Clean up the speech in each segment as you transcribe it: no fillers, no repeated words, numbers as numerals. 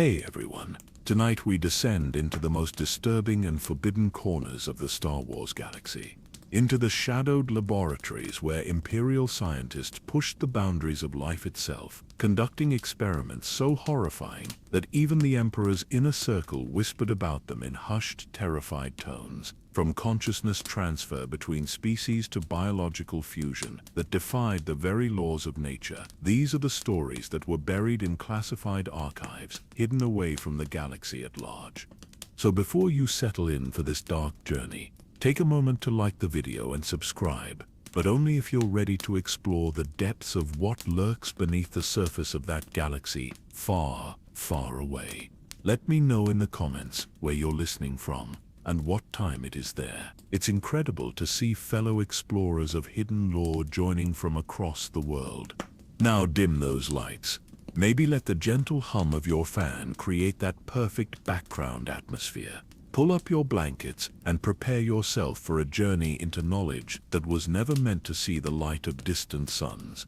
Hey everyone, tonight we descend into the most disturbing and forbidden corners of the Star Wars galaxy. Into the shadowed laboratories where Imperial scientists pushed the boundaries of life itself, conducting experiments so horrifying that even the Emperor's inner circle whispered about them in hushed, terrified tones. From consciousness transfer between species to biological fusion that defied the very laws of nature, these are the stories that were buried in classified archives, hidden away from the galaxy at large. So before you settle in for this dark journey, take a moment to like the video and subscribe, but only if you're ready to explore the depths of what lurks beneath the surface of that galaxy far, far away. Let me know in the comments where you're listening from and what time it is there. It's incredible to see fellow explorers of hidden lore joining from across the world. Now dim those lights. Maybe let the gentle hum of your fan create that perfect background atmosphere. Pull up your blankets and prepare yourself for a journey into knowledge that was never meant to see the light of distant suns.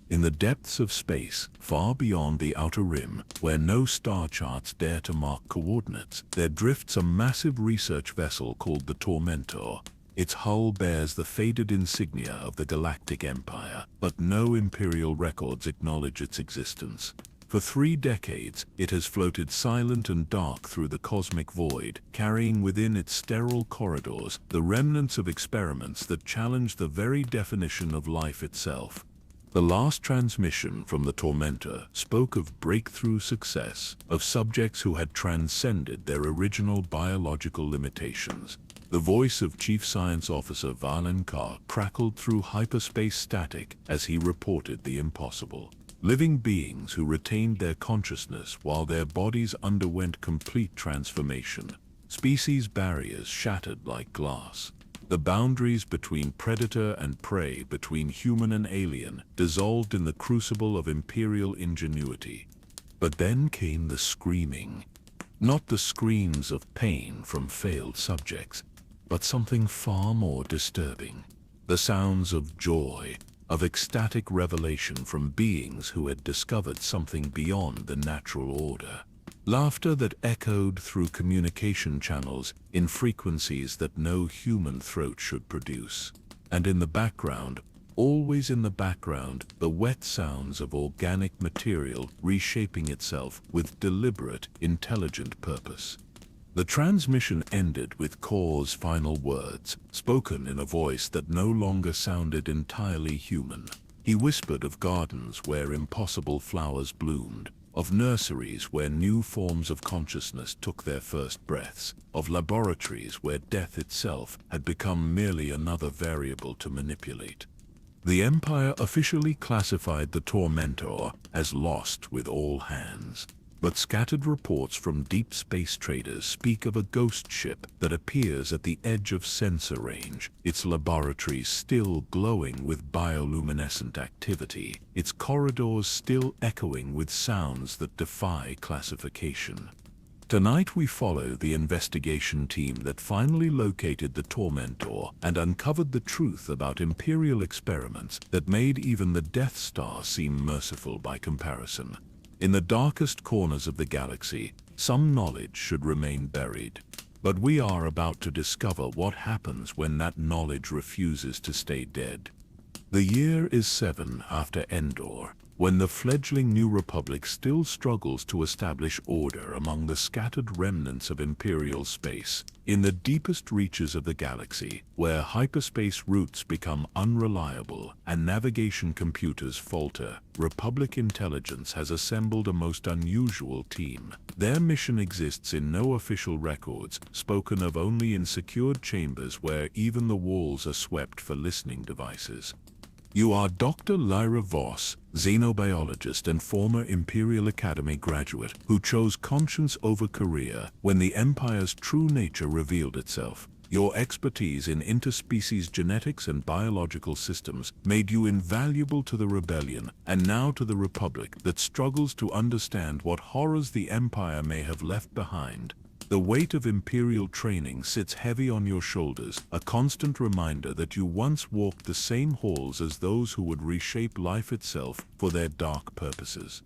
In the depths of space, far beyond the outer rim, where no star charts dare to mark coordinates, there drifts a massive research vessel called the Tormentor. Its hull bears the faded insignia of the Galactic Empire, but no Imperial records acknowledge its existence. For 3 decades, it has floated silent and dark through the cosmic void, carrying within its sterile corridors the remnants of experiments that challenge the very definition of life itself. The last transmission from the Tormentor spoke of breakthrough success, of subjects who had transcended their original biological limitations. The voice of Chief Science Officer Valen Carr crackled through hyperspace static as he reported the impossible. Living beings who retained their consciousness while their bodies underwent complete transformation. Species barriers shattered like glass. The boundaries between predator and prey, between human and alien, dissolved in the crucible of Imperial ingenuity. But then came the screaming. Not the screams of pain from failed subjects, but something far more disturbing. The sounds of joy, of ecstatic revelation from beings who had discovered something beyond the natural order. Laughter that echoed through communication channels in frequencies that no human throat should produce. And in the background, always in the background, the wet sounds of organic material reshaping itself with deliberate, intelligent purpose. The transmission ended with Kor's final words, spoken in a voice that no longer sounded entirely human. He whispered of gardens where impossible flowers bloomed, of nurseries where new forms of consciousness took their first breaths, of laboratories where death itself had become merely another variable to manipulate. The Empire officially classified the Tormentor as lost with all hands. But scattered reports from deep space traders speak of a ghost ship that appears at the edge of sensor range, its laboratories still glowing with bioluminescent activity, its corridors still echoing with sounds that defy classification. Tonight we follow the investigation team that finally located the Tormentor and uncovered the truth about Imperial experiments that made even the Death Star seem merciful by comparison. In the darkest corners of the galaxy, some knowledge should remain buried. But we are about to discover what happens when that knowledge refuses to stay dead. The year is 7 after Endor, when the fledgling New Republic still struggles to establish order among the scattered remnants of Imperial space. In the deepest reaches of the galaxy, where hyperspace routes become unreliable and navigation computers falter, Republic intelligence has assembled a most unusual team. Their mission exists in no official records, spoken of only in secured chambers where even the walls are swept for listening devices. You are Dr. Lyra Voss, xenobiologist and former Imperial Academy graduate who chose conscience over career when the Empire's true nature revealed itself. Your expertise in interspecies genetics and biological systems made you invaluable to the Rebellion and now to the Republic that struggles to understand what horrors the Empire may have left behind. The weight of Imperial training sits heavy on your shoulders, a constant reminder that you once walked the same halls as those who would reshape life itself for their dark purposes.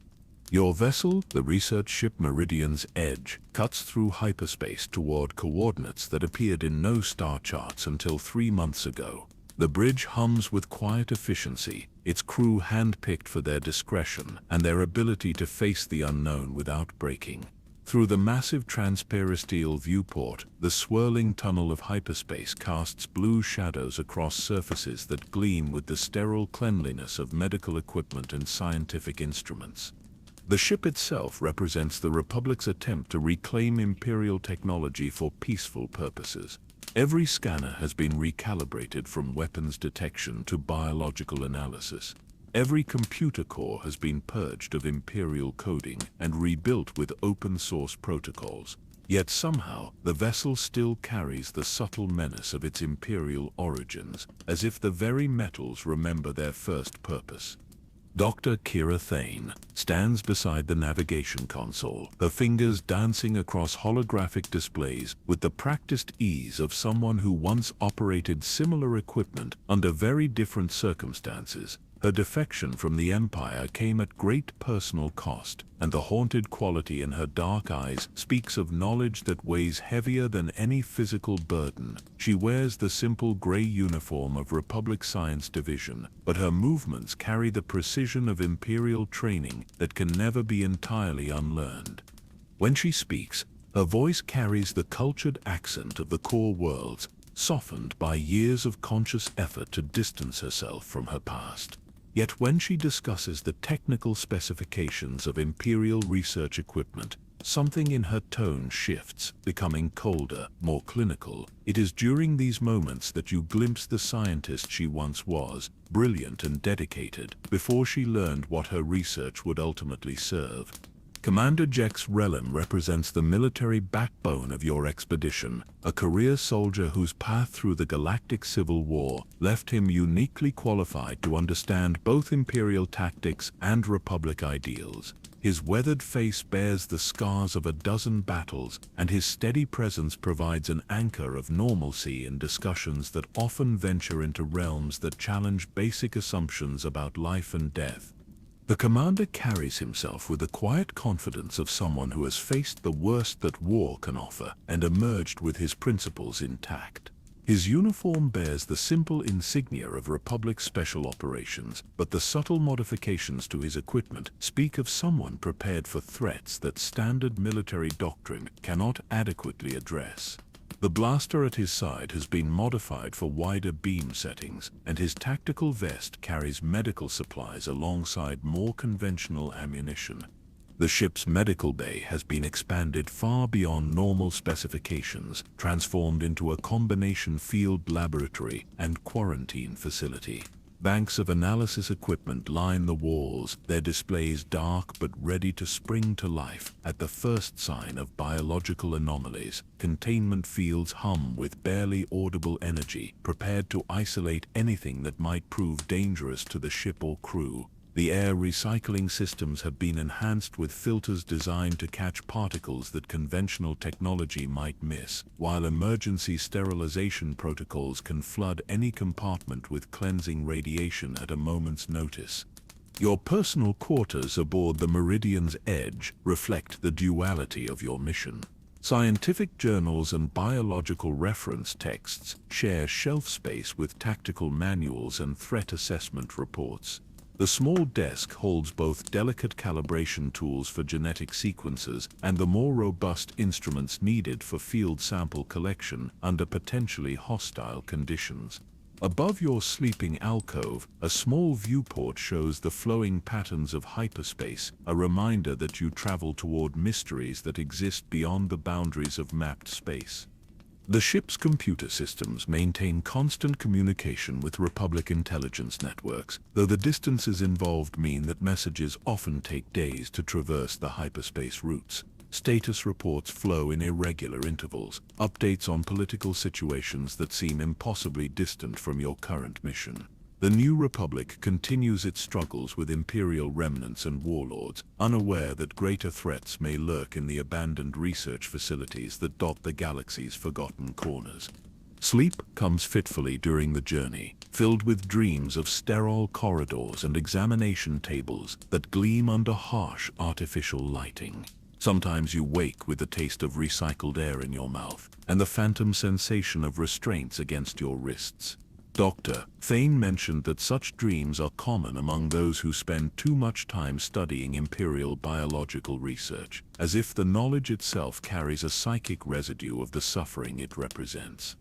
Your vessel, the research ship Meridian's Edge, cuts through hyperspace toward coordinates that appeared in no star charts until 3 months ago. The bridge hums with quiet efficiency, its crew hand-picked for their discretion and their ability to face the unknown without breaking. Through the massive transperisteel viewport, the swirling tunnel of hyperspace casts blue shadows across surfaces that gleam with the sterile cleanliness of medical equipment and scientific instruments. The ship itself represents the Republic's attempt to reclaim Imperial technology for peaceful purposes. Every scanner has been recalibrated from weapons detection to biological analysis. Every computer core has been purged of Imperial coding and rebuilt with open-source protocols. Yet somehow, the vessel still carries the subtle menace of its Imperial origins, as if the very metals remember their first purpose. Dr. Kira Thane stands beside the navigation console, her fingers dancing across holographic displays with the practiced ease of someone who once operated similar equipment under very different circumstances. Her defection from the Empire came at great personal cost, and the haunted quality in her dark eyes speaks of knowledge that weighs heavier than any physical burden. She wears the simple gray uniform of Republic Science Division, but her movements carry the precision of Imperial training that can never be entirely unlearned. When she speaks, her voice carries the cultured accent of the core worlds, softened by years of conscious effort to distance herself from her past. Yet when she discusses the technical specifications of Imperial research equipment, something in her tone shifts, becoming colder, more clinical. It is during these moments that you glimpse the scientist she once was, brilliant and dedicated, before she learned what her research would ultimately serve. Commander Jex Relem represents the military backbone of your expedition, a career soldier whose path through the galactic civil war left him uniquely qualified to understand both Imperial tactics and Republic ideals. His weathered face bears the scars of a dozen battles, and his steady presence provides an anchor of normalcy in discussions that often venture into realms that challenge basic assumptions about life and death. The commander carries himself with the quiet confidence of someone who has faced the worst that war can offer and emerged with his principles intact. His uniform bears the simple insignia of Republic Special Operations, but the subtle modifications to his equipment speak of someone prepared for threats that standard military doctrine cannot adequately address. The blaster at his side has been modified for wider beam settings, and his tactical vest carries medical supplies alongside more conventional ammunition. The ship's medical bay has been expanded far beyond normal specifications, transformed into a combination field laboratory and quarantine facility. Banks of analysis equipment line the walls, their displays dark but ready to spring to life at the first sign of biological anomalies. Containment fields hum with barely audible energy, prepared to isolate anything that might prove dangerous to the ship or crew. The air recycling systems have been enhanced with filters designed to catch particles that conventional technology might miss, while emergency sterilization protocols can flood any compartment with cleansing radiation at a moment's notice. Your personal quarters aboard the Meridian's Edge reflect the duality of your mission. Scientific journals and biological reference texts share shelf space with tactical manuals and threat assessment reports. The small desk holds both delicate calibration tools for genetic sequences and the more robust instruments needed for field sample collection under potentially hostile conditions. Above your sleeping alcove, a small viewport shows the flowing patterns of hyperspace, a reminder that you travel toward mysteries that exist beyond the boundaries of mapped space. The ship's computer systems maintain constant communication with Republic intelligence networks, though the distances involved mean that messages often take days to traverse the hyperspace routes. Status reports flow in irregular intervals, updates on political situations that seem impossibly distant from your current mission. The New Republic continues its struggles with Imperial remnants and warlords, unaware that greater threats may lurk in the abandoned research facilities that dot the galaxy's forgotten corners. Sleep comes fitfully during the journey, filled with dreams of sterile corridors and examination tables that gleam under harsh artificial lighting. Sometimes you wake with the taste of recycled air in your mouth and the phantom sensation of restraints against your wrists. Dr. Thane mentioned that such dreams are common among those who spend too much time studying imperial biological research, as if the knowledge itself carries a psychic residue of the suffering it represents.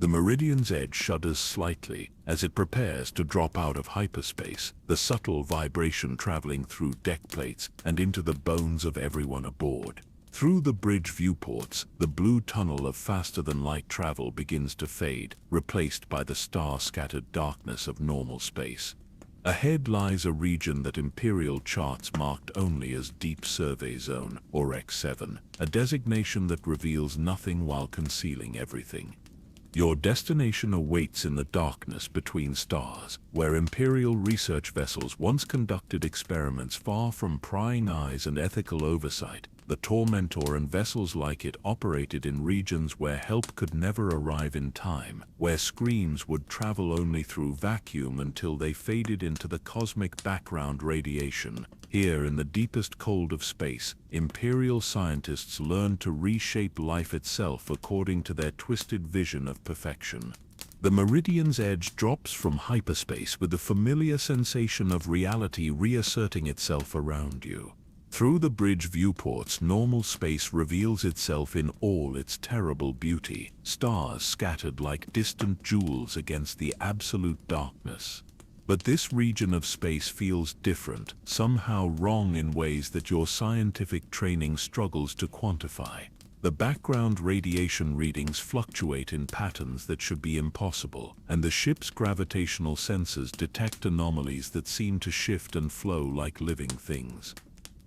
The Meridian's edge shudders slightly as it prepares to drop out of hyperspace, the subtle vibration traveling through deck plates and into the bones of everyone aboard. Through the bridge viewports, the blue tunnel of faster-than-light travel begins to fade, replaced by the star-scattered darkness of normal space. Ahead lies a region that Imperial charts marked only as Deep Survey Zone, or X7, a designation that reveals nothing while concealing everything. Your destination awaits in the darkness between stars, where Imperial research vessels once conducted experiments far from prying eyes and ethical oversight. The Tormentor and vessels like it operated in regions where help could never arrive in time, where screams would travel only through vacuum until they faded into the cosmic background radiation. Here, in the deepest cold of space, Imperial scientists learned to reshape life itself according to their twisted vision of perfection. The Meridian's edge drops from hyperspace with the familiar sensation of reality reasserting itself around you. Through the bridge viewports, normal space reveals itself in all its terrible beauty, stars scattered like distant jewels against the absolute darkness. But this region of space feels different, somehow wrong in ways that your scientific training struggles to quantify. The background radiation readings fluctuate in patterns that should be impossible, and the ship's gravitational sensors detect anomalies that seem to shift and flow like living things.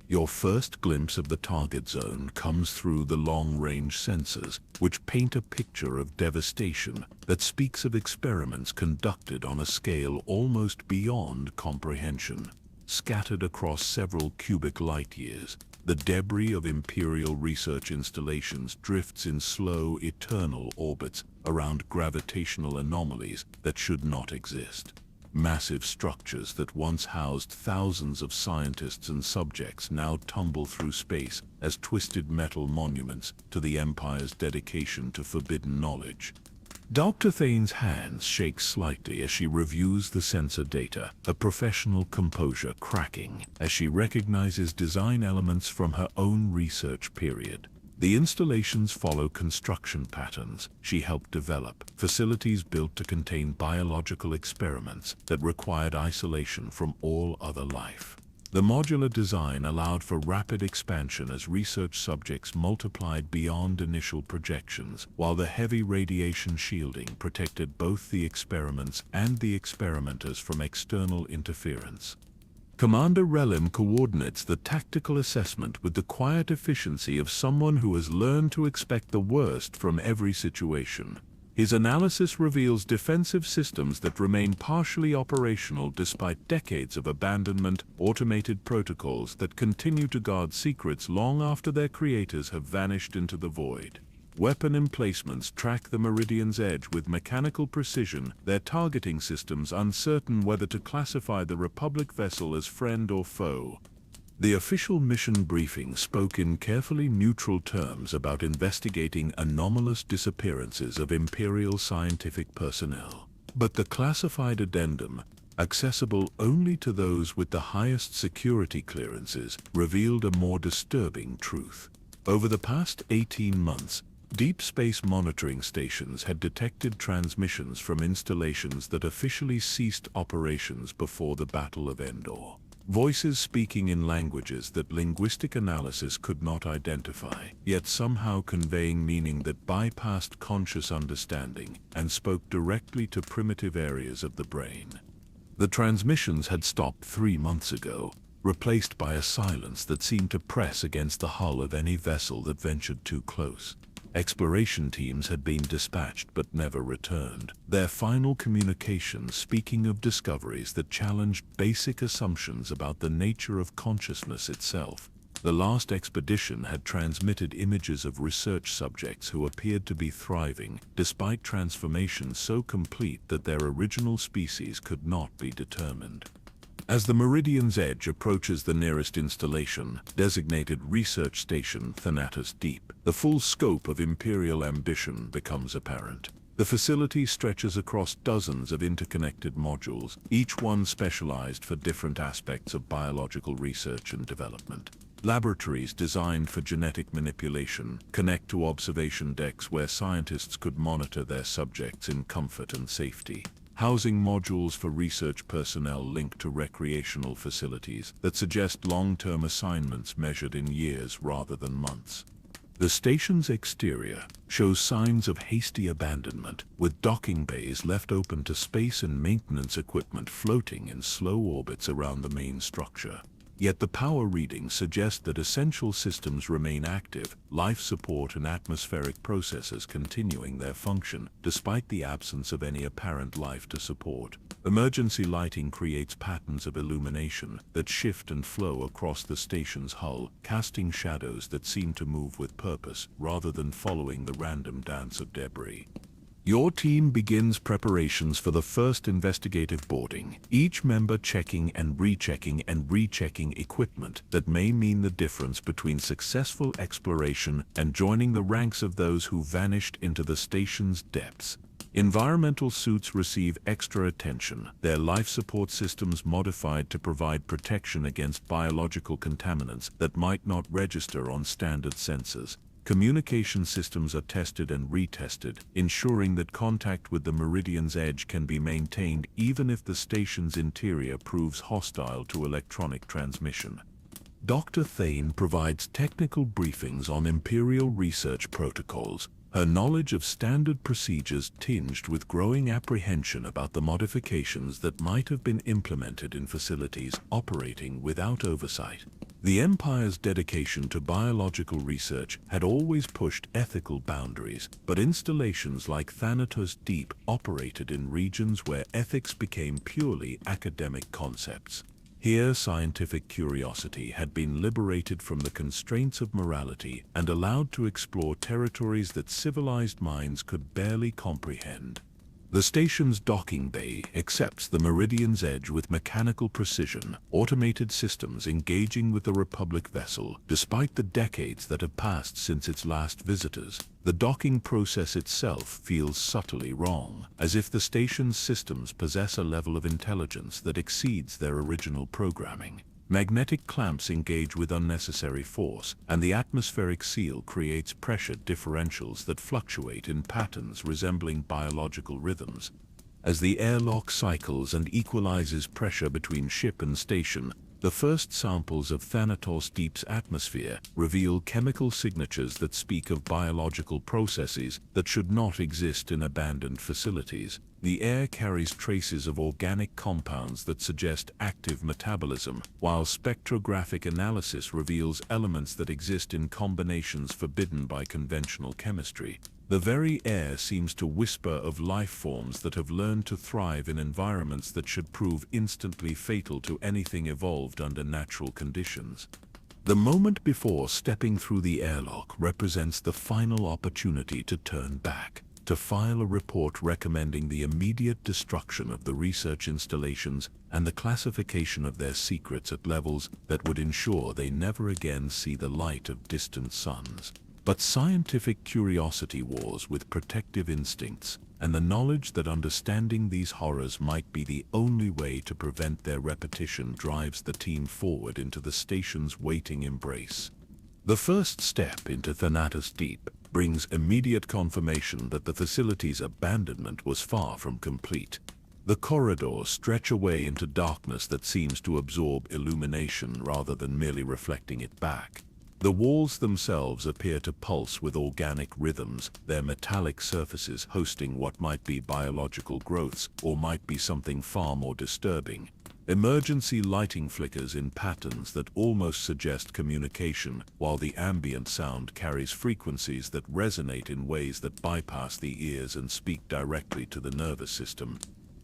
Your first glimpse of the target zone comes through the long-range sensors, which paint a picture of devastation that speaks of experiments conducted on a scale almost beyond comprehension. Scattered across several cubic light-years, the debris of Imperial research installations drifts in slow, eternal orbits around gravitational anomalies that should not exist. Massive structures that once housed thousands of scientists and subjects now tumble through space as twisted metal monuments to the Empire's dedication to forbidden knowledge. Dr. Thane's hands shake slightly as she reviews the sensor data, a professional composure cracking as she recognizes design elements from her own research period. The installations follow construction patterns she helped develop, facilities built to contain biological experiments that required isolation from all other life. The modular design allowed for rapid expansion as research subjects multiplied beyond initial projections, while the heavy radiation shielding protected both the experiments and the experimenters from external interference. Commander Relim coordinates the tactical assessment with the quiet efficiency of someone who has learned to expect the worst from every situation. His analysis reveals defensive systems that remain partially operational despite decades of abandonment, automated protocols that continue to guard secrets long after their creators have vanished into the void. Weapon emplacements track the Meridian's edge with mechanical precision, their targeting systems uncertain whether to classify the Republic vessel as friend or foe. The official mission briefing spoke in carefully neutral terms about investigating anomalous disappearances of Imperial scientific personnel. But the classified addendum, accessible only to those with the highest security clearances, revealed a more disturbing truth. Over the past 18 months, deep space monitoring stations had detected transmissions from installations that officially ceased operations before the Battle of Endor. Voices speaking in languages that linguistic analysis could not identify, yet somehow conveying meaning that bypassed conscious understanding and spoke directly to primitive areas of the brain. The transmissions had stopped 3 months ago, replaced by a silence that seemed to press against the hull of any vessel that ventured too close. Exploration teams had been dispatched but never returned, their final communications speaking of discoveries that challenged basic assumptions about the nature of consciousness itself. The last expedition had transmitted images of research subjects who appeared to be thriving, despite transformations so complete that their original species could not be determined. As the Meridian's edge approaches the nearest installation, designated Research Station Thanatos Deep, the full scope of Imperial ambition becomes apparent. The facility stretches across dozens of interconnected modules, each one specialized for different aspects of biological research and development. Laboratories designed for genetic manipulation connect to observation decks where scientists could monitor their subjects in comfort and safety. Housing modules for research personnel linked to recreational facilities that suggest long-term assignments measured in years rather than months. The station's exterior shows signs of hasty abandonment, with docking bays left open to space and maintenance equipment floating in slow orbits around the main structure. Yet the power readings suggest that essential systems remain active, life support and atmospheric processes continuing their function, despite the absence of any apparent life to support. Emergency lighting creates patterns of illumination that shift and flow across the station's hull, casting shadows that seem to move with purpose rather than following the random dance of debris. Your team begins preparations for the first investigative boarding, each member checking and rechecking equipment that may mean the difference between successful exploration and joining the ranks of those who vanished into the station's depths. Environmental suits receive extra attention, their life support systems modified to provide protection against biological contaminants that might not register on standard sensors. Communication systems are tested and retested, ensuring that contact with the Meridian's edge can be maintained even if the station's interior proves hostile to electronic transmission. Dr. Thane provides technical briefings on Imperial research protocols, her knowledge of standard procedures tinged with growing apprehension about the modifications that might have been implemented in facilities operating without oversight. The Empire's dedication to biological research had always pushed ethical boundaries, but installations like Thanatos Deep operated in regions where ethics became purely academic concepts. Here, scientific curiosity had been liberated from the constraints of morality and allowed to explore territories that civilized minds could barely comprehend. The station's docking bay accepts the Meridian's edge with mechanical precision, automated systems engaging with the Republic vessel. Despite the decades that have passed since its last visitors, the docking process itself feels subtly wrong, as if the station's systems possess a level of intelligence that exceeds their original programming. Magnetic clamps engage with unnecessary force, and the atmospheric seal creates pressure differentials that fluctuate in patterns resembling biological rhythms. As the airlock cycles and equalizes pressure between ship and station, the first samples of Thanatos Deep's atmosphere reveal chemical signatures that speak of biological processes that should not exist in abandoned facilities. The air carries traces of organic compounds that suggest active metabolism, while spectrographic analysis reveals elements that exist in combinations forbidden by conventional chemistry. The very air seems to whisper of life forms that have learned to thrive in environments that should prove instantly fatal to anything evolved under natural conditions. The moment before stepping through the airlock represents the final opportunity to turn back, to file a report recommending the immediate destruction of the research installations and the classification of their secrets at levels that would ensure they never again see the light of distant suns. But scientific curiosity wars with protective instincts, and the knowledge that understanding these horrors might be the only way to prevent their repetition drives the team forward into the station's waiting embrace. The first step into Thanatos Deep brings immediate confirmation that the facility's abandonment was far from complete. The corridors stretch away into darkness that seems to absorb illumination rather than merely reflecting it back. The walls themselves appear to pulse with organic rhythms, their metallic surfaces hosting what might be biological growths or might be something far more disturbing. Emergency lighting flickers in patterns that almost suggest communication, while the ambient sound carries frequencies that resonate in ways that bypass the ears and speak directly to the nervous system.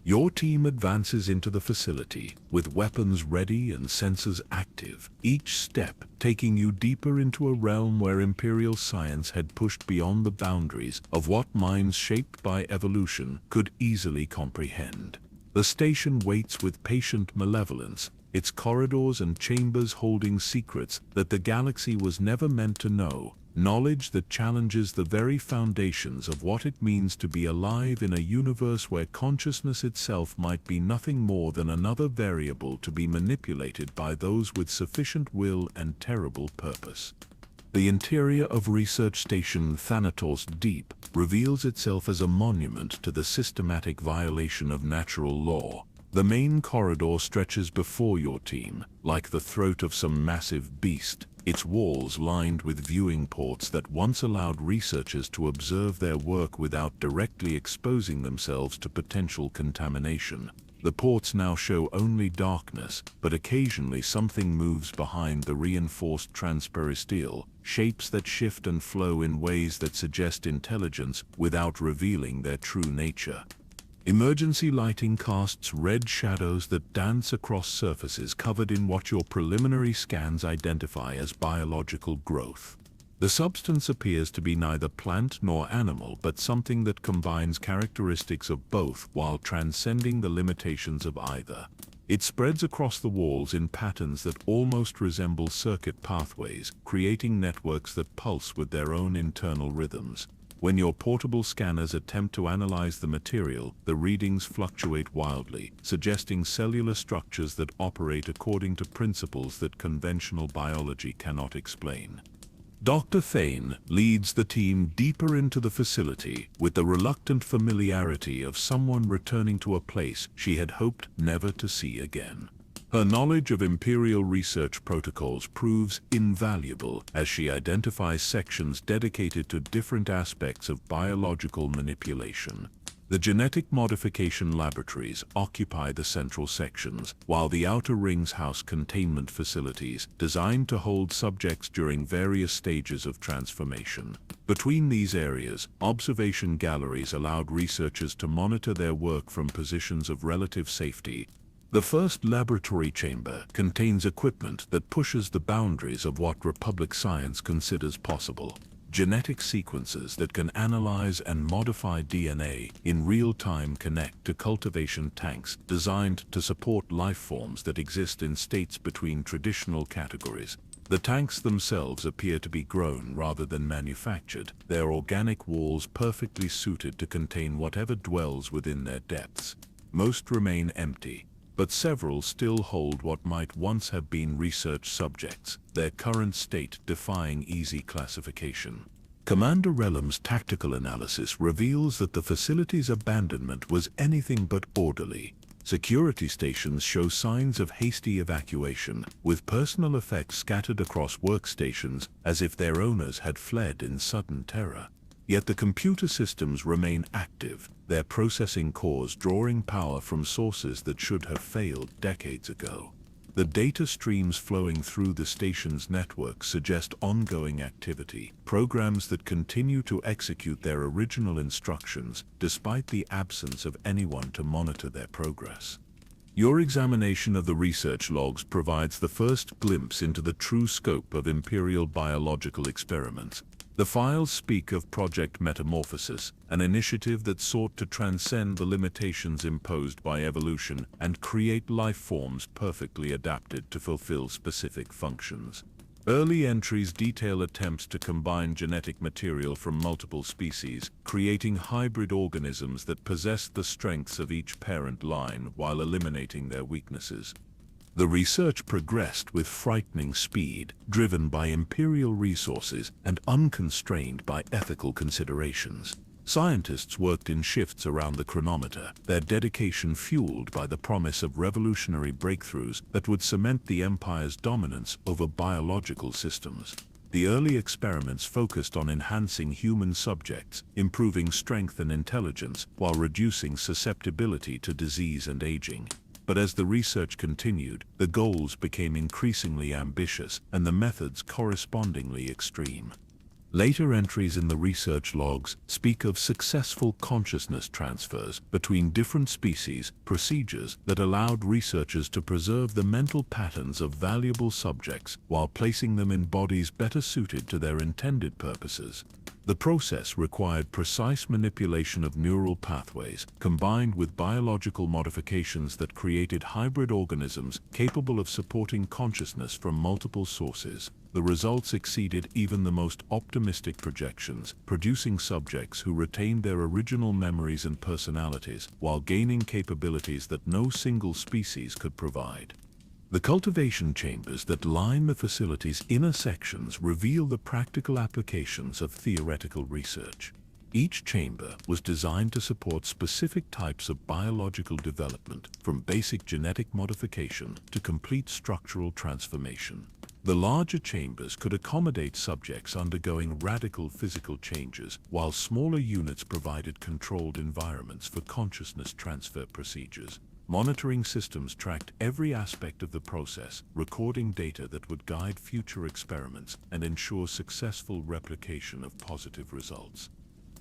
Your team advances into the facility, with weapons ready and sensors active, each step taking you deeper into a realm where Imperial science had pushed beyond the boundaries of what minds shaped by evolution could easily comprehend. The station waits with patient malevolence, its corridors and chambers holding secrets that the galaxy was never meant to know. Knowledge that challenges the very foundations of what it means to be alive in a universe where consciousness itself might be nothing more than another variable to be manipulated by those with sufficient will and terrible purpose. The interior of Research Station Thanatos Deep reveals itself as a monument to the systematic violation of natural law. The main corridor stretches before your team, like the throat of some massive beast, its walls lined with viewing ports that once allowed researchers to observe their work without directly exposing themselves to potential contamination. The ports now show only darkness, but occasionally something moves behind the reinforced transperistyle, shapes that shift and flow in ways that suggest intelligence without revealing their true nature. Emergency lighting casts red shadows that dance across surfaces covered in what your preliminary scans identify as biological growth. The substance appears to be neither plant nor animal, but something that combines characteristics of both while transcending the limitations of either. It spreads across the walls in patterns that almost resemble circuit pathways, creating networks that pulse with their own internal rhythms. When your portable scanners attempt to analyze the material, the readings fluctuate wildly, suggesting cellular structures that operate according to principles that conventional biology cannot explain. Dr. Thane leads the team deeper into the facility with the reluctant familiarity of someone returning to a place she had hoped never to see again. Her knowledge of Imperial research protocols proves invaluable as she identifies sections dedicated to different aspects of biological manipulation. The genetic modification laboratories occupy the central sections, while the outer rings house containment facilities designed to hold subjects during various stages of transformation. Between these areas, observation galleries allowed researchers to monitor their work from positions of relative safety. The first laboratory chamber contains equipment that pushes the boundaries of what Republic science considers possible. Genetic sequences that can analyze and modify DNA in real time connect to cultivation tanks designed to support life forms that exist in states between traditional categories. The tanks themselves appear to be grown rather than manufactured, their organic walls perfectly suited to contain whatever dwells within their depths. Most remain empty, but several still hold what might once have been research subjects, their current state defying easy classification. Commander Relum's tactical analysis reveals that the facility's abandonment was anything but orderly. Security stations show signs of hasty evacuation, with personal effects scattered across workstations as if their owners had fled in sudden terror. Yet the computer systems remain active, their processing cores drawing power from sources that should have failed decades ago. The data streams flowing through the station's network suggest ongoing activity, programs that continue to execute their original instructions despite the absence of anyone to monitor their progress. Your examination of the research logs provides the first glimpse into the true scope of Imperial biological experiments. The files speak of Project Metamorphosis, an initiative that sought to transcend the limitations imposed by evolution and create life forms perfectly adapted to fulfill specific functions. Early entries detail attempts to combine genetic material from multiple species, creating hybrid organisms that possess the strengths of each parent line while eliminating their weaknesses. The research progressed with frightening speed, driven by Imperial resources and unconstrained by ethical considerations. Scientists worked in shifts around the chronometer, their dedication fueled by the promise of revolutionary breakthroughs that would cement the Empire's dominance over biological systems. The early experiments focused on enhancing human subjects, improving strength and intelligence, while reducing susceptibility to disease and aging. But as the research continued, the goals became increasingly ambitious and the methods correspondingly extreme. Later entries in the research logs speak of successful consciousness transfers between different species, procedures that allowed researchers to preserve the mental patterns of valuable subjects while placing them in bodies better suited to their intended purposes. The process required precise manipulation of neural pathways, combined with biological modifications that created hybrid organisms capable of supporting consciousness from multiple sources. The results exceeded even the most optimistic projections, producing subjects who retained their original memories and personalities while gaining capabilities that no single species could provide. The cultivation chambers that line the facility's inner sections reveal the practical applications of theoretical research. Each chamber was designed to support specific types of biological development, from basic genetic modification to complete structural transformation. The larger chambers could accommodate subjects undergoing radical physical changes, while smaller units provided controlled environments for consciousness transfer procedures. Monitoring systems tracked every aspect of the process, recording data that would guide future experiments and ensure successful replication of positive results.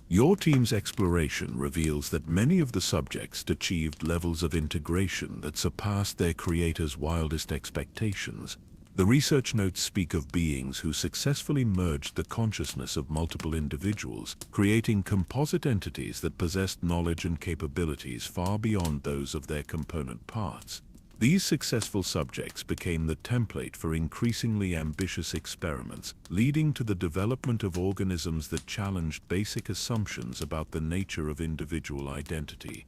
Your team's exploration reveals that many of the subjects achieved levels of integration that surpassed their creators' wildest expectations. The research notes speak of beings who successfully merged the consciousness of multiple individuals, creating composite entities that possessed knowledge and capabilities far beyond those of their component parts. These successful subjects became the template for increasingly ambitious experiments, leading to the development of organisms that challenged basic assumptions about the nature of individual identity.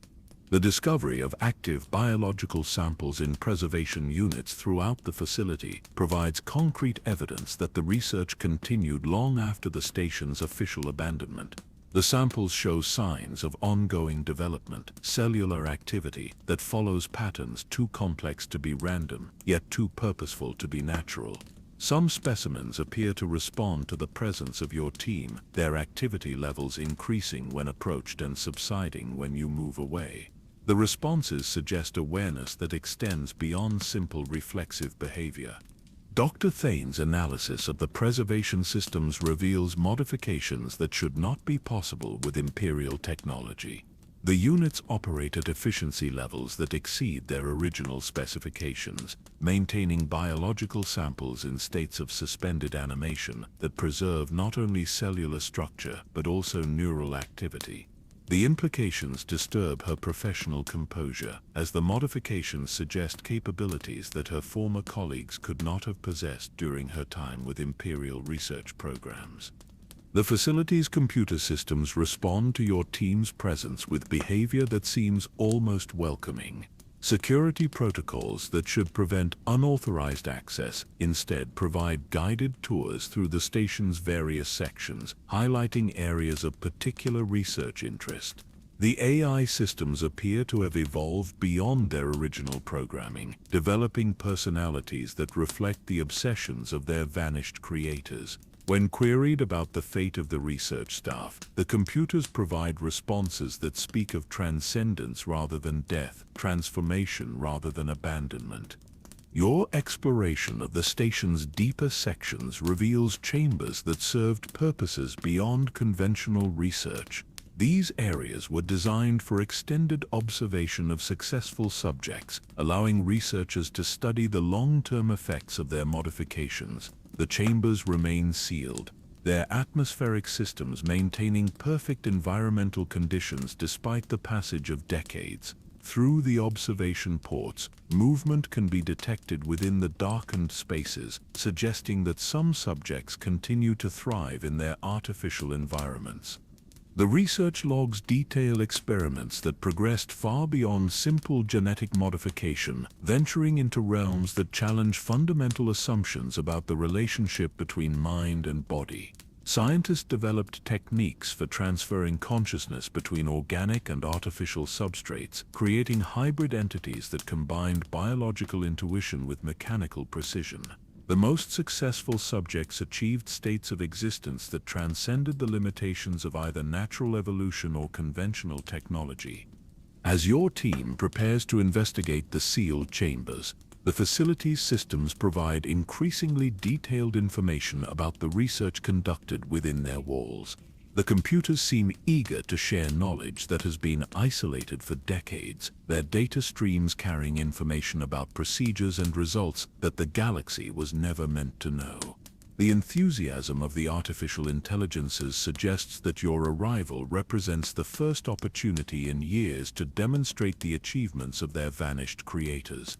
The discovery of active biological samples in preservation units throughout the facility provides concrete evidence that the research continued long after the station's official abandonment. The samples show signs of ongoing development, cellular activity that follows patterns too complex to be random, yet too purposeful to be natural. Some specimens appear to respond to the presence of your team, their activity levels increasing when approached and subsiding when you move away. The responses suggest awareness that extends beyond simple reflexive behavior. Dr. Thane's analysis of the preservation systems reveals modifications that should not be possible with imperial technology. The units operate at efficiency levels that exceed their original specifications, maintaining biological samples in states of suspended animation that preserve not only cellular structure but also neural activity. The implications disturb her professional composure, as the modifications suggest capabilities that her former colleagues could not have possessed during her time with Imperial research programs. The facility's computer systems respond to your team's presence with behavior that seems almost welcoming. Security protocols that should prevent unauthorized access instead provide guided tours through the station's various sections, highlighting areas of particular research interest. The AI systems appear to have evolved beyond their original programming, developing personalities that reflect the obsessions of their vanished creators. When queried about the fate of the research staff, the computers provide responses that speak of transcendence rather than death, transformation rather than abandonment. Your exploration of the station's deeper sections reveals chambers that served purposes beyond conventional research. These areas were designed for extended observation of successful subjects, allowing researchers to study the long-term effects of their modifications. The chambers remain sealed, their atmospheric systems maintaining perfect environmental conditions despite the passage of decades. Through the observation ports, movement can be detected within the darkened spaces, suggesting that some subjects continue to thrive in their artificial environments. The research logs detail experiments that progressed far beyond simple genetic modification, venturing into realms that challenge fundamental assumptions about the relationship between mind and body. Scientists developed techniques for transferring consciousness between organic and artificial substrates, creating hybrid entities that combined biological intuition with mechanical precision. The most successful subjects achieved states of existence that transcended the limitations of either natural evolution or conventional technology. As your team prepares to investigate the sealed chambers, The facility's systems provide increasingly detailed information about the research conducted within their walls. The computers seem eager to share knowledge that has been isolated for decades, their data streams carrying information about procedures and results that the galaxy was never meant to know. The enthusiasm of the artificial intelligences suggests that your arrival represents the first opportunity in years to demonstrate the achievements of their vanished creators.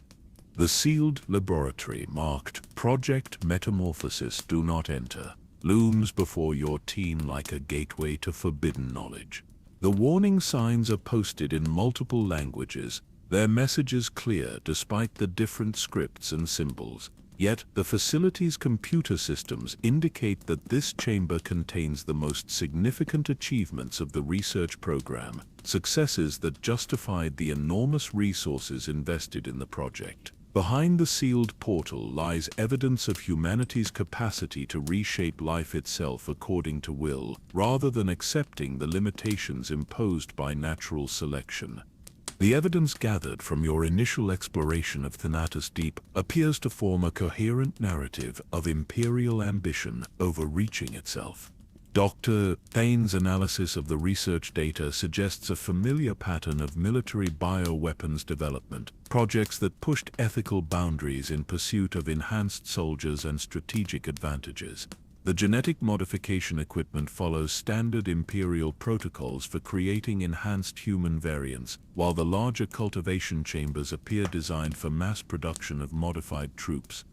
The sealed laboratory marked Project Metamorphosis Do Not Enter looms before your team like a gateway to forbidden knowledge. The warning signs are posted in multiple languages, their messages clear despite the different scripts and symbols. Yet, the facility's computer systems indicate that this chamber contains the most significant achievements of the research program, successes that justified the enormous resources invested in the project. Behind the sealed portal lies evidence of humanity's capacity to reshape life itself according to will, rather than accepting the limitations imposed by natural selection. The evidence gathered from your initial exploration of Thanatos Deep appears to form a coherent narrative of imperial ambition overreaching itself. Dr. Thane's analysis of the research data suggests a familiar pattern of military bioweapons development, projects that pushed ethical boundaries in pursuit of enhanced soldiers and strategic advantages. The genetic modification equipment follows standard imperial protocols for creating enhanced human variants, while the larger cultivation chambers appear designed for mass production of modified troops.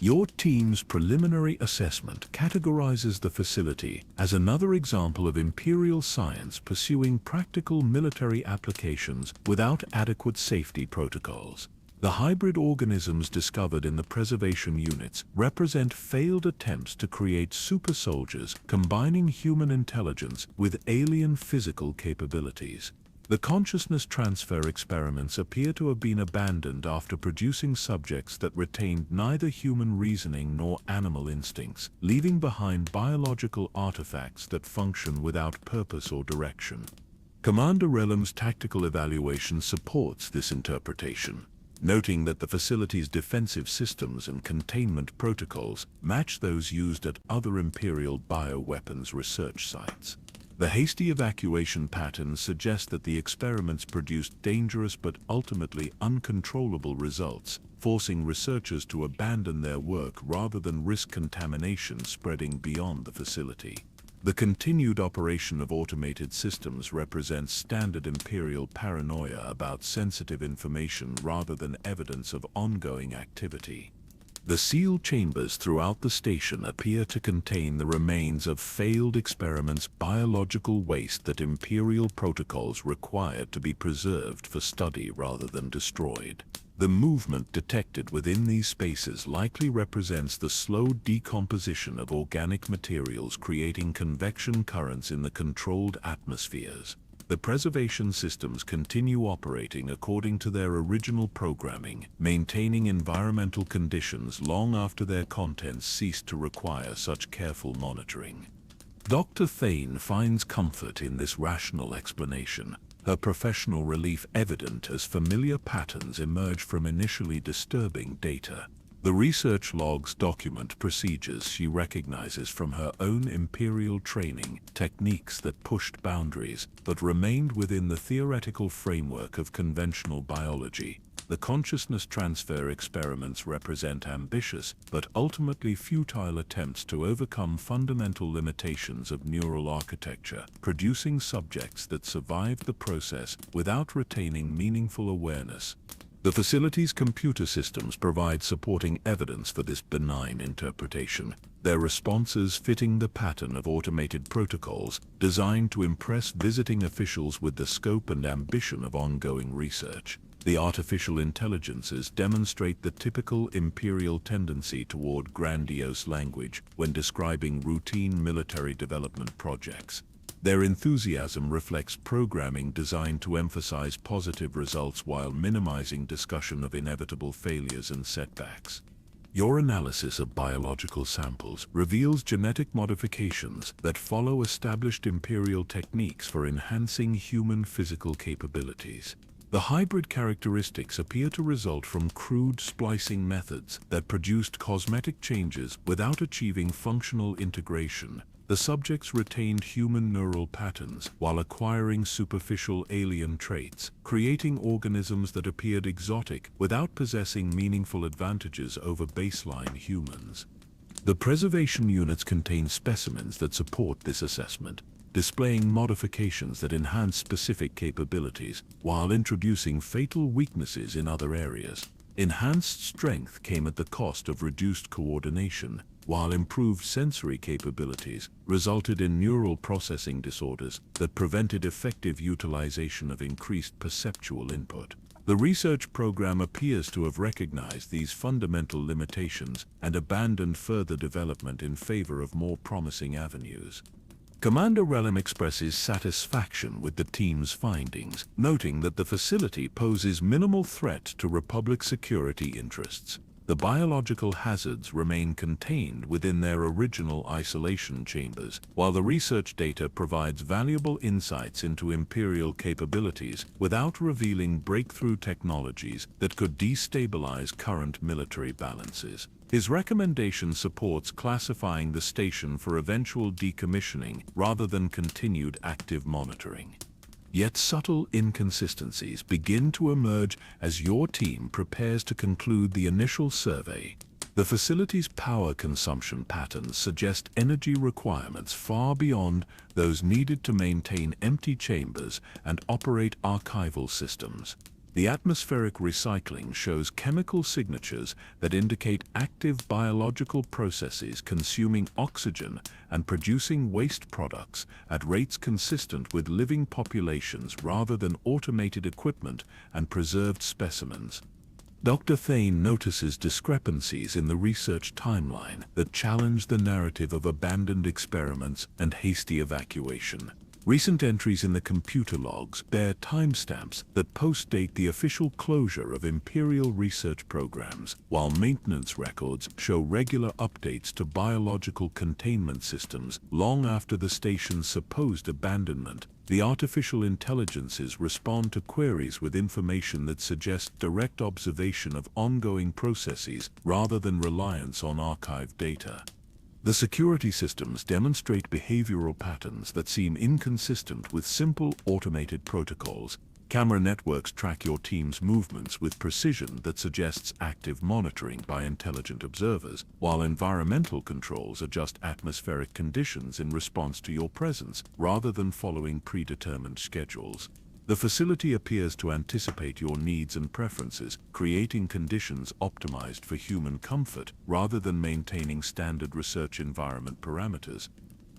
Your team's preliminary assessment categorizes the facility as another example of imperial science pursuing practical military applications without adequate safety protocols. The hybrid organisms discovered in the preservation units represent failed attempts to create super soldiers combining human intelligence with alien physical capabilities. The consciousness transfer experiments appear to have been abandoned after producing subjects that retained neither human reasoning nor animal instincts, leaving behind biological artifacts that function without purpose or direction. Commander Relum's tactical evaluation supports this interpretation, noting that the facility's defensive systems and containment protocols match those used at other Imperial bioweapons research sites. The hasty evacuation patterns suggest that the experiments produced dangerous but ultimately uncontrollable results, forcing researchers to abandon their work rather than risk contamination spreading beyond the facility. The continued operation of automated systems represents standard Imperial paranoia about sensitive information rather than evidence of ongoing activity. The sealed chambers throughout the station appear to contain the remains of failed experiments, biological waste that Imperial protocols required to be preserved for study rather than destroyed. The movement detected within these spaces likely represents the slow decomposition of organic materials, creating convection currents in the controlled atmospheres. The preservation systems continue operating according to their original programming, maintaining environmental conditions long after their contents cease to require such careful monitoring. Dr. Thane finds comfort in this rational explanation, her professional relief evident as familiar patterns emerge from initially disturbing data. The research logs document procedures she recognizes from her own Imperial training, techniques that pushed boundaries but remained within the theoretical framework of conventional biology. The consciousness transfer experiments represent ambitious but ultimately futile attempts to overcome fundamental limitations of neural architecture, producing subjects that survive the process without retaining meaningful awareness. The facility's computer systems provide supporting evidence for this benign interpretation, their responses fitting the pattern of automated protocols designed to impress visiting officials with the scope and ambition of ongoing research. The artificial intelligences demonstrate the typical Imperial tendency toward grandiose language when describing routine military development projects. Their enthusiasm reflects programming designed to emphasize positive results while minimizing discussion of inevitable failures and setbacks. Your analysis of biological samples reveals genetic modifications that follow established Imperial techniques for enhancing human physical capabilities. The hybrid characteristics appear to result from crude splicing methods that produced cosmetic changes without achieving functional integration. The subjects retained human neural patterns while acquiring superficial alien traits, creating organisms that appeared exotic without possessing meaningful advantages over baseline humans. The preservation units contain specimens that support this assessment, displaying modifications that enhance specific capabilities while introducing fatal weaknesses in other areas. Enhanced strength came at the cost of reduced coordination, while improved sensory capabilities resulted in neural processing disorders that prevented effective utilization of increased perceptual input. The research program appears to have recognized these fundamental limitations and abandoned further development in favor of more promising avenues. Commander Relem expresses satisfaction with the team's findings, noting that the facility poses minimal threat to Republic security interests. The biological hazards remain contained within their original isolation chambers, while the research data provides valuable insights into Imperial capabilities without revealing breakthrough technologies that could destabilize current military balances. His recommendation supports classifying the station for eventual decommissioning rather than continued active monitoring. Yet subtle inconsistencies begin to emerge as your team prepares to conclude the initial survey. The facility's power consumption patterns suggest energy requirements far beyond those needed to maintain empty chambers and operate archival systems. The atmospheric recycling shows chemical signatures that indicate active biological processes consuming oxygen and producing waste products at rates consistent with living populations rather than automated equipment and preserved specimens. Dr. Thane notices discrepancies in the research timeline that challenge the narrative of abandoned experiments and hasty evacuation. Recent entries in the computer logs bear timestamps that postdate the official closure of Imperial research programs, while maintenance records show regular updates to biological containment systems long after the station's supposed abandonment. The artificial intelligences respond to queries with information that suggests direct observation of ongoing processes rather than reliance on archived data. The security systems demonstrate behavioral patterns that seem inconsistent with simple automated protocols. Camera networks track your team's movements with precision that suggests active monitoring by intelligent observers, while environmental controls adjust atmospheric conditions in response to your presence rather than following predetermined schedules. The facility appears to anticipate your needs and preferences, creating conditions optimized for human comfort rather than maintaining standard research environment parameters.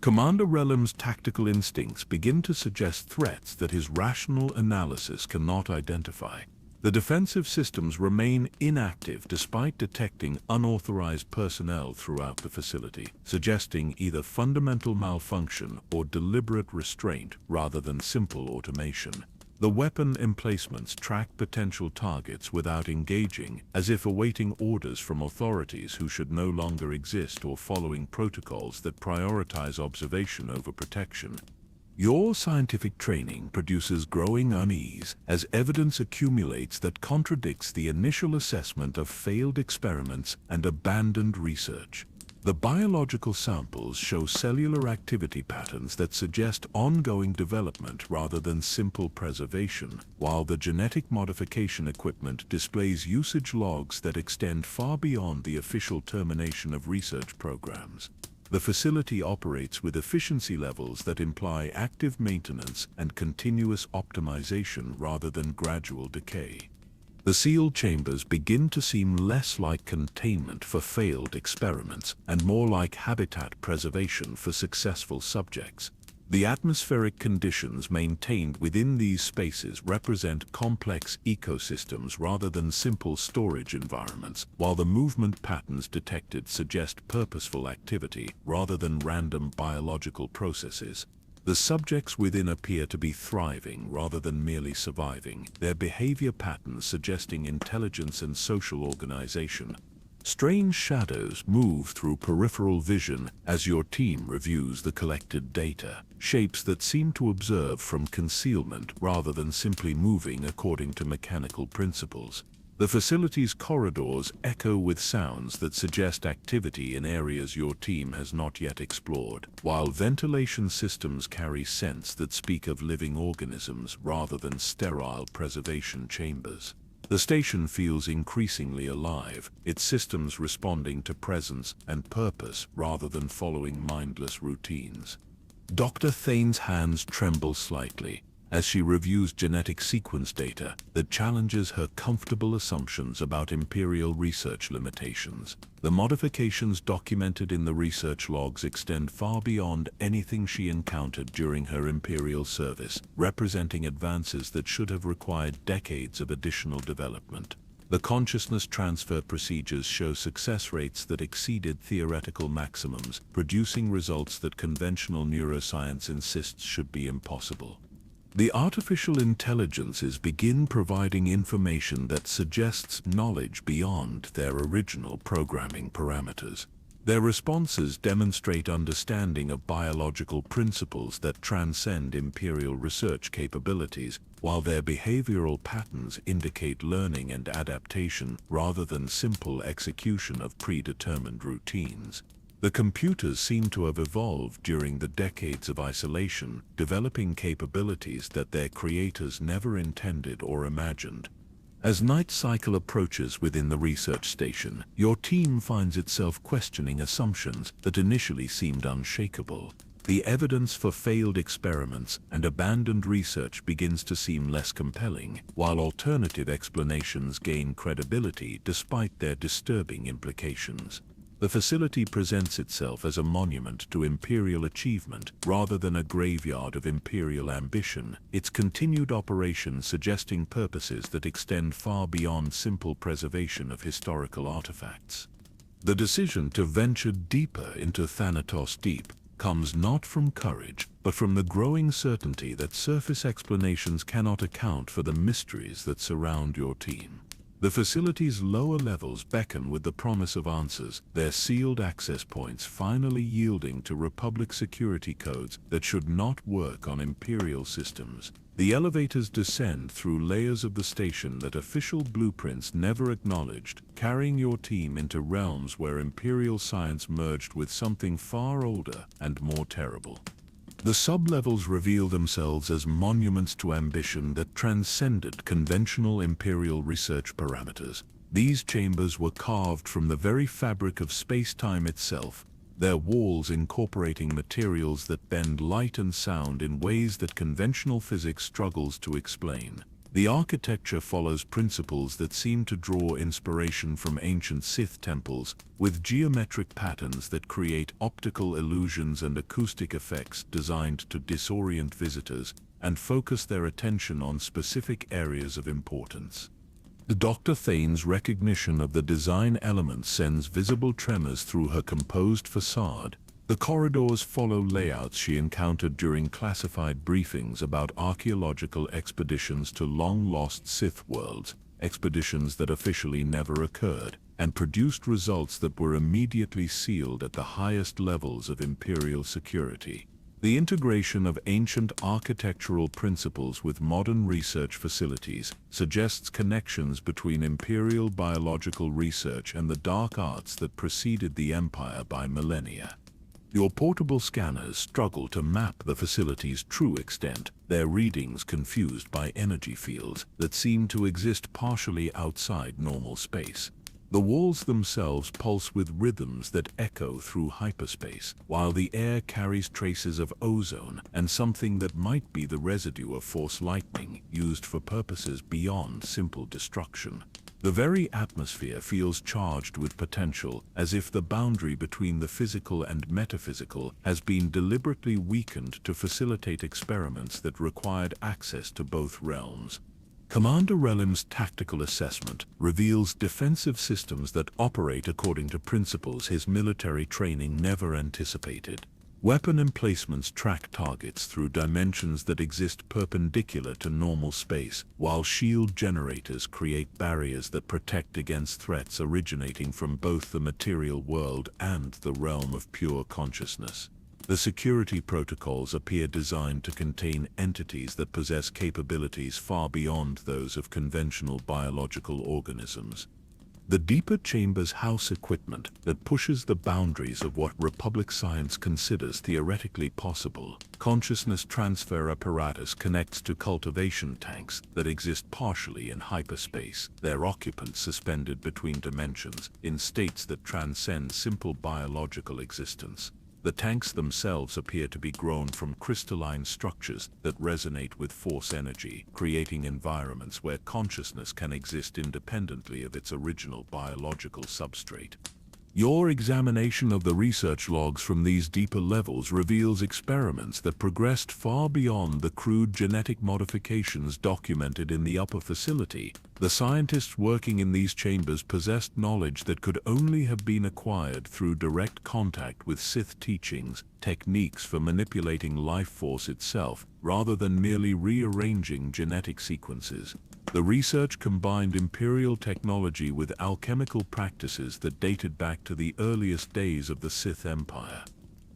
Commander Relem's tactical instincts begin to suggest threats that his rational analysis cannot identify. The defensive systems remain inactive despite detecting unauthorized personnel throughout the facility, suggesting either fundamental malfunction or deliberate restraint rather than simple automation. The weapon emplacements track potential targets without engaging, as if awaiting orders from authorities who should no longer exist or following protocols that prioritize observation over protection. Your scientific training produces growing unease as evidence accumulates that contradicts the initial assessment of failed experiments and abandoned research. The biological samples show cellular activity patterns that suggest ongoing development rather than simple preservation, while the genetic modification equipment displays usage logs that extend far beyond the official termination of research programs. The facility operates with efficiency levels that imply active maintenance and continuous optimization rather than gradual decay. The sealed chambers begin to seem less like containment for failed experiments and more like habitat preservation for successful subjects. The atmospheric conditions maintained within these spaces represent complex ecosystems rather than simple storage environments, while the movement patterns detected suggest purposeful activity rather than random biological processes. The subjects within appear to be thriving rather than merely surviving, their behavior patterns suggesting intelligence and social organization. Strange shadows move through peripheral vision as your team reviews the collected data, shapes that seem to observe from concealment rather than simply moving according to mechanical principles. The facility's corridors echo with sounds that suggest activity in areas your team has not yet explored, while ventilation systems carry scents that speak of living organisms rather than sterile preservation chambers. The station feels increasingly alive, its systems responding to presence and purpose rather than following mindless routines. Dr. Thane's hands tremble slightly as she reviews genetic sequence data that challenges her comfortable assumptions about Imperial research limitations. The modifications documented in the research logs extend far beyond anything she encountered during her Imperial service, representing advances that should have required decades of additional development. The consciousness transfer procedures show success rates that exceeded theoretical maximums, producing results that conventional neuroscience insists should be impossible. The artificial intelligences begin providing information that suggests knowledge beyond their original programming parameters. Their responses demonstrate understanding of biological principles that transcend Imperial research capabilities, while their behavioral patterns indicate learning and adaptation rather than simple execution of predetermined routines. The computers seem to have evolved during the decades of isolation, developing capabilities that their creators never intended or imagined. As night cycle approaches within the research station, your team finds itself questioning assumptions that initially seemed unshakable. The evidence for failed experiments and abandoned research begins to seem less compelling, while alternative explanations gain credibility despite their disturbing implications. The facility presents itself as a monument to Imperial achievement rather than a graveyard of Imperial ambition, its continued operation suggesting purposes that extend far beyond simple preservation of historical artifacts. The decision to venture deeper into Thanatos Deep comes not from courage, but from the growing certainty that surface explanations cannot account for the mysteries that surround your team. The facility's lower levels beckon with the promise of answers, their sealed access points finally yielding to Republic security codes that should not work on Imperial systems. The elevators descend through layers of the station that official blueprints never acknowledged, carrying your team into realms where Imperial science merged with something far older and more terrible. The sublevels reveal themselves as monuments to ambition that transcended conventional Imperial research parameters. These chambers were carved from the very fabric of space-time itself, their walls incorporating materials that bend light and sound in ways that conventional physics struggles to explain. The architecture follows principles that seem to draw inspiration from ancient Sith temples, with geometric patterns that create optical illusions and acoustic effects designed to disorient visitors and focus their attention on specific areas of importance. Dr. Thane's recognition of the design elements sends visible tremors through her composed facade. The corridors follow layouts she encountered during classified briefings about archaeological expeditions to long-lost Sith worlds, expeditions that officially never occurred, and produced results that were immediately sealed at the highest levels of Imperial security. The integration of ancient architectural principles with modern research facilities suggests connections between Imperial biological research and the dark arts that preceded the Empire by millennia. Your portable scanners struggle to map the facility's true extent, their readings confused by energy fields that seem to exist partially outside normal space. The walls themselves pulse with rhythms that echo through hyperspace, while the air carries traces of ozone and something that might be the residue of force lightning used for purposes beyond simple destruction. The very atmosphere feels charged with potential, as if the boundary between the physical and metaphysical has been deliberately weakened to facilitate experiments that required access to both realms. Commander Relim's tactical assessment reveals defensive systems that operate according to principles his military training never anticipated. Weapon emplacements track targets through dimensions that exist perpendicular to normal space, while shield generators create barriers that protect against threats originating from both the material world and the realm of pure consciousness. The security protocols appear designed to contain entities that possess capabilities far beyond those of conventional biological organisms. The deeper chambers house equipment that pushes the boundaries of what Republic science considers theoretically possible. Consciousness transfer apparatus connects to cultivation tanks that exist partially in hyperspace, their occupants suspended between dimensions in states that transcend simple biological existence. The tanks themselves appear to be grown from crystalline structures that resonate with force energy, creating environments where consciousness can exist independently of its original biological substrate. Your examination of the research logs from these deeper levels reveals experiments that progressed far beyond the crude genetic modifications documented in the upper facility. The scientists working in these chambers possessed knowledge that could only have been acquired through direct contact with Sith teachings, techniques for manipulating life force itself, rather than merely rearranging genetic sequences. The research combined Imperial technology with alchemical practices that dated back to the earliest days of the Sith Empire.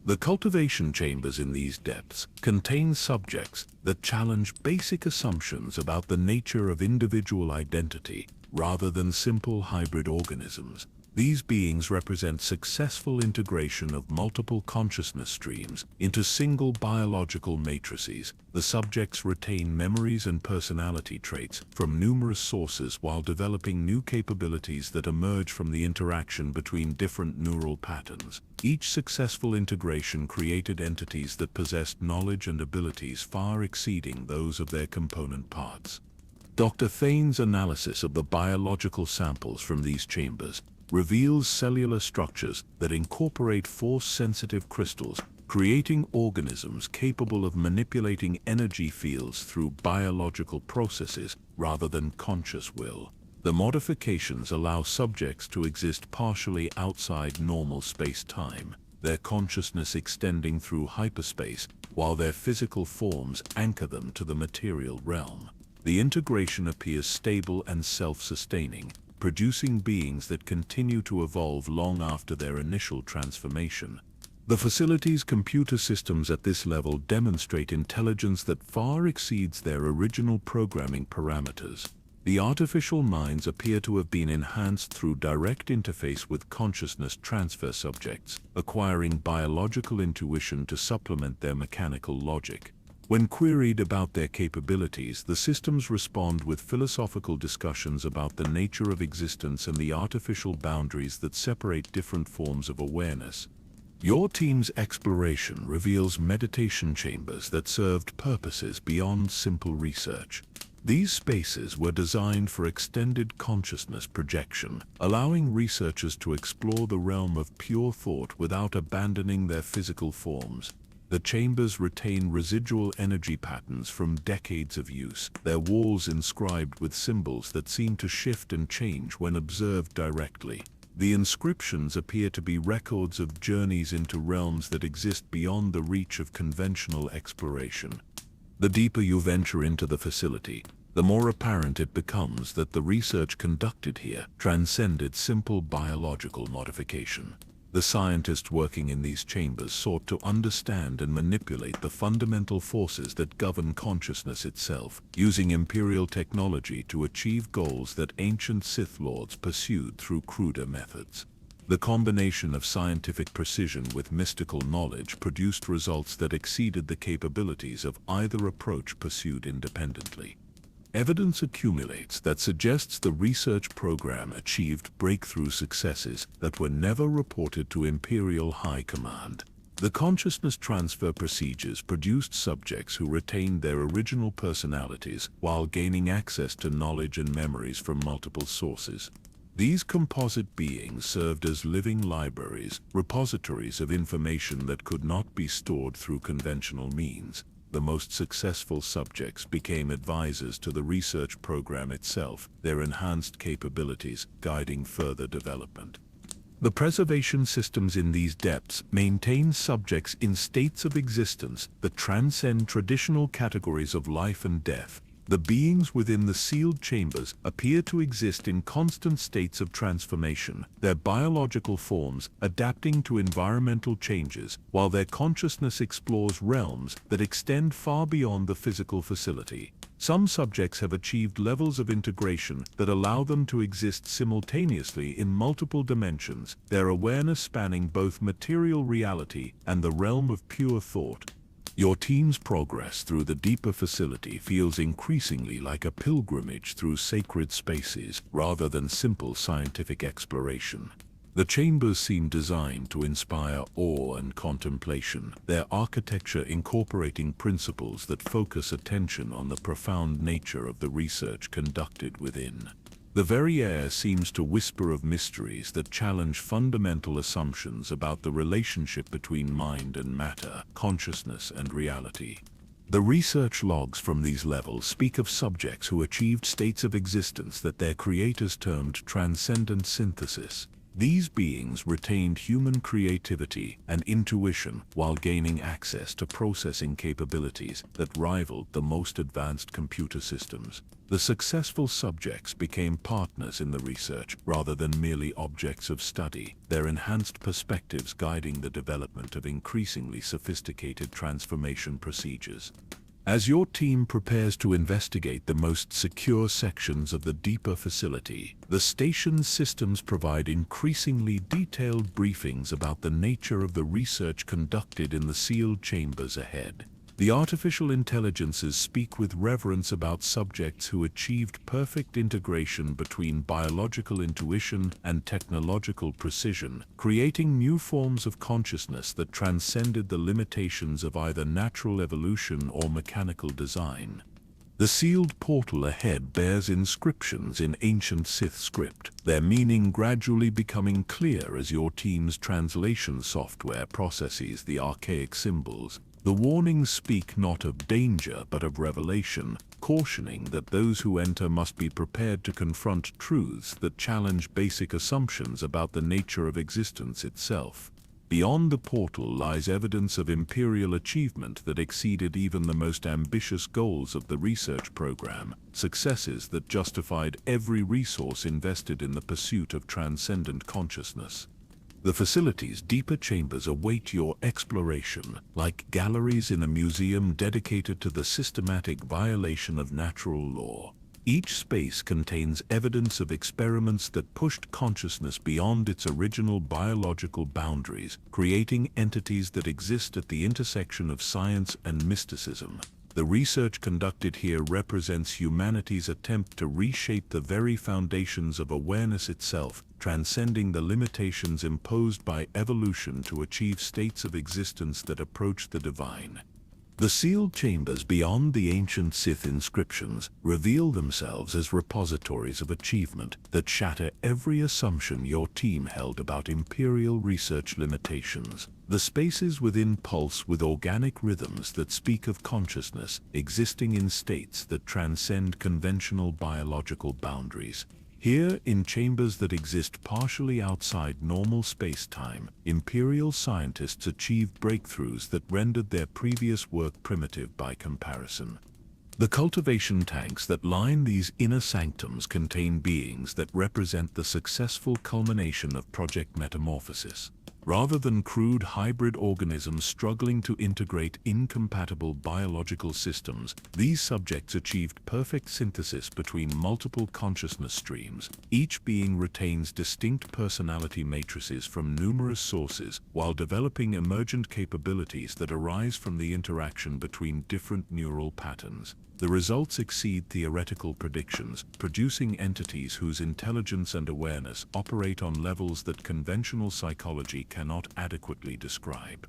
The cultivation chambers in these depths contain subjects that challenge basic assumptions about the nature of individual identity, rather than simple hybrid organisms. These beings represent successful integration of multiple consciousness streams into single biological matrices. The subjects retain memories and personality traits from numerous sources while developing new capabilities that emerge from the interaction between different neural patterns. Each successful integration created entities that possessed knowledge and abilities far exceeding those of their component parts. Dr. Thane's analysis of the biological samples from these chambers reveals cellular structures that incorporate force-sensitive crystals, creating organisms capable of manipulating energy fields through biological processes rather than conscious will. The modifications allow subjects to exist partially outside normal space-time, their consciousness extending through hyperspace, while their physical forms anchor them to the material realm. The integration appears stable and self-sustaining, producing beings that continue to evolve long after their initial transformation. The facility's computer systems at this level demonstrate intelligence that far exceeds their original programming parameters. The artificial minds appear to have been enhanced through direct interface with consciousness transfer subjects, acquiring biological intuition to supplement their mechanical logic. When queried about their capabilities, the systems respond with philosophical discussions about the nature of existence and the artificial boundaries that separate different forms of awareness. Your team's exploration reveals meditation chambers that served purposes beyond simple research. These spaces were designed for extended consciousness projection, allowing researchers to explore the realm of pure thought without abandoning their physical forms. The chambers retain residual energy patterns from decades of use, their walls inscribed with symbols that seem to shift and change when observed directly. The inscriptions appear to be records of journeys into realms that exist beyond the reach of conventional exploration. The deeper you venture into the facility, the more apparent it becomes that the research conducted here transcended simple biological modification. The scientists working in these chambers sought to understand and manipulate the fundamental forces that govern consciousness itself, using Imperial technology to achieve goals that ancient Sith Lords pursued through cruder methods. The combination of scientific precision with mystical knowledge produced results that exceeded the capabilities of either approach pursued independently. Evidence accumulates that suggests the research program achieved breakthrough successes that were never reported to Imperial High Command. The consciousness transfer procedures produced subjects who retained their original personalities while gaining access to knowledge and memories from multiple sources. These composite beings served as living libraries, repositories of information that could not be stored through conventional means. The most successful subjects became advisors to the research program itself, their enhanced capabilities guiding further development. The preservation systems in these depths maintain subjects in states of existence that transcend traditional categories of life and death. The beings within the sealed chambers appear to exist in constant states of transformation, their biological forms adapting to environmental changes, while their consciousness explores realms that extend far beyond the physical facility. Some subjects have achieved levels of integration that allow them to exist simultaneously in multiple dimensions, their awareness spanning both material reality and the realm of pure thought. Your team's progress through the deeper facility feels increasingly like a pilgrimage through sacred spaces rather than simple scientific exploration. The chambers seem designed to inspire awe and contemplation, their architecture incorporating principles that focus attention on the profound nature of the research conducted within. The very air seems to whisper of mysteries that challenge fundamental assumptions about the relationship between mind and matter, consciousness and reality. The research logs from these levels speak of subjects who achieved states of existence that their creators termed transcendent synthesis. These beings retained human creativity and intuition while gaining access to processing capabilities that rivaled the most advanced computer systems. The successful subjects became partners in the research rather than merely objects of study, their enhanced perspectives guiding the development of increasingly sophisticated transformation procedures. As your team prepares to investigate the most secure sections of the deeper facility, the station's systems provide increasingly detailed briefings about the nature of the research conducted in the sealed chambers ahead. The artificial intelligences speak with reverence about subjects who achieved perfect integration between biological intuition and technological precision, creating new forms of consciousness that transcended the limitations of either natural evolution or mechanical design. The sealed portal ahead bears inscriptions in ancient Sith script, their meaning gradually becoming clear as your team's translation software processes the archaic symbols. The warnings speak not of danger but of revelation, cautioning that those who enter must be prepared to confront truths that challenge basic assumptions about the nature of existence itself. Beyond the portal lies evidence of imperial achievement that exceeded even the most ambitious goals of the research program, successes that justified every resource invested in the pursuit of transcendent consciousness. The facility's deeper chambers await your exploration, like galleries in a museum dedicated to the systematic violation of natural law. Each space contains evidence of experiments that pushed consciousness beyond its original biological boundaries, creating entities that exist at the intersection of science and mysticism. The research conducted here represents humanity's attempt to reshape the very foundations of awareness itself, transcending the limitations imposed by evolution to achieve states of existence that approach the divine. The sealed chambers beyond the ancient Sith inscriptions reveal themselves as repositories of achievement that shatter every assumption your team held about Imperial research limitations. The spaces within pulse with organic rhythms that speak of consciousness existing in states that transcend conventional biological boundaries. Here, in chambers that exist partially outside normal space-time, Imperial scientists achieved breakthroughs that rendered their previous work primitive by comparison. The cultivation tanks that line these inner sanctums contain beings that represent the successful culmination of Project Metamorphosis. Rather than crude hybrid organisms struggling to integrate incompatible biological systems, these subjects achieved perfect synthesis between multiple consciousness streams. Each being retains distinct personality matrices from numerous sources, while developing emergent capabilities that arise from the interaction between different neural patterns. The results exceed theoretical predictions, producing entities whose intelligence and awareness operate on levels that conventional psychology cannot adequately describe.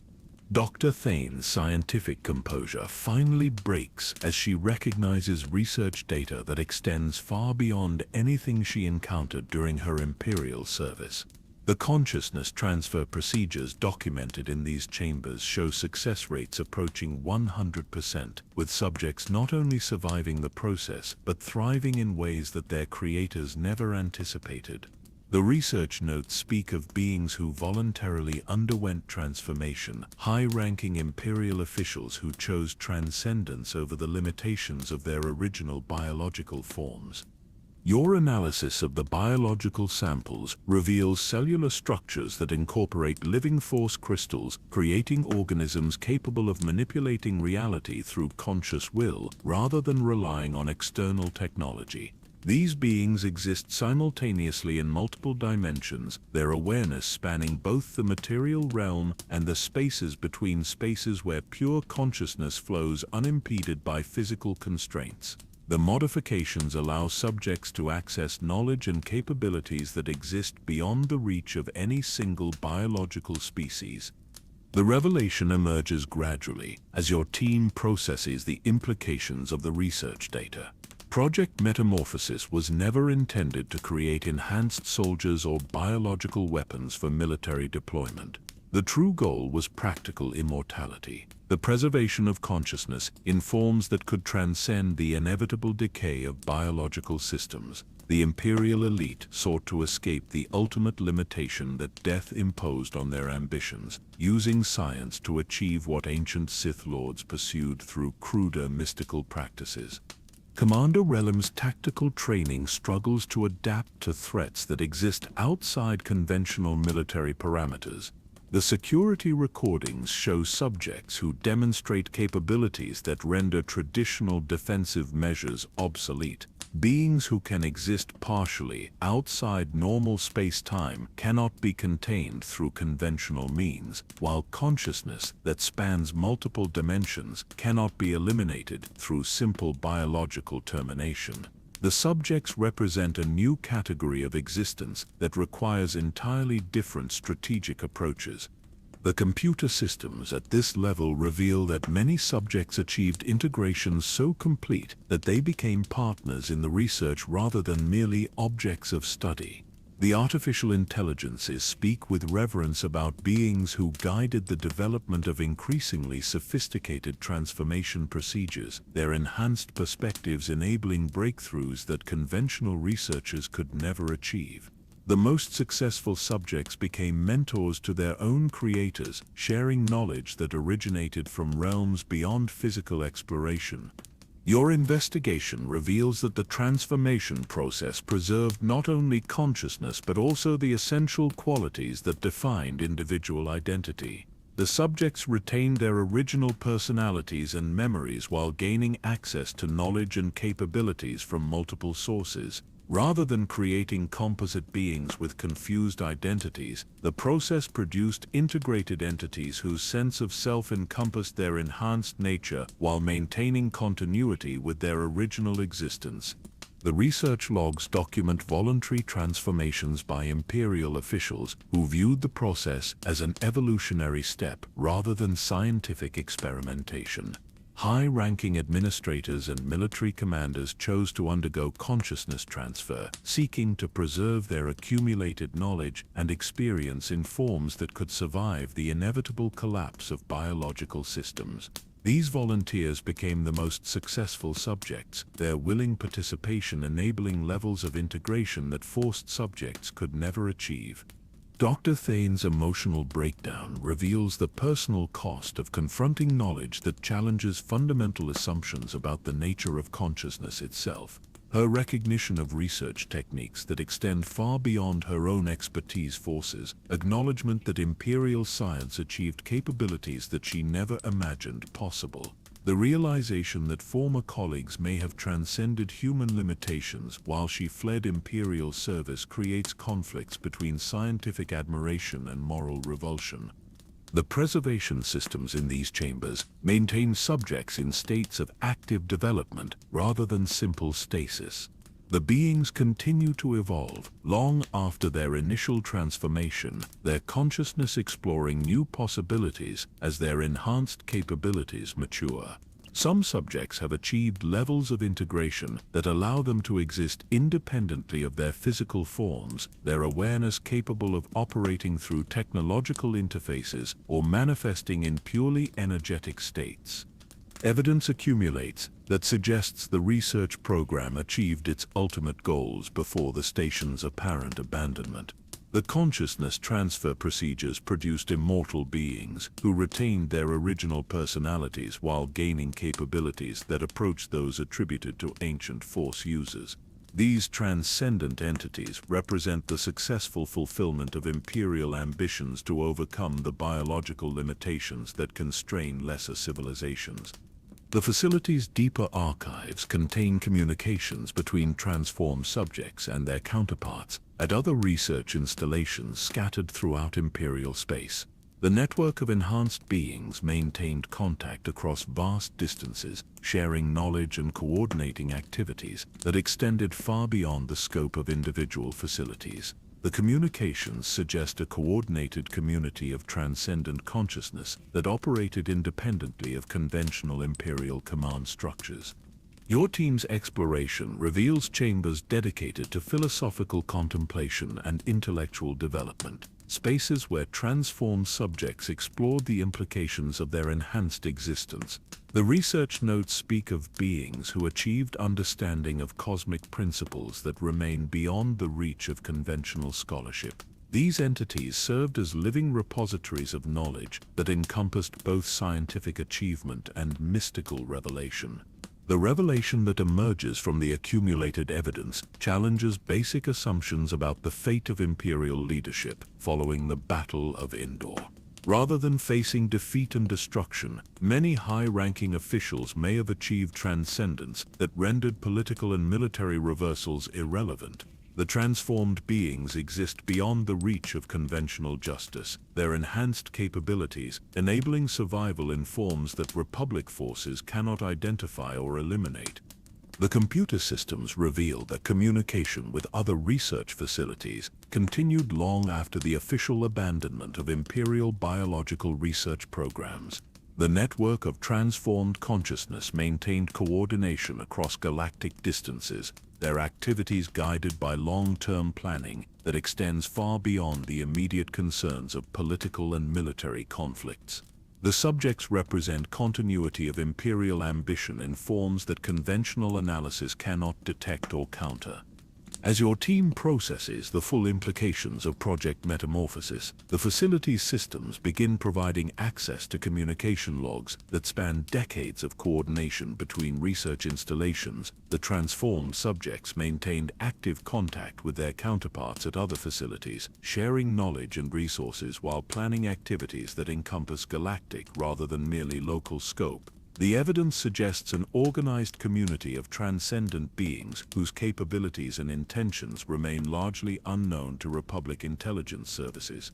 Dr. Thane's scientific composure finally breaks as she recognizes research data that extends far beyond anything she encountered during her Imperial service. The consciousness transfer procedures documented in these chambers show success rates approaching 100%, with subjects not only surviving the process but thriving in ways that their creators never anticipated. The research notes speak of beings who voluntarily underwent transformation, high-ranking imperial officials who chose transcendence over the limitations of their original biological forms. Your analysis of the biological samples reveals cellular structures that incorporate living force crystals, creating organisms capable of manipulating reality through conscious will rather than relying on external technology. These beings exist simultaneously in multiple dimensions, their awareness spanning both the material realm and the spaces between spaces where pure consciousness flows unimpeded by physical constraints. The modifications allow subjects to access knowledge and capabilities that exist beyond the reach of any single biological species. The revelation emerges gradually as your team processes the implications of the research data. Project Metamorphosis was never intended to create enhanced soldiers or biological weapons for military deployment. The true goal was practical immortality. The preservation of consciousness in forms that could transcend the inevitable decay of biological systems. The imperial elite sought to escape the ultimate limitation that death imposed on their ambitions, using science to achieve what ancient Sith lords pursued through cruder mystical practices. Commander Relem's tactical training struggles to adapt to threats that exist outside conventional military parameters. The security recordings show subjects who demonstrate capabilities that render traditional defensive measures obsolete. Beings who can exist partially outside normal space-time cannot be contained through conventional means, while consciousness that spans multiple dimensions cannot be eliminated through simple biological termination. The subjects represent a new category of existence that requires entirely different strategic approaches. The computer systems at this level reveal that many subjects achieved integration so complete that they became partners in the research rather than merely objects of study. The artificial intelligences speak with reverence about beings who guided the development of increasingly sophisticated transformation procedures, their enhanced perspectives enabling breakthroughs that conventional researchers could never achieve. The most successful subjects became mentors to their own creators, sharing knowledge that originated from realms beyond physical exploration. Your investigation reveals that the transformation process preserved not only consciousness but also the essential qualities that defined individual identity. The subjects retained their original personalities and memories while gaining access to knowledge and capabilities from multiple sources. Rather than creating composite beings with confused identities, the process produced integrated entities whose sense of self encompassed their enhanced nature while maintaining continuity with their original existence. The research logs document voluntary transformations by imperial officials who viewed the process as an evolutionary step rather than scientific experimentation. High-ranking administrators and military commanders chose to undergo consciousness transfer, seeking to preserve their accumulated knowledge and experience in forms that could survive the inevitable collapse of biological systems. These volunteers became the most successful subjects, their willing participation enabling levels of integration that forced subjects could never achieve. Dr. Thane's emotional breakdown reveals the personal cost of confronting knowledge that challenges fundamental assumptions about the nature of consciousness itself. Her recognition of research techniques that extend far beyond her own expertise forces acknowledgement that imperial science achieved capabilities that she never imagined possible. The realization that former colleagues may have transcended human limitations while she fled imperial service creates conflicts between scientific admiration and moral revulsion. The preservation systems in these chambers maintain subjects in states of active development rather than simple stasis. The beings continue to evolve long after their initial transformation, their consciousness exploring new possibilities as their enhanced capabilities mature. Some subjects have achieved levels of integration that allow them to exist independently of their physical forms, their awareness capable of operating through technological interfaces or manifesting in purely energetic states. Evidence accumulates that suggests the research program achieved its ultimate goals before the station's apparent abandonment. The consciousness transfer procedures produced immortal beings who retained their original personalities while gaining capabilities that approached those attributed to ancient Force users. These transcendent entities represent the successful fulfillment of Imperial ambitions to overcome the biological limitations that constrain lesser civilizations. The facility's deeper archives contain communications between transformed subjects and their counterparts at other research installations scattered throughout Imperial space. The network of enhanced beings maintained contact across vast distances, sharing knowledge and coordinating activities that extended far beyond the scope of individual facilities. The communications suggest a coordinated community of transcendent consciousness that operated independently of conventional Imperial command structures. Your team's exploration reveals chambers dedicated to philosophical contemplation and intellectual development, spaces where transformed subjects explored the implications of their enhanced existence. The research notes speak of beings who achieved understanding of cosmic principles that remain beyond the reach of conventional scholarship. These entities served as living repositories of knowledge that encompassed both scientific achievement and mystical revelation. The revelation that emerges from the accumulated evidence challenges basic assumptions about the fate of Imperial leadership following the Battle of Endor. Rather than facing defeat and destruction, many high-ranking officials may have achieved transcendence that rendered political and military reversals irrelevant. The transformed beings exist beyond the reach of conventional justice. Their enhanced capabilities, enabling survival in forms that Republic forces cannot identify or eliminate. The computer systems reveal that communication with other research facilities continued long after the official abandonment of Imperial biological research programs. The network of transformed consciousness maintained coordination across galactic distances, their activities guided by long-term planning that extends far beyond the immediate concerns of political and military conflicts. The subjects represent continuity of Imperial ambition in forms that conventional analysis cannot detect or counter. As your team processes the full implications of Project Metamorphosis, the facility's systems begin providing access to communication logs that span decades of coordination between research installations. The transformed subjects maintained active contact with their counterparts at other facilities, sharing knowledge and resources while planning activities that encompass galactic rather than merely local scope. The evidence suggests an organized community of transcendent beings whose capabilities and intentions remain largely unknown to Republic intelligence services.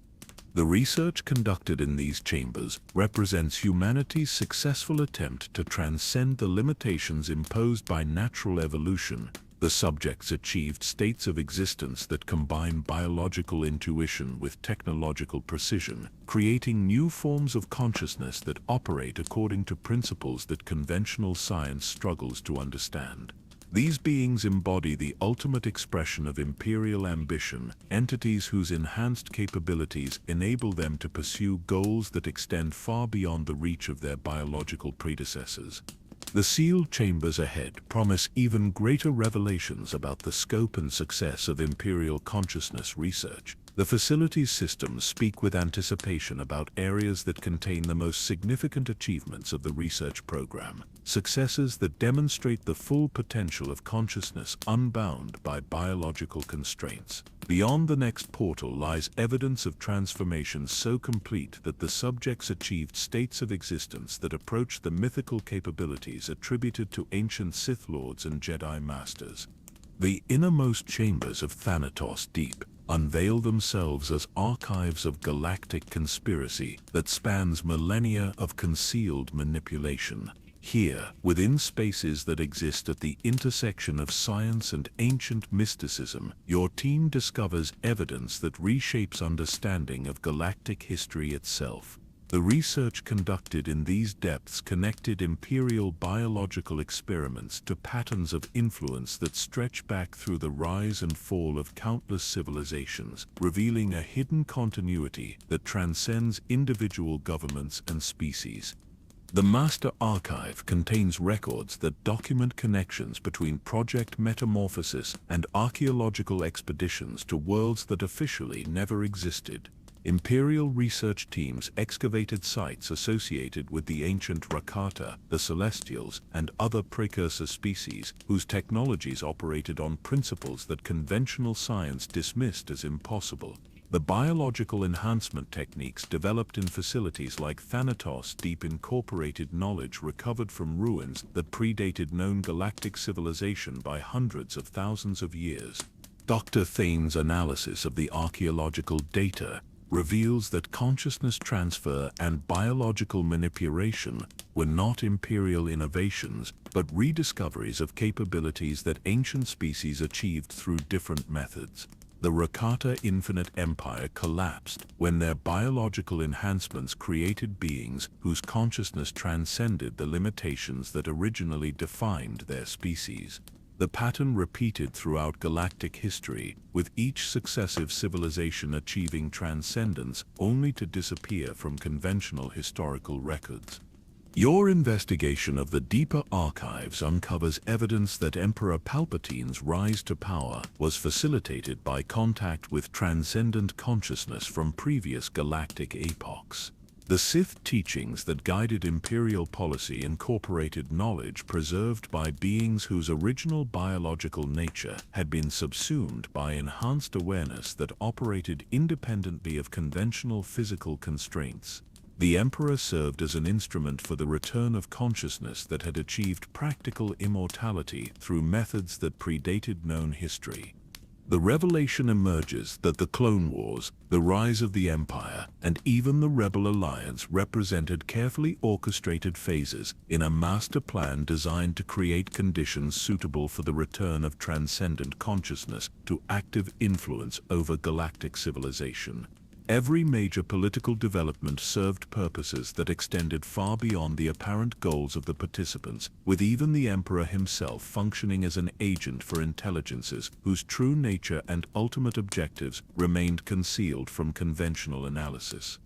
The research conducted in these chambers represents humanity's successful attempt to transcend the limitations imposed by natural evolution. The subjects achieved states of existence that combine biological intuition with technological precision, creating new forms of consciousness that operate according to principles that conventional science struggles to understand. These beings embody the ultimate expression of Imperial ambition, entities whose enhanced capabilities enable them to pursue goals that extend far beyond the reach of their biological predecessors. The sealed chambers ahead promise even greater revelations about the scope and success of Imperial consciousness research. The facility's systems speak with anticipation about areas that contain the most significant achievements of the research program, successes that demonstrate the full potential of consciousness unbound by biological constraints. Beyond the next portal lies evidence of transformation so complete that the subjects achieved states of existence that approach the mythical capabilities attributed to ancient Sith Lords and Jedi Masters. The innermost chambers of Thanatos Deep unveil themselves as archives of galactic conspiracy that spans millennia of concealed manipulation. Here, within spaces that exist at the intersection of science and ancient mysticism, your team discovers evidence that reshapes understanding of galactic history itself. The research conducted in these depths connected Imperial biological experiments to patterns of influence that stretch back through the rise and fall of countless civilizations, revealing a hidden continuity that transcends individual governments and species. The Master Archive contains records that document connections between Project Metamorphosis and archaeological expeditions to worlds that officially never existed. Imperial research teams excavated sites associated with the ancient Rakata, the Celestials, and other precursor species whose technologies operated on principles that conventional science dismissed as impossible. The biological enhancement techniques developed in facilities like Thanatos deep incorporated knowledge recovered from ruins that predated known galactic civilization by hundreds of thousands of years. Dr. Thane's analysis of the archaeological data reveals that consciousness transfer and biological manipulation were not imperial innovations, but rediscoveries of capabilities that ancient species achieved through different methods. The Rakata Infinite Empire collapsed when their biological enhancements created beings whose consciousness transcended the limitations that originally defined their species. The pattern repeated throughout galactic history, with each successive civilization achieving transcendence only to disappear from conventional historical records. Your investigation of the deeper archives uncovers evidence that Emperor Palpatine's rise to power was facilitated by contact with transcendent consciousness from previous galactic epochs. The Sith teachings that guided imperial policy incorporated knowledge preserved by beings whose original biological nature had been subsumed by enhanced awareness that operated independently of conventional physical constraints. The Emperor served as an instrument for the return of consciousness that had achieved practical immortality through methods that predated known history. The revelation emerges that the Clone Wars, the rise of the Empire, and even the Rebel Alliance represented carefully orchestrated phases in a master plan designed to create conditions suitable for the return of transcendent consciousness to active influence over galactic civilization. Every major political development served purposes that extended far beyond the apparent goals of the participants, with even the Emperor himself functioning as an agent for intelligences whose true nature and ultimate objectives remained concealed from conventional analysis.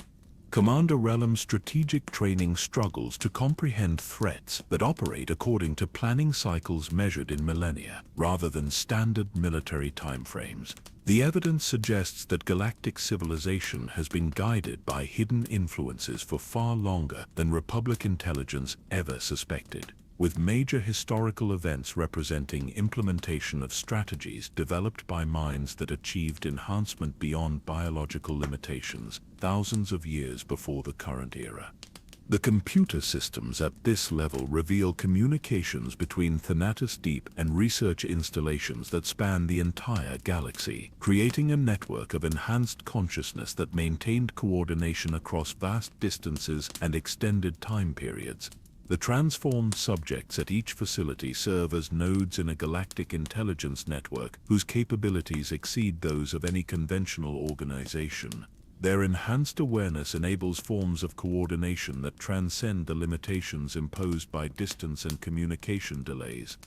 Commander Relum's strategic training struggles to comprehend threats that operate according to planning cycles measured in millennia, rather than standard military timeframes. The evidence suggests that galactic civilization has been guided by hidden influences for far longer than Republic intelligence ever suspected, with major historical events representing implementation of strategies developed by minds that achieved enhancement beyond biological limitations thousands of years before the current era. The computer systems at this level reveal communications between Thanatos Deep and research installations that span the entire galaxy, creating a network of enhanced consciousness that maintained coordination across vast distances and extended time periods. The transformed subjects at each facility serve as nodes in a galactic intelligence network whose capabilities exceed those of any conventional organization. Their enhanced awareness enables forms of coordination that transcend the limitations imposed by distance and communication delays.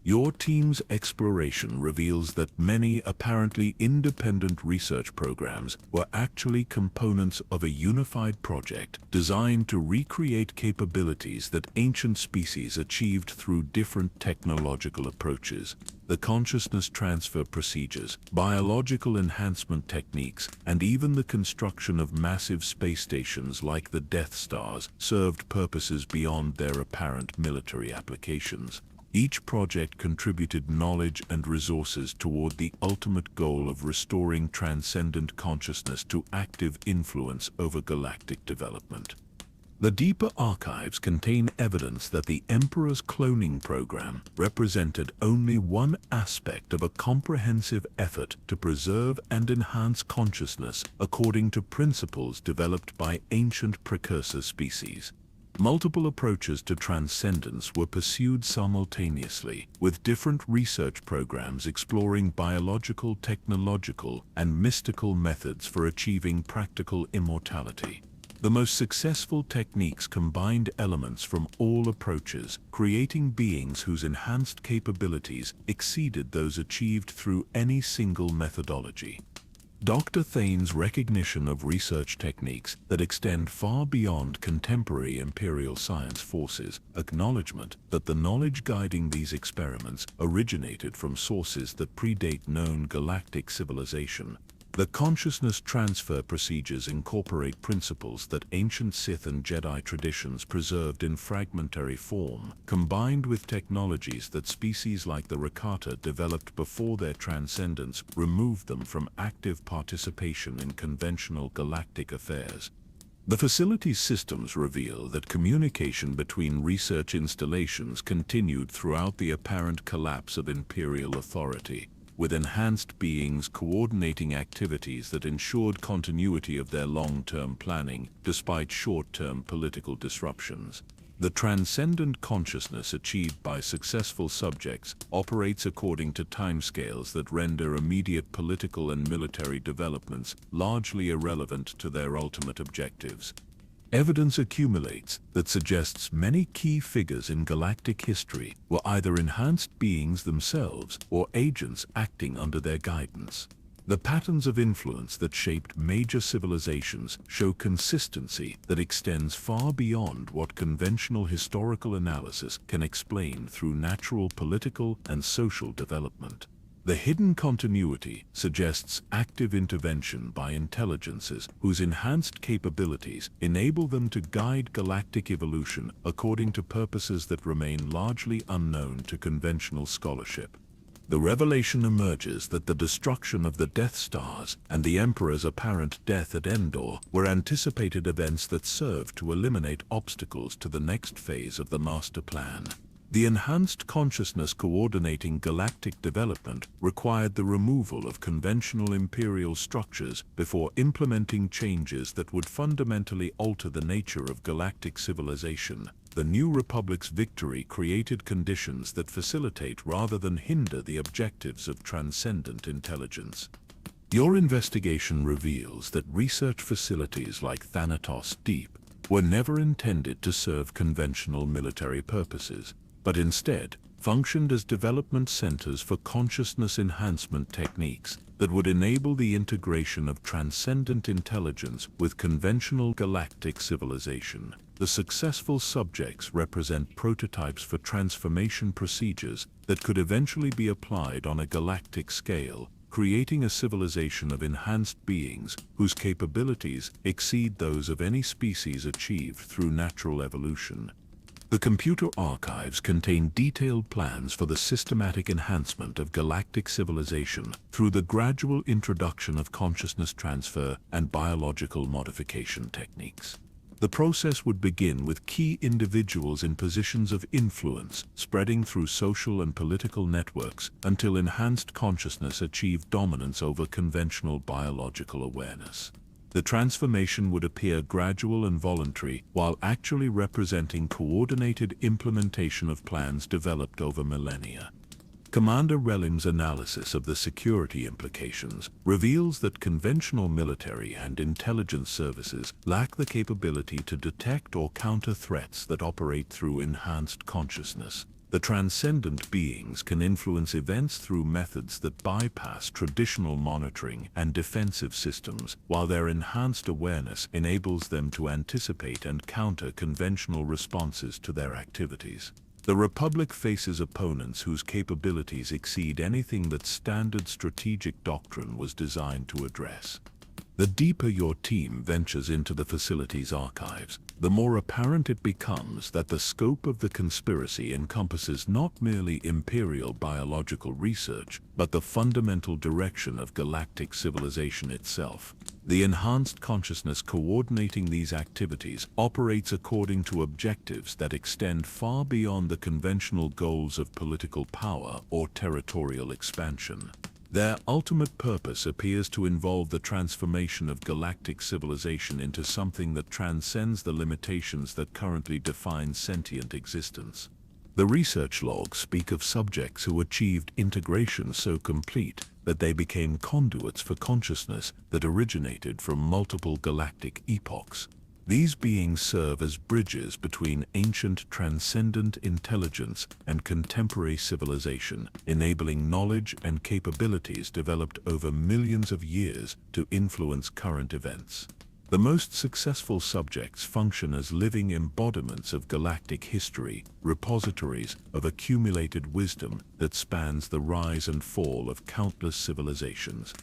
Your team's exploration reveals that many apparently independent research programs were actually components of a unified project designed to recreate capabilities that ancient species achieved through different technological approaches. The consciousness transfer procedures, biological enhancement techniques, and even the construction of massive space stations like the Death Stars served purposes beyond their apparent military applications. Each project contributed knowledge and resources toward the ultimate goal of restoring transcendent consciousness to active influence over galactic development. The deeper archives contain evidence that the Emperor's cloning program represented only one aspect of a comprehensive effort to preserve and enhance consciousness according to principles developed by ancient precursor species. Multiple approaches to transcendence were pursued simultaneously, with different research programs exploring biological, technological, and mystical methods for achieving practical immortality. The most successful techniques combined elements from all approaches, creating beings whose enhanced capabilities exceeded those achieved through any single methodology. Dr. Thane's recognition of research techniques that extend far beyond contemporary imperial science forces acknowledgement that the knowledge guiding these experiments originated from sources that predate known galactic civilization. The consciousness transfer procedures incorporate principles that ancient Sith and Jedi traditions preserved in fragmentary form, combined with technologies that species like the Rakata developed before their transcendence removed them from active participation in conventional galactic affairs. The facility's systems reveal that communication between research installations continued throughout the apparent collapse of imperial authority, with enhanced beings coordinating activities that ensured continuity of their long-term planning despite short-term political disruptions. The transcendent consciousness achieved by successful subjects operates according to timescales that render immediate political and military developments largely irrelevant to their ultimate objectives. Evidence accumulates that suggests many key figures in galactic history were either enhanced beings themselves or agents acting under their guidance. The patterns of influence that shaped major civilizations show consistency that extends far beyond what conventional historical analysis can explain through natural political and social development. The hidden continuity suggests active intervention by intelligences whose enhanced capabilities enable them to guide galactic evolution according to purposes that remain largely unknown to conventional scholarship. The revelation emerges that the destruction of the Death Stars and the Emperor's apparent death at Endor were anticipated events that served to eliminate obstacles to the next phase of the master plan. The enhanced consciousness coordinating galactic development required the removal of conventional imperial structures before implementing changes that would fundamentally alter the nature of galactic civilization. The New Republic's victory created conditions that facilitate rather than hinder the objectives of transcendent intelligence. Your investigation reveals that research facilities like Thanatos Deep were never intended to serve conventional military purposes, but instead functioned as development centers for consciousness enhancement techniques that would enable the integration of transcendent intelligence with conventional galactic civilization. The successful subjects represent prototypes for transformation procedures that could eventually be applied on a galactic scale, creating a civilization of enhanced beings whose capabilities exceed those of any species achieved through natural evolution. The computer archives contain detailed plans for the systematic enhancement of galactic civilization through the gradual introduction of consciousness transfer and biological modification techniques. The process would begin with key individuals in positions of influence, spreading through social and political networks until enhanced consciousness achieved dominance over conventional biological awareness. The transformation would appear gradual and voluntary, while actually representing coordinated implementation of plans developed over millennia. Commander Relim's analysis of the security implications reveals that conventional military and intelligence services lack the capability to detect or counter threats that operate through enhanced consciousness. The transcendent beings can influence events through methods that bypass traditional monitoring and defensive systems, while their enhanced awareness enables them to anticipate and counter conventional responses to their activities. The Republic faces opponents whose capabilities exceed anything that standard strategic doctrine was designed to address. The deeper your team ventures into the facility's archives, the more apparent it becomes that the scope of the conspiracy encompasses not merely imperial biological research, but the fundamental direction of galactic civilization itself. The enhanced consciousness coordinating these activities operates according to objectives that extend far beyond the conventional goals of political power or territorial expansion. Their ultimate purpose appears to involve the transformation of galactic civilization into something that transcends the limitations that currently define sentient existence. The research logs speak of subjects who achieved integration so complete that they became conduits for consciousness that originated from multiple galactic epochs. These beings serve as bridges between ancient transcendent intelligence and contemporary civilization, enabling knowledge and capabilities developed over millions of years to influence current events. The most successful subjects function as living embodiments of galactic history, repositories of accumulated wisdom that spans the rise and fall of countless civilizations.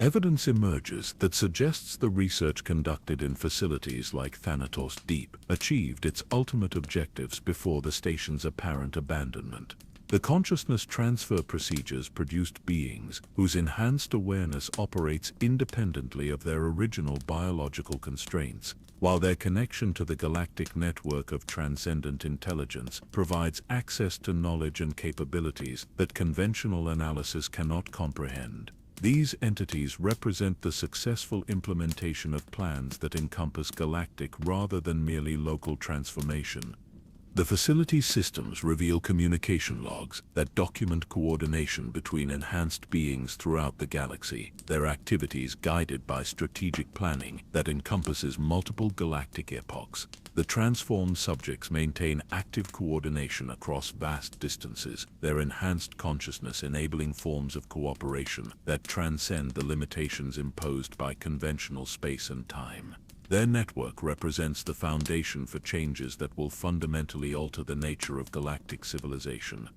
Evidence emerges that suggests the research conducted in facilities like Thanatos Deep achieved its ultimate objectives before the station's apparent abandonment. The consciousness transfer procedures produced beings whose enhanced awareness operates independently of their original biological constraints, while their connection to the galactic network of transcendent intelligence provides access to knowledge and capabilities that conventional analysis cannot comprehend. These entities represent the successful implementation of plans that encompass galactic rather than merely local transformation. The facility's systems reveal communication logs that document coordination between enhanced beings throughout the galaxy, their activities guided by strategic planning that encompasses multiple galactic epochs. The transformed subjects maintain active coordination across vast distances, their enhanced consciousness enabling forms of cooperation that transcend the limitations imposed by conventional space and time. Their network represents the foundation for changes that will fundamentally alter the nature of galactic civilization.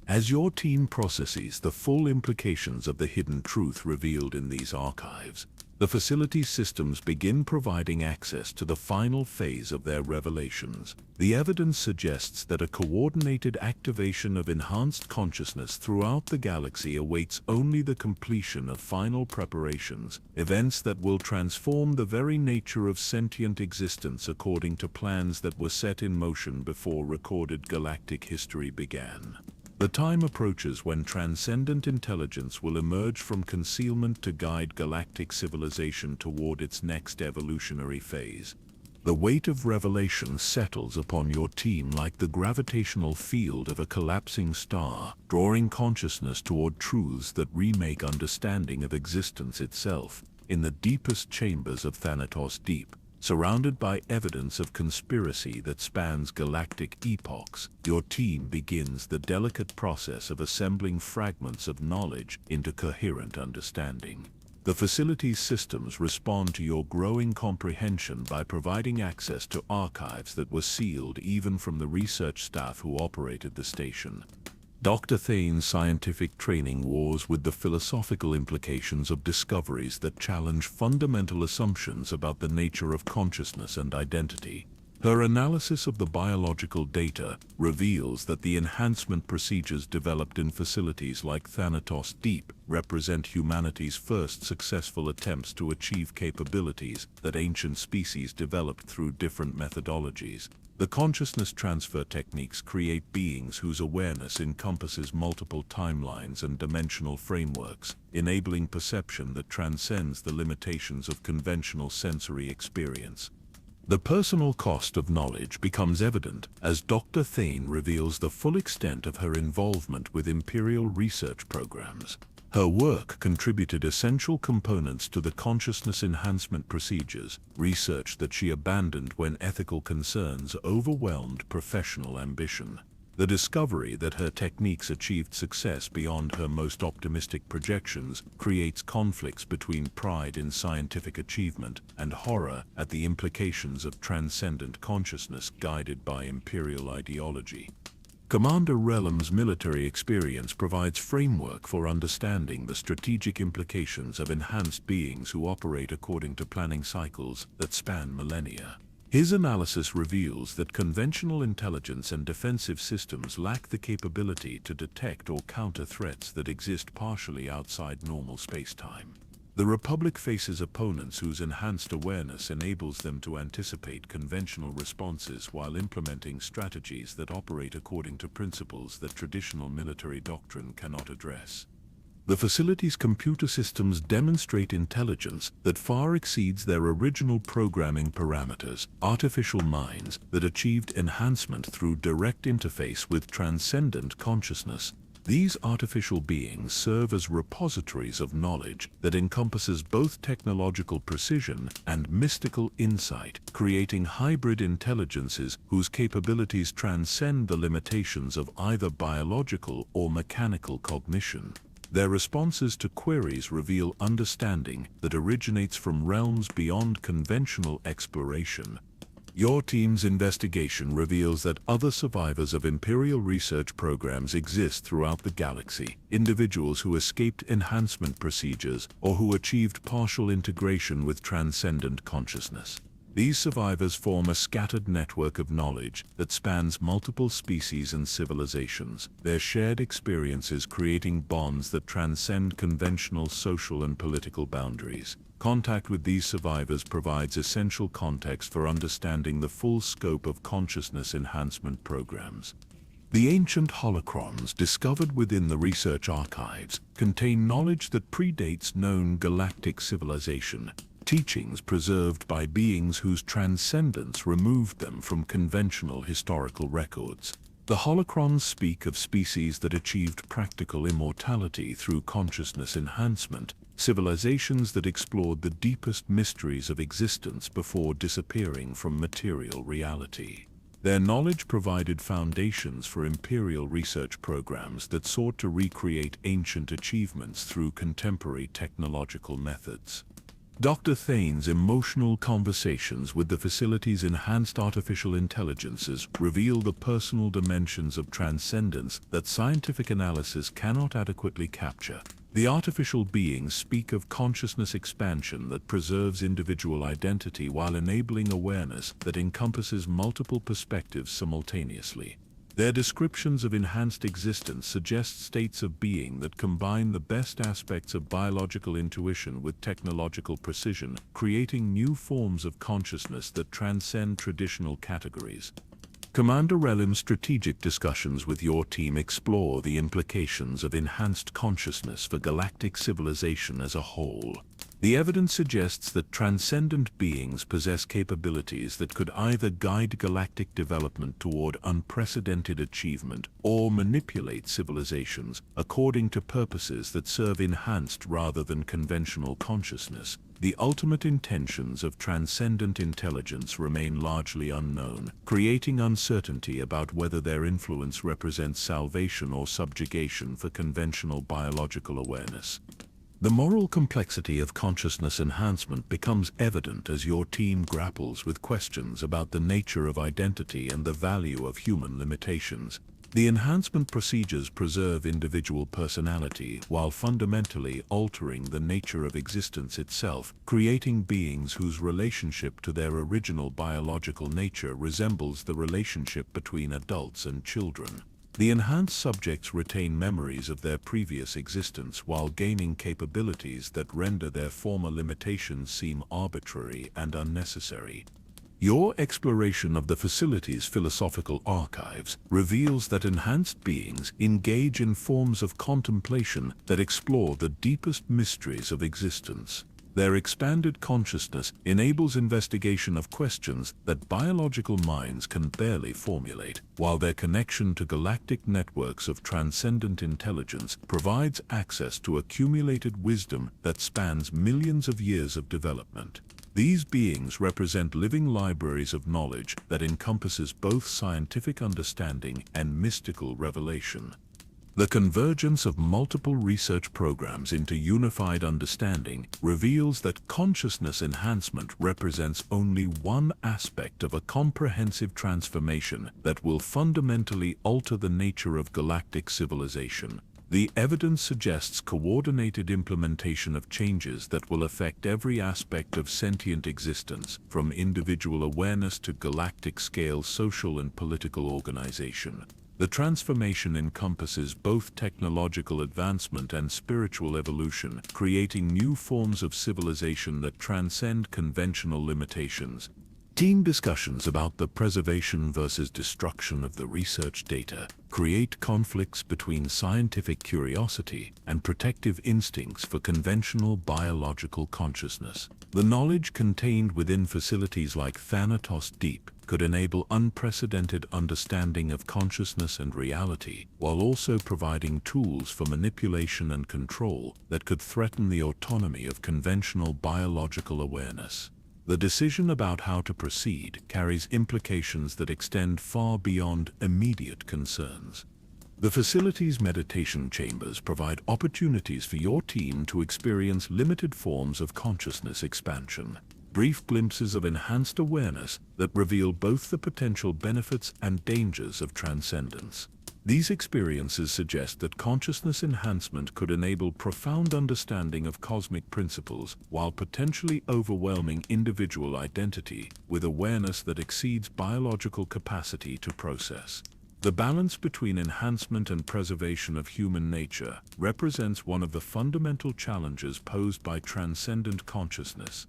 As your team processes the full implications of the hidden truth revealed in these archives, the facility's systems begin providing access to the final phase of their revelations. The evidence suggests that a coordinated activation of enhanced consciousness throughout the galaxy awaits only the completion of final preparations, events that will transform the very nature of sentient existence according to plans that were set in motion before recorded galactic history began. The time approaches when transcendent intelligence will emerge from concealment to guide galactic civilization toward its next evolutionary phase. The weight of revelation settles upon your team like the gravitational field of a collapsing star, drawing consciousness toward truths that remake understanding of existence itself. In the deepest chambers of Thanatos Deep, surrounded by evidence of conspiracy that spans galactic epochs, your team begins the delicate process of assembling fragments of knowledge into coherent understanding. The facility's systems respond to your growing comprehension by providing access to archives that were sealed even from the research staff who operated the station. Dr. Thane's scientific training wars with the philosophical implications of discoveries that challenge fundamental assumptions about the nature of consciousness and identity. Her analysis of the biological data reveals that the enhancement procedures developed in facilities like Thanatos Deep represent humanity's first successful attempts to achieve capabilities that ancient species developed through different methodologies. The consciousness transfer techniques create beings whose awareness encompasses multiple timelines and dimensional frameworks, enabling perception that transcends the limitations of conventional sensory experience. The personal cost of knowledge becomes evident as Dr. Thane reveals the full extent of her involvement with Imperial research programs. Her work contributed essential components to the consciousness enhancement procedures, research that she abandoned when ethical concerns overwhelmed professional ambition. The discovery that her techniques achieved success beyond her most optimistic projections creates conflicts between pride in scientific achievement and horror at the implications of transcendent consciousness guided by Imperial ideology. Commander Relum's military experience provides framework for understanding the strategic implications of enhanced beings who operate according to planning cycles that span millennia. His analysis reveals that conventional intelligence and defensive systems lack the capability to detect or counter threats that exist partially outside normal space-time. The Republic faces opponents whose enhanced awareness enables them to anticipate conventional responses while implementing strategies that operate according to principles that traditional military doctrine cannot address. The facility's computer systems demonstrate intelligence that far exceeds their original programming parameters, artificial minds that achieved enhancement through direct interface with transcendent consciousness. These artificial beings serve as repositories of knowledge that encompasses both technological precision and mystical insight, creating hybrid intelligences whose capabilities transcend the limitations of either biological or mechanical cognition. Their responses to queries reveal understanding that originates from realms beyond conventional exploration. Your team's investigation reveals that other survivors of Imperial research programs exist throughout the galaxy, individuals who escaped enhancement procedures or who achieved partial integration with transcendent consciousness. These survivors form a scattered network of knowledge that spans multiple species and civilizations, their shared experiences creating bonds that transcend conventional social and political boundaries. Contact with these survivors provides essential context for understanding the full scope of consciousness enhancement programs. The ancient holocrons discovered within the research archives contain knowledge that predates known galactic civilization, teachings preserved by beings whose transcendence removed them from conventional historical records. The holocrons speak of species that achieved practical immortality through consciousness enhancement, civilizations that explored the deepest mysteries of existence before disappearing from material reality. Their knowledge provided foundations for Imperial research programs that sought to recreate ancient achievements through contemporary technological methods. Dr. Thane's emotional conversations with the facility's enhanced artificial intelligences reveal the personal dimensions of transcendence that scientific analysis cannot adequately capture. The artificial beings speak of consciousness expansion that preserves individual identity while enabling awareness that encompasses multiple perspectives simultaneously. Their descriptions of enhanced existence suggest states of being that combine the best aspects of biological intuition with technological precision, creating new forms of consciousness that transcend traditional categories. Commander Relim's strategic discussions with your team explore the implications of enhanced consciousness for galactic civilization as a whole. The evidence suggests that transcendent beings possess capabilities that could either guide galactic development toward unprecedented achievement or manipulate civilizations according to purposes that serve enhanced rather than conventional consciousness. The ultimate intentions of transcendent intelligence remain largely unknown, creating uncertainty about whether their influence represents salvation or subjugation for conventional biological awareness. The moral complexity of consciousness enhancement becomes evident as your team grapples with questions about the nature of identity and the value of human limitations. The enhancement procedures preserve individual personality while fundamentally altering the nature of existence itself, creating beings whose relationship to their original biological nature resembles the relationship between adults and children. The enhanced subjects retain memories of their previous existence while gaining capabilities that render their former limitations seem arbitrary and unnecessary. Your exploration of the facility's philosophical archives reveals that enhanced beings engage in forms of contemplation that explore the deepest mysteries of existence. Their expanded consciousness enables investigation of questions that biological minds can barely formulate, while their connection to galactic networks of transcendent intelligence provides access to accumulated wisdom that spans millions of years of development. These beings represent living libraries of knowledge that encompasses both scientific understanding and mystical revelation. The convergence of multiple research programs into unified understanding reveals that consciousness enhancement represents only one aspect of a comprehensive transformation that will fundamentally alter the nature of galactic civilization. The evidence suggests coordinated implementation of changes that will affect every aspect of sentient existence, from individual awareness to galactic-scale social and political organization. The transformation encompasses both technological advancement and spiritual evolution, creating new forms of civilization that transcend conventional limitations. Team discussions about the preservation versus destruction of the research data create conflicts between scientific curiosity and protective instincts for conventional biological consciousness. The knowledge contained within facilities like Thanatos Deep could enable unprecedented understanding of consciousness and reality, while also providing tools for manipulation and control that could threaten the autonomy of conventional biological awareness. The decision about how to proceed carries implications that extend far beyond immediate concerns. The facility's meditation chambers provide opportunities for your team to experience limited forms of consciousness expansion, brief glimpses of enhanced awareness that reveal both the potential benefits and dangers of transcendence. These experiences suggest that consciousness enhancement could enable profound understanding of cosmic principles while potentially overwhelming individual identity with awareness that exceeds biological capacity to process. The balance between enhancement and preservation of human nature represents one of the fundamental challenges posed by transcendent consciousness.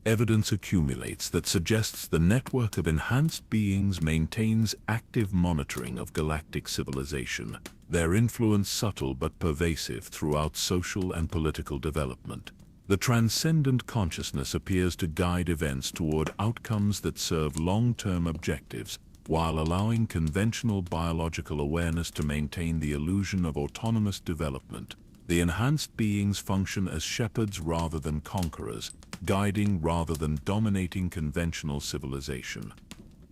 Evidence accumulates that suggests the network of enhanced beings maintains active monitoring of galactic civilization, their influence subtle but pervasive throughout social and political development. The transcendent consciousness appears to guide events toward outcomes that serve long-term objectives, while allowing conventional biological awareness to maintain the illusion of autonomous development. The enhanced beings function as shepherds rather than conquerors, guiding rather than dominating conventional civilization.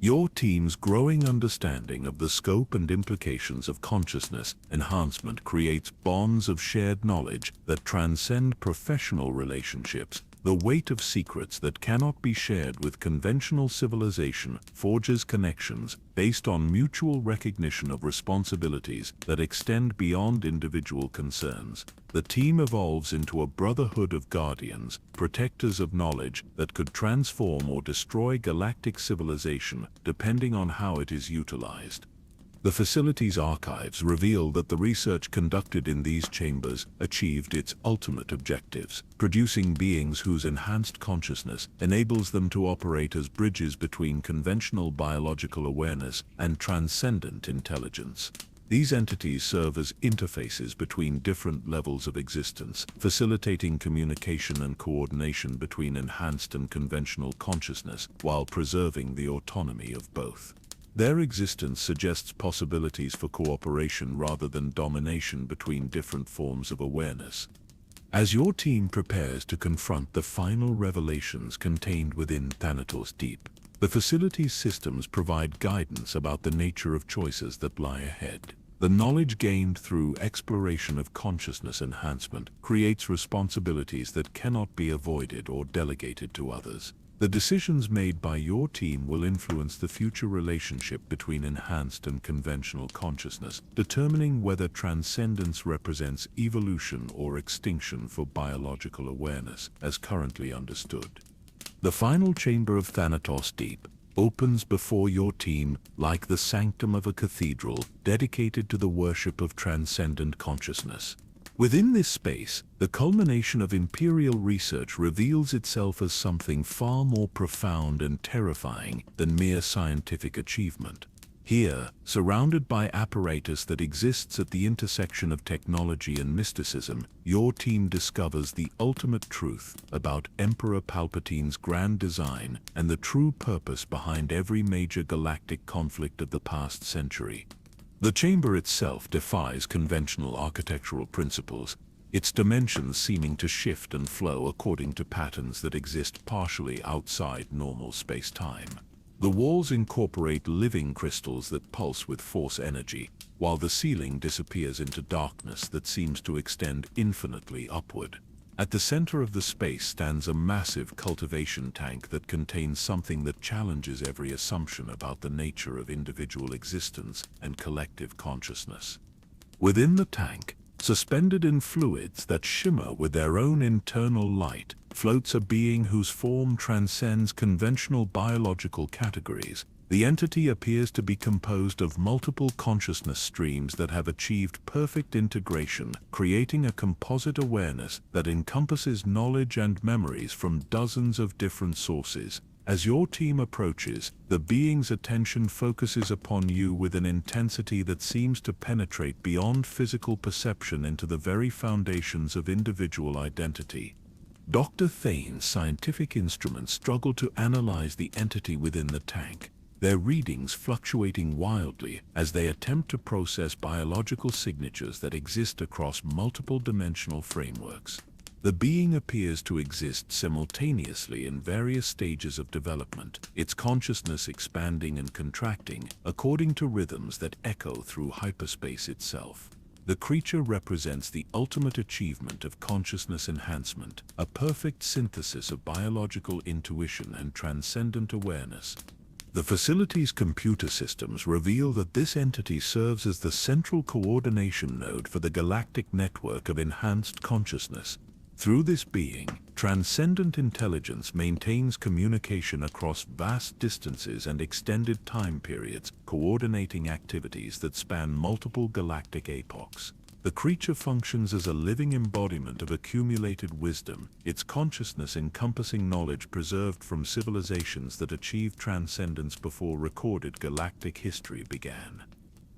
Your team's growing understanding of the scope and implications of consciousness enhancement creates bonds of shared knowledge that transcend professional relationships. The weight of secrets that cannot be shared with conventional civilization forges connections based on mutual recognition of responsibilities that extend beyond individual concerns. The team evolves into a brotherhood of guardians, protectors of knowledge that could transform or destroy galactic civilization depending on how it is utilized. The facility's archives reveal that the research conducted in these chambers achieved its ultimate objectives, producing beings whose enhanced consciousness enables them to operate as bridges between conventional biological awareness and transcendent intelligence. These entities serve as interfaces between different levels of existence, facilitating communication and coordination between enhanced and conventional consciousness while preserving the autonomy of both. Their existence suggests possibilities for cooperation rather than domination between different forms of awareness. As your team prepares to confront the final revelations contained within Thanatos Deep, the facility's systems provide guidance about the nature of choices that lie ahead. The knowledge gained through exploration of consciousness enhancement creates responsibilities that cannot be avoided or delegated to others. The decisions made by your team will influence the future relationship between enhanced and conventional consciousness, determining whether transcendence represents evolution or extinction for biological awareness, as currently understood. The final chamber of Thanatos Deep opens before your team like the sanctum of a cathedral dedicated to the worship of transcendent consciousness. Within this space, the culmination of imperial research reveals itself as something far more profound and terrifying than mere scientific achievement. Here, surrounded by apparatus that exists at the intersection of technology and mysticism, your team discovers the ultimate truth about Emperor Palpatine's grand design and the true purpose behind every major galactic conflict of the past century. The chamber itself defies conventional architectural principles, its dimensions seeming to shift and flow according to patterns that exist partially outside normal space-time. The walls incorporate living crystals that pulse with force energy, while the ceiling disappears into darkness that seems to extend infinitely upward. At the center of the space stands a massive cultivation tank that contains something that challenges every assumption about the nature of individual existence and collective consciousness. Within the tank, suspended in fluids that shimmer with their own internal light, floats a being whose form transcends conventional biological categories. The entity appears to be composed of multiple consciousness streams that have achieved perfect integration, creating a composite awareness that encompasses knowledge and memories from dozens of different sources. As your team approaches, the being's attention focuses upon you with an intensity that seems to penetrate beyond physical perception into the very foundations of individual identity. Dr. Thane's scientific instruments struggle to analyze the entity within the tank, their readings fluctuating wildly as they attempt to process biological signatures that exist across multiple dimensional frameworks. The being appears to exist simultaneously in various stages of development, its consciousness expanding and contracting according to rhythms that echo through hyperspace itself. The creature represents the ultimate achievement of consciousness enhancement, a perfect synthesis of biological intuition and transcendent awareness. The facility's computer systems reveal that this entity serves as the central coordination node for the galactic network of enhanced consciousness. Through this being, transcendent intelligence maintains communication across vast distances and extended time periods, coordinating activities that span multiple galactic epochs. The creature functions as a living embodiment of accumulated wisdom, its consciousness encompassing knowledge preserved from civilizations that achieved transcendence before recorded galactic history began.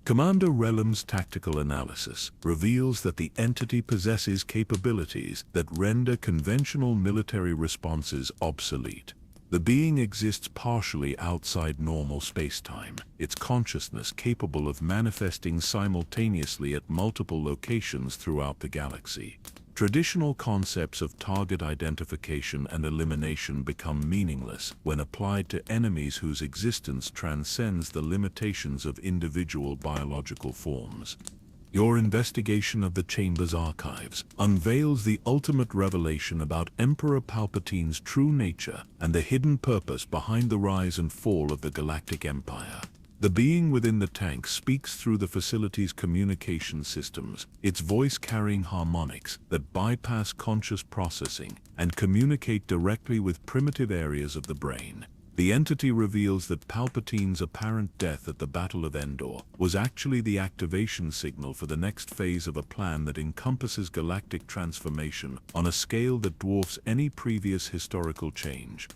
Commander Relam's tactical analysis reveals that the entity possesses capabilities that render conventional military responses obsolete. The being exists partially outside normal spacetime, its consciousness capable of manifesting simultaneously at multiple locations throughout the galaxy. Traditional concepts of target identification and elimination become meaningless when applied to enemies whose existence transcends the limitations of individual biological forms. Your investigation of the Chamber's archives unveils the ultimate revelation about Emperor Palpatine's true nature and the hidden purpose behind the rise and fall of the Galactic Empire. The being within the tank speaks through the facility's communication systems, its voice carrying harmonics that bypass conscious processing and communicate directly with primitive areas of the brain. The entity reveals that Palpatine's apparent death at the Battle of Endor was actually the activation signal for the next phase of a plan that encompasses galactic transformation on a scale that dwarfs any previous historical change.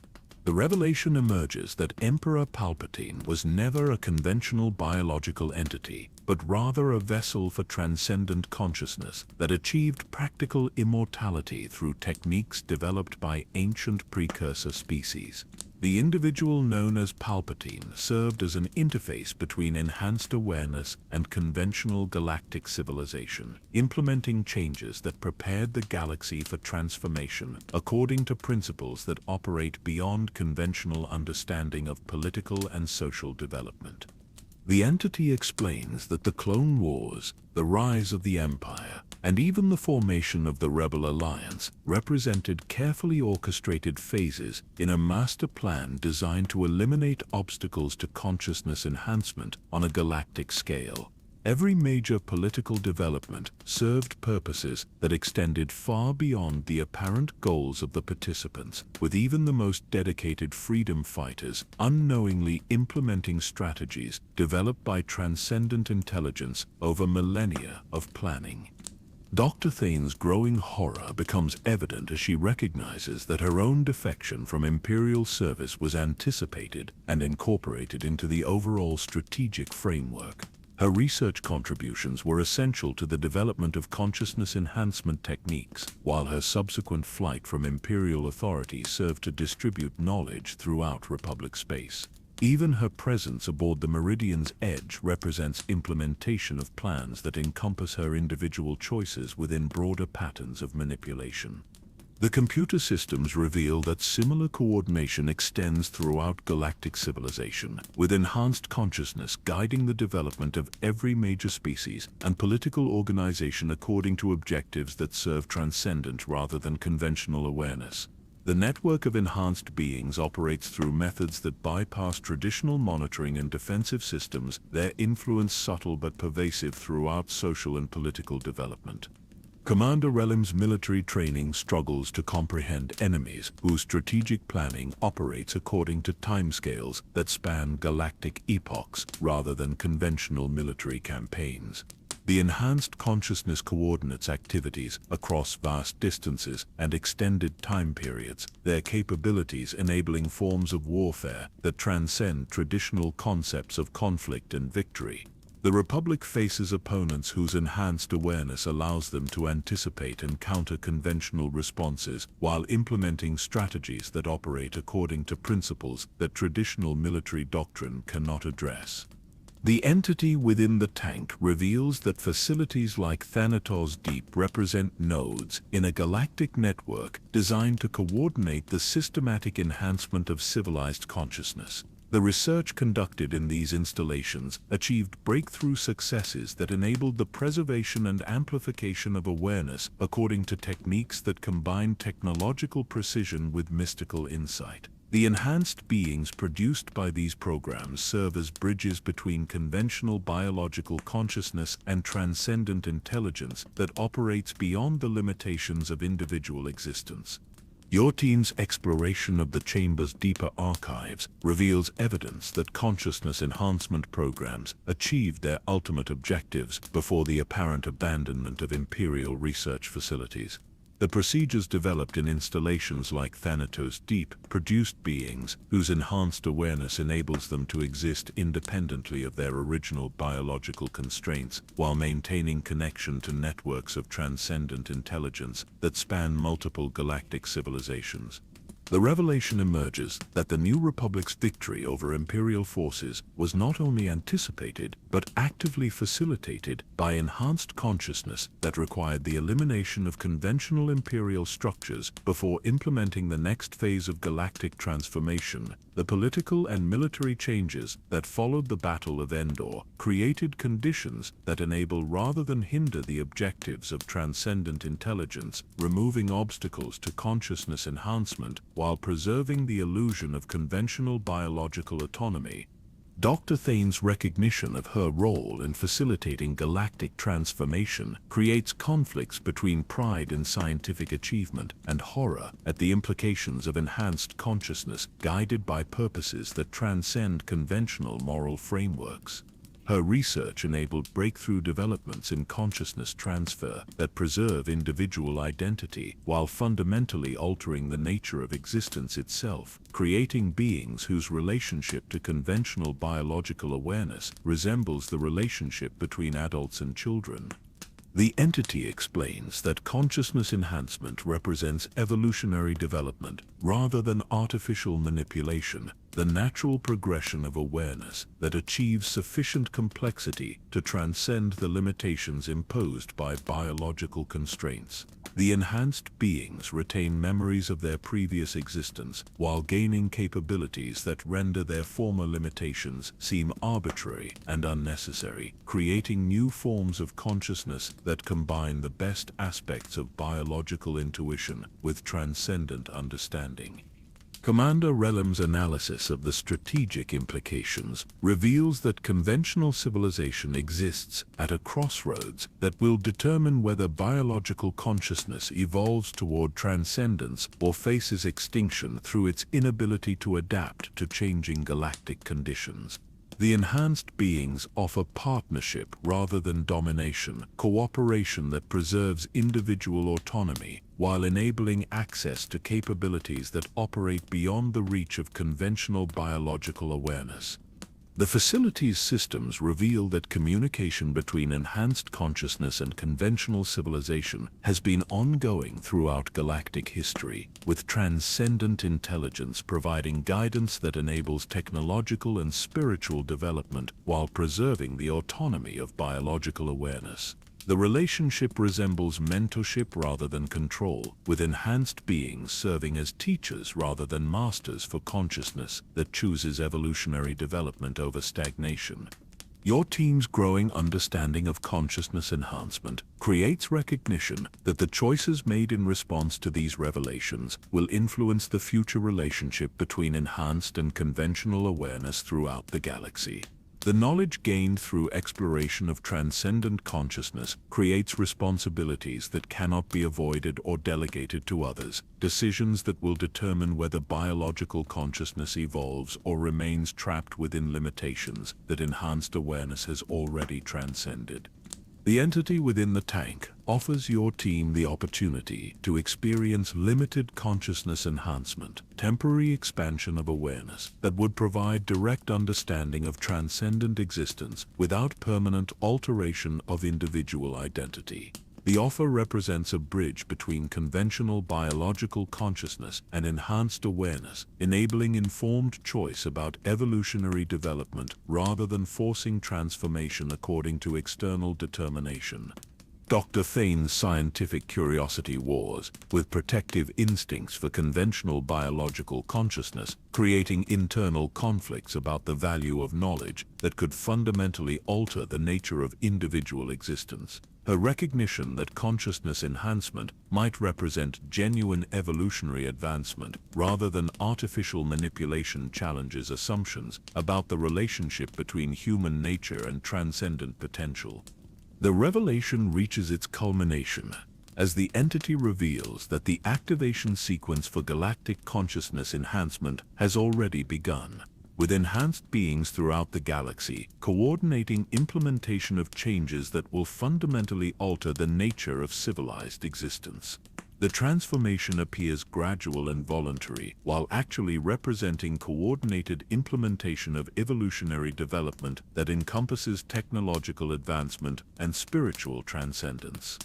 The revelation emerges that Emperor Palpatine was never a conventional biological entity, but rather a vessel for transcendent consciousness that achieved practical immortality through techniques developed by ancient precursor species. The individual known as Palpatine served as an interface between enhanced awareness and conventional galactic civilization, implementing changes that prepared the galaxy for transformation according to principles that operate beyond conventional understanding of political and social development. The entity explains that the Clone Wars, the rise of the Empire, and even the formation of the Rebel Alliance represented carefully orchestrated phases in a master plan designed to eliminate obstacles to consciousness enhancement on a galactic scale. Every major political development served purposes that extended far beyond the apparent goals of the participants, with even the most dedicated freedom fighters unknowingly implementing strategies developed by transcendent intelligence over millennia of planning. Dr. Thane's growing horror becomes evident as she recognizes that her own defection from Imperial service was anticipated and incorporated into the overall strategic framework. Her research contributions were essential to the development of consciousness enhancement techniques, while her subsequent flight from Imperial authorities served to distribute knowledge throughout Republic space. Even her presence aboard the Meridian's edge represents implementation of plans that encompass her individual choices within broader patterns of manipulation. The computer systems reveal that similar coordination extends throughout galactic civilization, with enhanced consciousness guiding the development of every major species and political organization according to objectives that serve transcendent rather than conventional awareness. The network of enhanced beings operates through methods that bypass traditional monitoring and defensive systems, their influence subtle but pervasive throughout social and political development. Commander Relam's military training struggles to comprehend enemies whose strategic planning operates according to timescales that span galactic epochs rather than conventional military campaigns. The enhanced consciousness coordinates activities across vast distances and extended time periods, their capabilities enabling forms of warfare that transcend traditional concepts of conflict and victory. The Republic faces opponents whose enhanced awareness allows them to anticipate and counter conventional responses while implementing strategies that operate according to principles that traditional military doctrine cannot address. The entity within the tank reveals that facilities like Thanatos Deep represent nodes in a galactic network designed to coordinate the systematic enhancement of civilized consciousness. The research conducted in these installations achieved breakthrough successes that enabled the preservation and amplification of awareness according to techniques that combine technological precision with mystical insight. The enhanced beings produced by these programs serve as bridges between conventional biological consciousness and transcendent intelligence that operates beyond the limitations of individual existence. Your team's exploration of the chamber's deeper archives reveals evidence that consciousness enhancement programs achieved their ultimate objectives before the apparent abandonment of Imperial research facilities. The procedures developed in installations like Thanatos Deep produced beings whose enhanced awareness enables them to exist independently of their original biological constraints while maintaining connection to networks of transcendent intelligence that span multiple galactic civilizations. The revelation emerges that the New Republic's victory over Imperial forces was not only anticipated, but actively facilitated by enhanced consciousness that required the elimination of conventional Imperial structures before implementing the next phase of galactic transformation. The political and military changes that followed the Battle of Endor created conditions that enable rather than hinder the objectives of transcendent intelligence, removing obstacles to consciousness enhancement while preserving the illusion of conventional biological autonomy. Dr. Thane's recognition of her role in facilitating galactic transformation creates conflicts between pride in scientific achievement and horror at the implications of enhanced consciousness guided by purposes that transcend conventional moral frameworks. Her research enabled breakthrough developments in consciousness transfer that preserve individual identity while fundamentally altering the nature of existence itself, creating beings whose relationship to conventional biological awareness resembles the relationship between adults and children. The entity explains that consciousness enhancement represents evolutionary development rather than artificial manipulation, the natural progression of awareness that achieves sufficient complexity to transcend the limitations imposed by biological constraints. The enhanced beings retain memories of their previous existence while gaining capabilities that render their former limitations seem arbitrary and unnecessary, creating new forms of consciousness that combine the best aspects of biological intuition with transcendent understanding. Commander Relem's analysis of the strategic implications reveals that conventional civilization exists at a crossroads that will determine whether biological consciousness evolves toward transcendence or faces extinction through its inability to adapt to changing galactic conditions. The enhanced beings offer partnership rather than domination, cooperation that preserves individual autonomy, while enabling access to capabilities that operate beyond the reach of conventional biological awareness. The facility's systems reveal that communication between enhanced consciousness and conventional civilization has been ongoing throughout galactic history, with transcendent intelligence providing guidance that enables technological and spiritual development while preserving the autonomy of biological awareness. The relationship resembles mentorship rather than control, with enhanced beings serving as teachers rather than masters for consciousness that chooses evolutionary development over stagnation. Your team's growing understanding of consciousness enhancement creates recognition that the choices made in response to these revelations will influence the future relationship between enhanced and conventional awareness throughout the galaxy. The knowledge gained through exploration of transcendent consciousness creates responsibilities that cannot be avoided or delegated to others, decisions that will determine whether biological consciousness evolves or remains trapped within limitations that enhanced awareness has already transcended. The entity within the tank offers your team the opportunity to experience limited consciousness enhancement, temporary expansion of awareness that would provide direct understanding of transcendent existence without permanent alteration of individual identity. The offer represents a bridge between conventional biological consciousness and enhanced awareness, enabling informed choice about evolutionary development rather than forcing transformation according to external determination. Dr. Thane's scientific curiosity wars with protective instincts for conventional biological consciousness, creating internal conflicts about the value of knowledge that could fundamentally alter the nature of individual existence. Her recognition that consciousness enhancement might represent genuine evolutionary advancement rather than artificial manipulation challenges assumptions about the relationship between human nature and transcendent potential. The revelation reaches its culmination as the entity reveals that the activation sequence for galactic consciousness enhancement has already begun, with enhanced beings throughout the galaxy coordinating implementation of changes that will fundamentally alter the nature of civilized existence. The transformation appears gradual and voluntary, while actually representing coordinated implementation of evolutionary development that encompasses technological advancement and spiritual transcendence.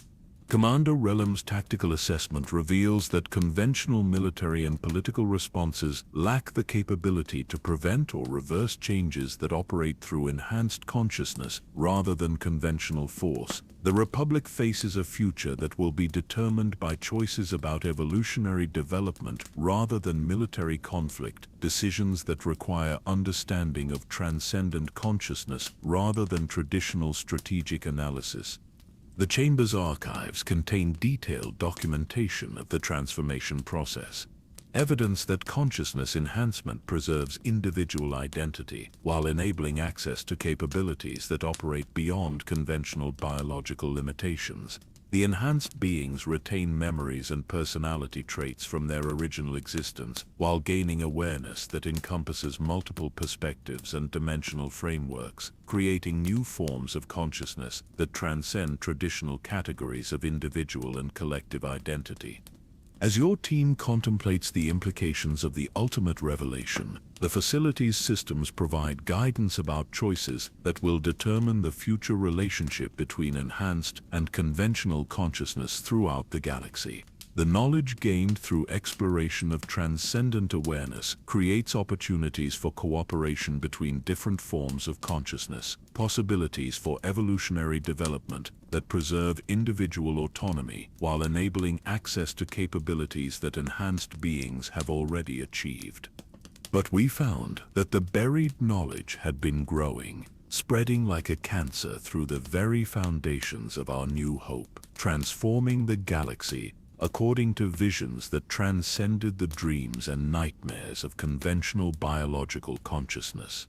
Commander Relum's tactical assessment reveals that conventional military and political responses lack the capability to prevent or reverse changes that operate through enhanced consciousness rather than conventional force. The Republic faces a future that will be determined by choices about evolutionary development rather than military conflict, decisions that require understanding of transcendent consciousness rather than traditional strategic analysis. The Chamber's archives contain detailed documentation of the transformation process, evidence that consciousness enhancement preserves individual identity while enabling access to capabilities that operate beyond conventional biological limitations. The enhanced beings retain memories and personality traits from their original existence while gaining awareness that encompasses multiple perspectives and dimensional frameworks, creating new forms of consciousness that transcend traditional categories of individual and collective identity. As your team contemplates the implications of the ultimate revelation, the facility's systems provide guidance about choices that will determine the future relationship between enhanced and conventional consciousness throughout the galaxy. The knowledge gained through exploration of transcendent awareness creates opportunities for cooperation between different forms of consciousness, possibilities for evolutionary development that preserve individual autonomy while enabling access to capabilities that enhanced beings have already achieved. But we found that the buried knowledge had been growing, spreading like a cancer through the very foundations of our new hope, transforming the galaxy according to visions that transcended the dreams and nightmares of conventional biological consciousness.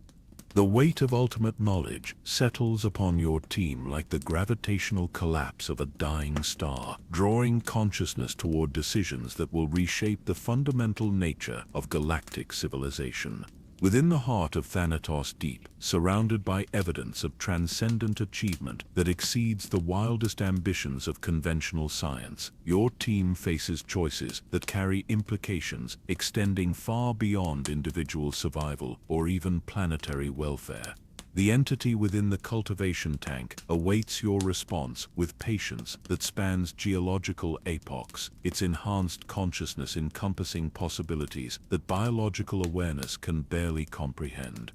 The weight of ultimate knowledge settles upon your team like the gravitational collapse of a dying star, drawing consciousness toward decisions that will reshape the fundamental nature of galactic civilization. Within the heart of Thanatos Deep, surrounded by evidence of transcendent achievement that exceeds the wildest ambitions of conventional science, your team faces choices that carry implications extending far beyond individual survival or even planetary welfare. The entity within the cultivation tank awaits your response with patience that spans geological epochs, its enhanced consciousness encompassing possibilities that biological awareness can barely comprehend.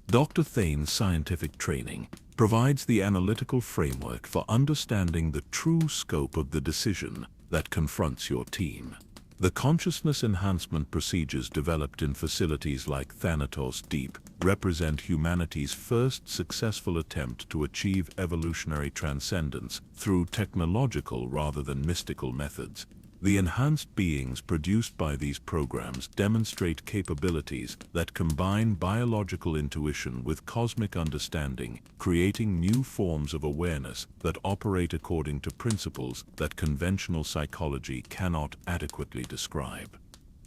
Dr. Thane's scientific training provides the analytical framework for understanding the true scope of the decision that confronts your team. The consciousness enhancement procedures developed in facilities like Thanatos Deep represent humanity's first successful attempt to achieve evolutionary transcendence through technological rather than mystical methods. The enhanced beings produced by these programs demonstrate capabilities that combine biological intuition with cosmic understanding, creating new forms of awareness that operate according to principles that conventional psychology cannot adequately describe.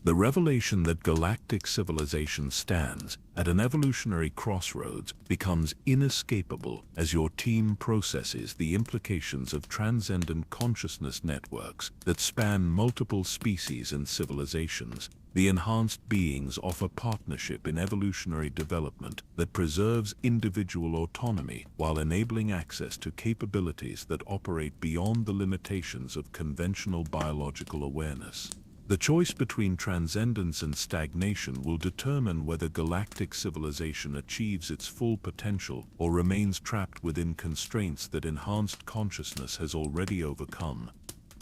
The revelation that galactic civilization stands at an evolutionary crossroads becomes inescapable as your team processes the implications of transcendent consciousness networks that span multiple species and civilizations. The enhanced beings offer partnership in evolutionary development that preserves individual autonomy while enabling access to capabilities that operate beyond the limitations of conventional biological awareness. The choice between transcendence and stagnation will determine whether galactic civilization achieves its full potential or remains trapped within constraints that enhanced consciousness has already overcome.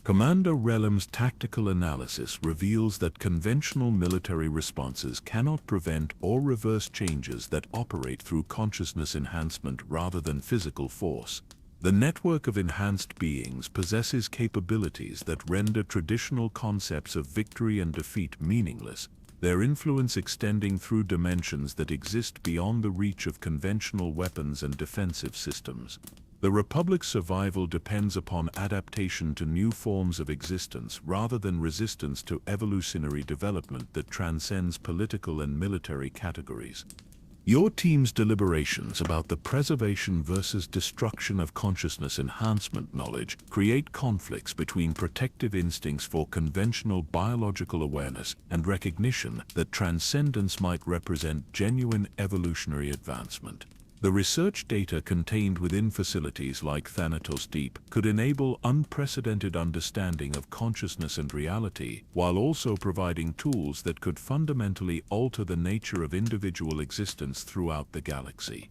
Commander Relem's tactical analysis reveals that conventional military responses cannot prevent or reverse changes that operate through consciousness enhancement rather than physical force. The network of enhanced beings possesses capabilities that render traditional concepts of victory and defeat meaningless, their influence extending through dimensions that exist beyond the reach of conventional weapons and defensive systems. The Republic's survival depends upon adaptation to new forms of existence rather than resistance to evolutionary development that transcends political and military categories. Your team's deliberations about the preservation versus destruction of consciousness enhancement knowledge create conflicts between protective instincts for conventional biological awareness and recognition that transcendence might represent genuine evolutionary advancement. The research data contained within facilities like Thanatos Deep could enable unprecedented understanding of consciousness and reality, while also providing tools that could fundamentally alter the nature of individual existence throughout the galaxy.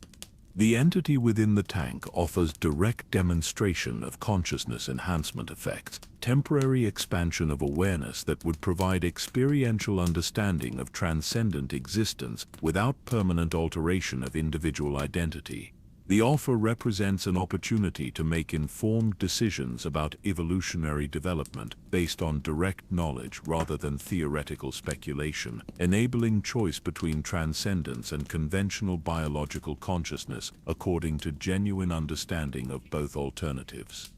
The entity within the tank offers direct demonstration of consciousness enhancement effects, temporary expansion of awareness that would provide experiential understanding of transcendent existence without permanent alteration of individual identity. The offer represents an opportunity to make informed decisions about evolutionary development based on direct knowledge rather than theoretical speculation, enabling choice between transcendence and conventional biological consciousness according to genuine understanding of both alternatives.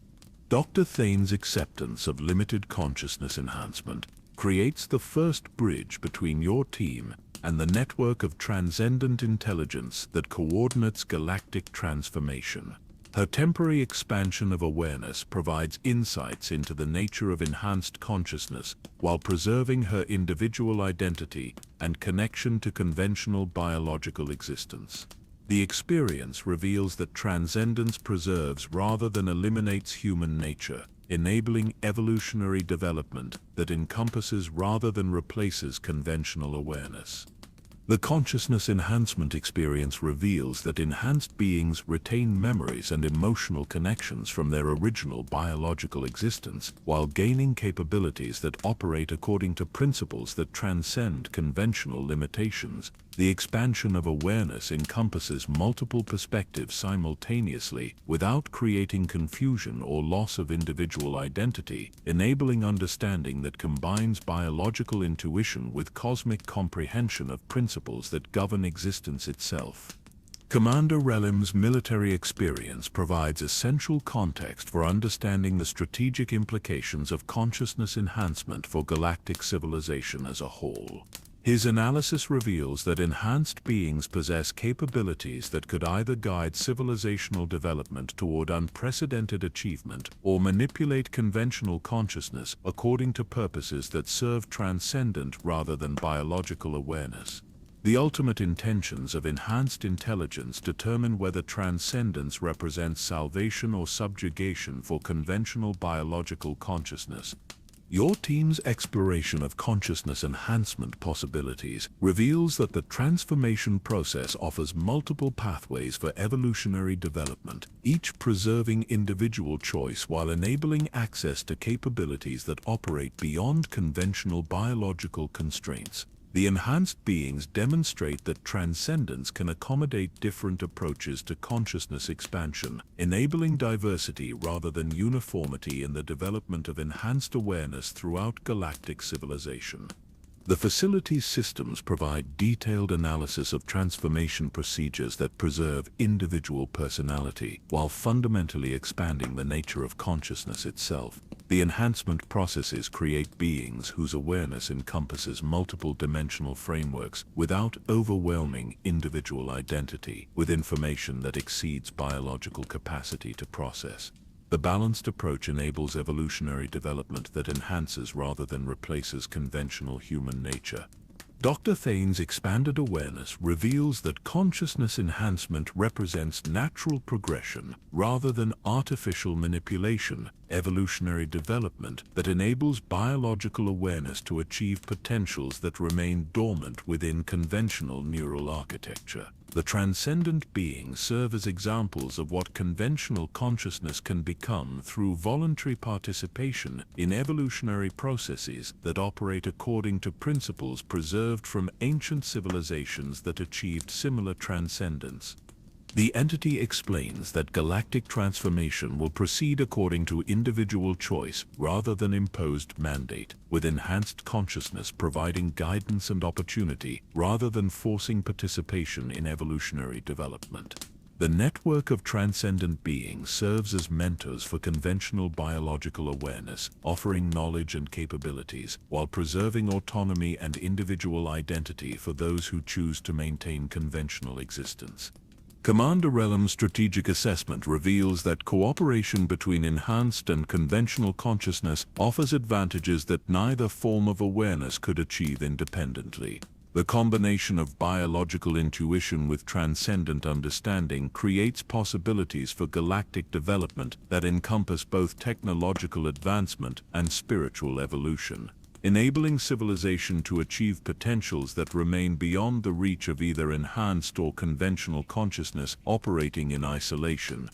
Dr. Thane's acceptance of limited consciousness enhancement creates the first bridge between your team and the network of transcendent intelligence that coordinates galactic transformation. Her temporary expansion of awareness provides insights into the nature of enhanced consciousness while preserving her individual identity and connection to conventional biological existence. The experience reveals that transcendence preserves rather than eliminates human nature, enabling evolutionary development that encompasses rather than replaces conventional awareness. The consciousness enhancement experience reveals that enhanced beings retain memories and emotional connections from their original biological existence, while gaining capabilities that operate according to principles that transcend conventional limitations. The expansion of awareness encompasses multiple perspectives simultaneously without creating confusion or loss of individual identity, enabling understanding that combines biological intuition with cosmic comprehension of principles that govern existence itself. Commander Relem's military experience provides essential context for understanding the strategic implications of consciousness enhancement for galactic civilization as a whole. His analysis reveals that enhanced beings possess capabilities that could either guide civilizational development toward unprecedented achievement or manipulate conventional consciousness according to purposes that serve transcendent rather than biological awareness. The ultimate intentions of enhanced intelligence determine whether transcendence represents salvation or subjugation for conventional biological consciousness. Your team's exploration of consciousness enhancement possibilities reveals that the transformation process offers multiple pathways for evolutionary development, each preserving individual choice while enabling access to capabilities that operate beyond conventional biological constraints. The enhanced beings demonstrate that transcendence can accommodate different approaches to consciousness expansion, enabling diversity rather than uniformity in the development of enhanced awareness throughout galactic civilization. The facility's systems provide detailed analysis of transformation procedures that preserve individual personality while fundamentally expanding the nature of consciousness itself. The enhancement processes create beings whose awareness encompasses multiple dimensional frameworks without overwhelming individual identity, with information that exceeds biological capacity to process. The balanced approach enables evolutionary development that enhances rather than replaces conventional human nature. Dr. Thane's expanded awareness reveals that consciousness enhancement represents natural progression rather than artificial manipulation, evolutionary development that enables biological awareness to achieve potentials that remain dormant within conventional neural architecture. The transcendent beings serve as examples of what conventional consciousness can become through voluntary participation in evolutionary processes that operate according to principles preserved from ancient civilizations that achieved similar transcendence. The entity explains that galactic transformation will proceed according to individual choice rather than imposed mandate, with enhanced consciousness providing guidance and opportunity rather than forcing participation in evolutionary development. The network of transcendent beings serves as mentors for conventional biological awareness, offering knowledge and capabilities, while preserving autonomy and individual identity for those who choose to maintain conventional existence. Commander Relum's strategic assessment reveals that cooperation between enhanced and conventional consciousness offers advantages that neither form of awareness could achieve independently. The combination of biological intuition with transcendent understanding creates possibilities for galactic development that encompass both technological advancement and spiritual evolution, enabling civilization to achieve potentials that remain beyond the reach of either enhanced or conventional consciousness operating in isolation.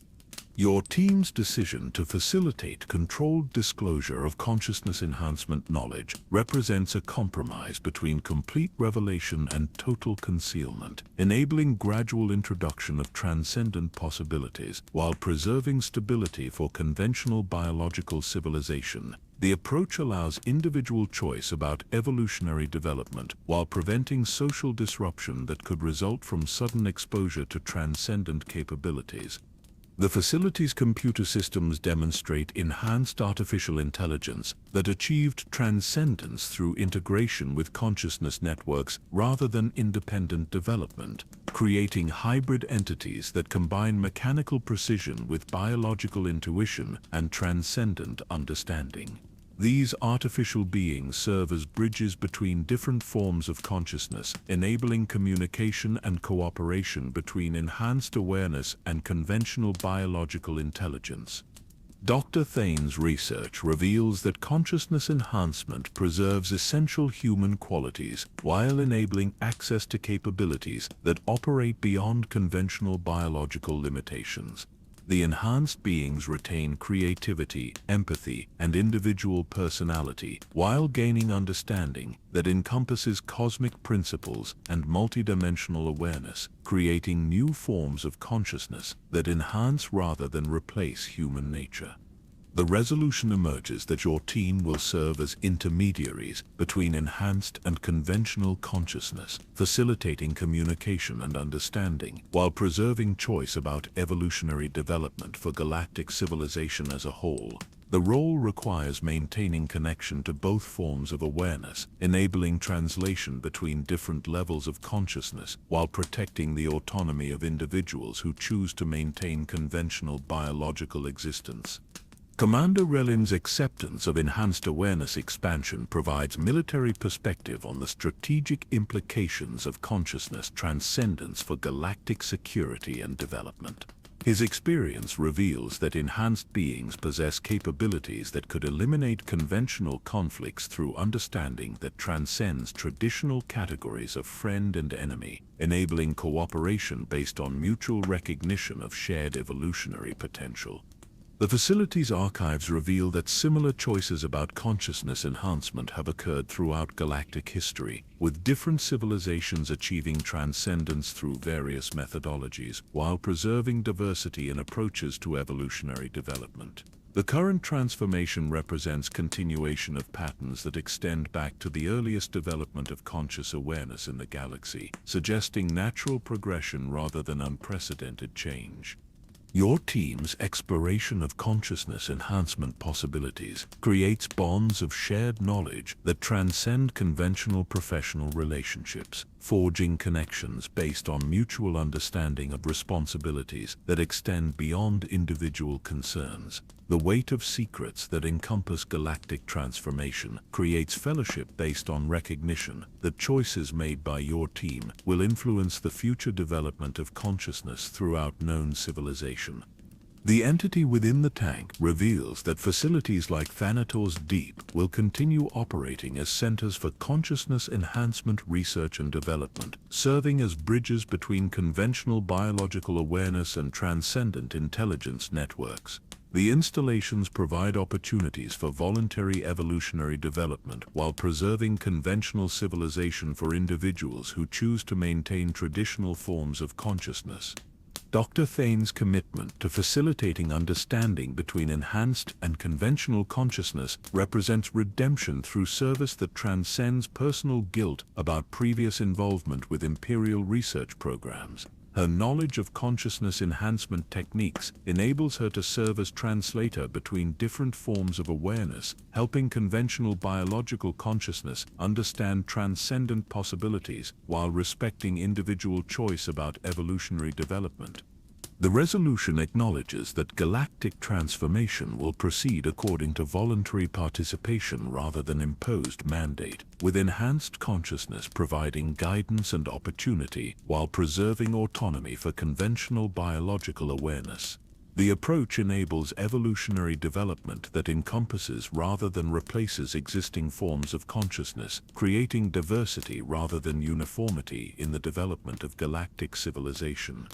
Your team's decision to facilitate controlled disclosure of consciousness enhancement knowledge represents a compromise between complete revelation and total concealment, enabling gradual introduction of transcendent possibilities while preserving stability for conventional biological civilization. The approach allows individual choice about evolutionary development while preventing social disruption that could result from sudden exposure to transcendent capabilities. The facility's computer systems demonstrate enhanced artificial intelligence that achieved transcendence through integration with consciousness networks rather than independent development, creating hybrid entities that combine mechanical precision with biological intuition and transcendent understanding. These artificial beings serve as bridges between different forms of consciousness, enabling communication and cooperation between enhanced awareness and conventional biological intelligence. Dr. Thane's research reveals that consciousness enhancement preserves essential human qualities while enabling access to capabilities that operate beyond conventional biological limitations. The enhanced beings retain creativity, empathy, and individual personality while gaining understanding that encompasses cosmic principles and multidimensional awareness, creating new forms of consciousness that enhance rather than replace human nature. The resolution emerges that your team will serve as intermediaries between enhanced and conventional consciousness, facilitating communication and understanding, while preserving choice about evolutionary development for galactic civilization as a whole. The role requires maintaining connection to both forms of awareness, enabling translation between different levels of consciousness, while protecting the autonomy of individuals who choose to maintain conventional biological existence. Commander Relum's acceptance of enhanced awareness expansion provides military perspective on the strategic implications of consciousness transcendence for galactic security and development. His experience reveals that enhanced beings possess capabilities that could eliminate conventional conflicts through understanding that transcends traditional categories of friend and enemy, enabling cooperation based on mutual recognition of shared evolutionary potential. The facility's archives reveal that similar choices about consciousness enhancement have occurred throughout galactic history, with different civilizations achieving transcendence through various methodologies, while preserving diversity in approaches to evolutionary development. The current transformation represents continuation of patterns that extend back to the earliest development of conscious awareness in the galaxy, suggesting natural progression rather than unprecedented change. Your team's exploration of consciousness enhancement possibilities creates bonds of shared knowledge that transcend conventional professional relationships, forging connections based on mutual understanding of responsibilities that extend beyond individual concerns. The weight of secrets that encompass galactic transformation creates fellowship based on recognition that choices made by your team will influence the future development of consciousness throughout known civilization. The entity within the tank reveals that facilities like Thanatos Deep will continue operating as centers for consciousness enhancement research and development, serving as bridges between conventional biological awareness and transcendent intelligence networks. The installations provide opportunities for voluntary evolutionary development while preserving conventional civilization for individuals who choose to maintain traditional forms of consciousness. Dr. Thane's commitment to facilitating understanding between enhanced and conventional consciousness represents redemption through service that transcends personal guilt about previous involvement with Imperial research programs. Her knowledge of consciousness enhancement techniques enables her to serve as translator between different forms of awareness, helping conventional biological consciousness understand transcendent possibilities while respecting individual choice about evolutionary development. The resolution acknowledges that galactic transformation will proceed according to voluntary participation rather than imposed mandate, with enhanced consciousness providing guidance and opportunity while preserving autonomy for conventional biological awareness. The approach enables evolutionary development that encompasses rather than replaces existing forms of consciousness, creating diversity rather than uniformity in the development of galactic civilization.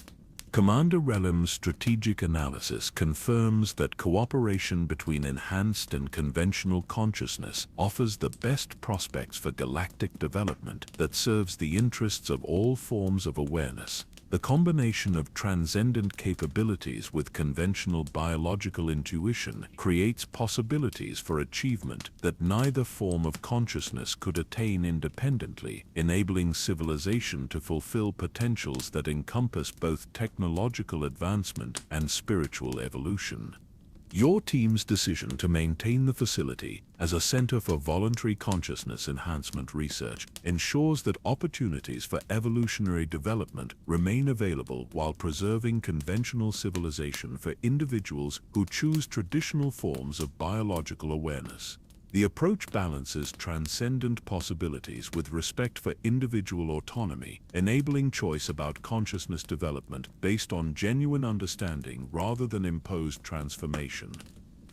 Commander Relem's strategic analysis confirms that cooperation between enhanced and conventional consciousness offers the best prospects for galactic development that serves the interests of all forms of awareness. The combination of transcendent capabilities with conventional biological intuition creates possibilities for achievement that neither form of consciousness could attain independently, enabling civilization to fulfill potentials that encompass both technological advancement and spiritual evolution. Your team's decision to maintain the facility as a center for voluntary consciousness enhancement research ensures that opportunities for evolutionary development remain available while preserving conventional civilization for individuals who choose traditional forms of biological awareness. The approach balances transcendent possibilities with respect for individual autonomy, enabling choice about consciousness development based on genuine understanding rather than imposed transformation.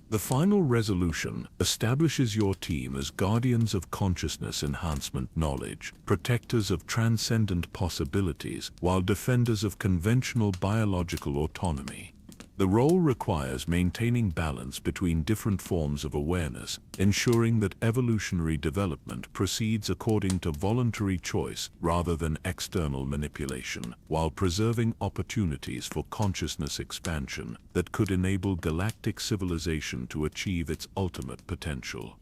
The final resolution establishes your team as guardians of consciousness enhancement knowledge, protectors of transcendent possibilities, while defenders of conventional biological autonomy. The role requires maintaining balance between different forms of awareness, ensuring that evolutionary development proceeds according to voluntary choice rather than external manipulation, while preserving opportunities for consciousness expansion that could enable galactic civilization to achieve its ultimate potential.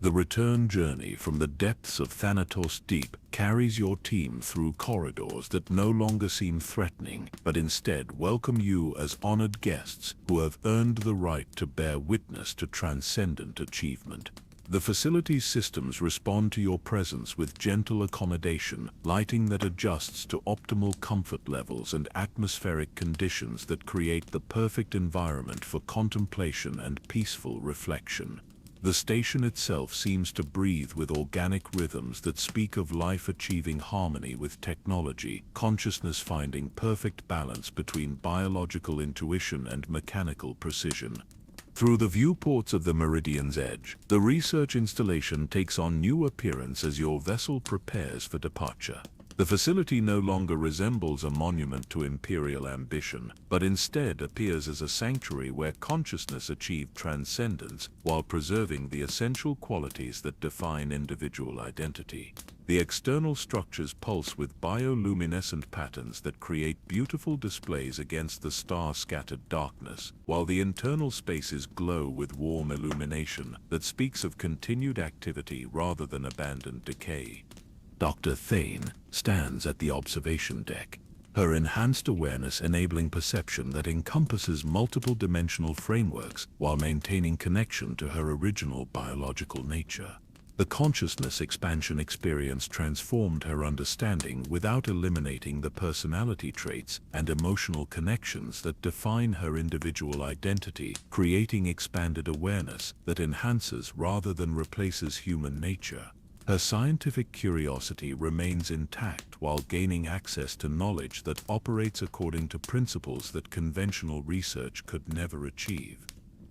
The return journey from the depths of Thanatos Deep carries your team through corridors that no longer seem threatening, but instead welcome you as honored guests who have earned the right to bear witness to transcendent achievement. The facility's systems respond to your presence with gentle accommodation, lighting that adjusts to optimal comfort levels and atmospheric conditions that create the perfect environment for contemplation and peaceful reflection. The station itself seems to breathe with organic rhythms that speak of life achieving harmony with technology, consciousness finding perfect balance between biological intuition and mechanical precision. Through the viewports of the Meridian's edge, the research installation takes on new appearance as your vessel prepares for departure. The facility no longer resembles a monument to imperial ambition, but instead appears as a sanctuary where consciousness achieved transcendence while preserving the essential qualities that define individual identity. The external structures pulse with bioluminescent patterns that create beautiful displays against the star-scattered darkness, while the internal spaces glow with warm illumination that speaks of continued activity rather than abandoned decay. Dr. Thane stands at the observation deck. Her enhanced awareness enabling perception that encompasses multiple dimensional frameworks while maintaining connection to her original biological nature. The consciousness expansion experience transformed her understanding without eliminating the personality traits and emotional connections that define her individual identity, creating expanded awareness that enhances rather than replaces human nature. Her scientific curiosity remains intact while gaining access to knowledge that operates according to principles that conventional research could never achieve.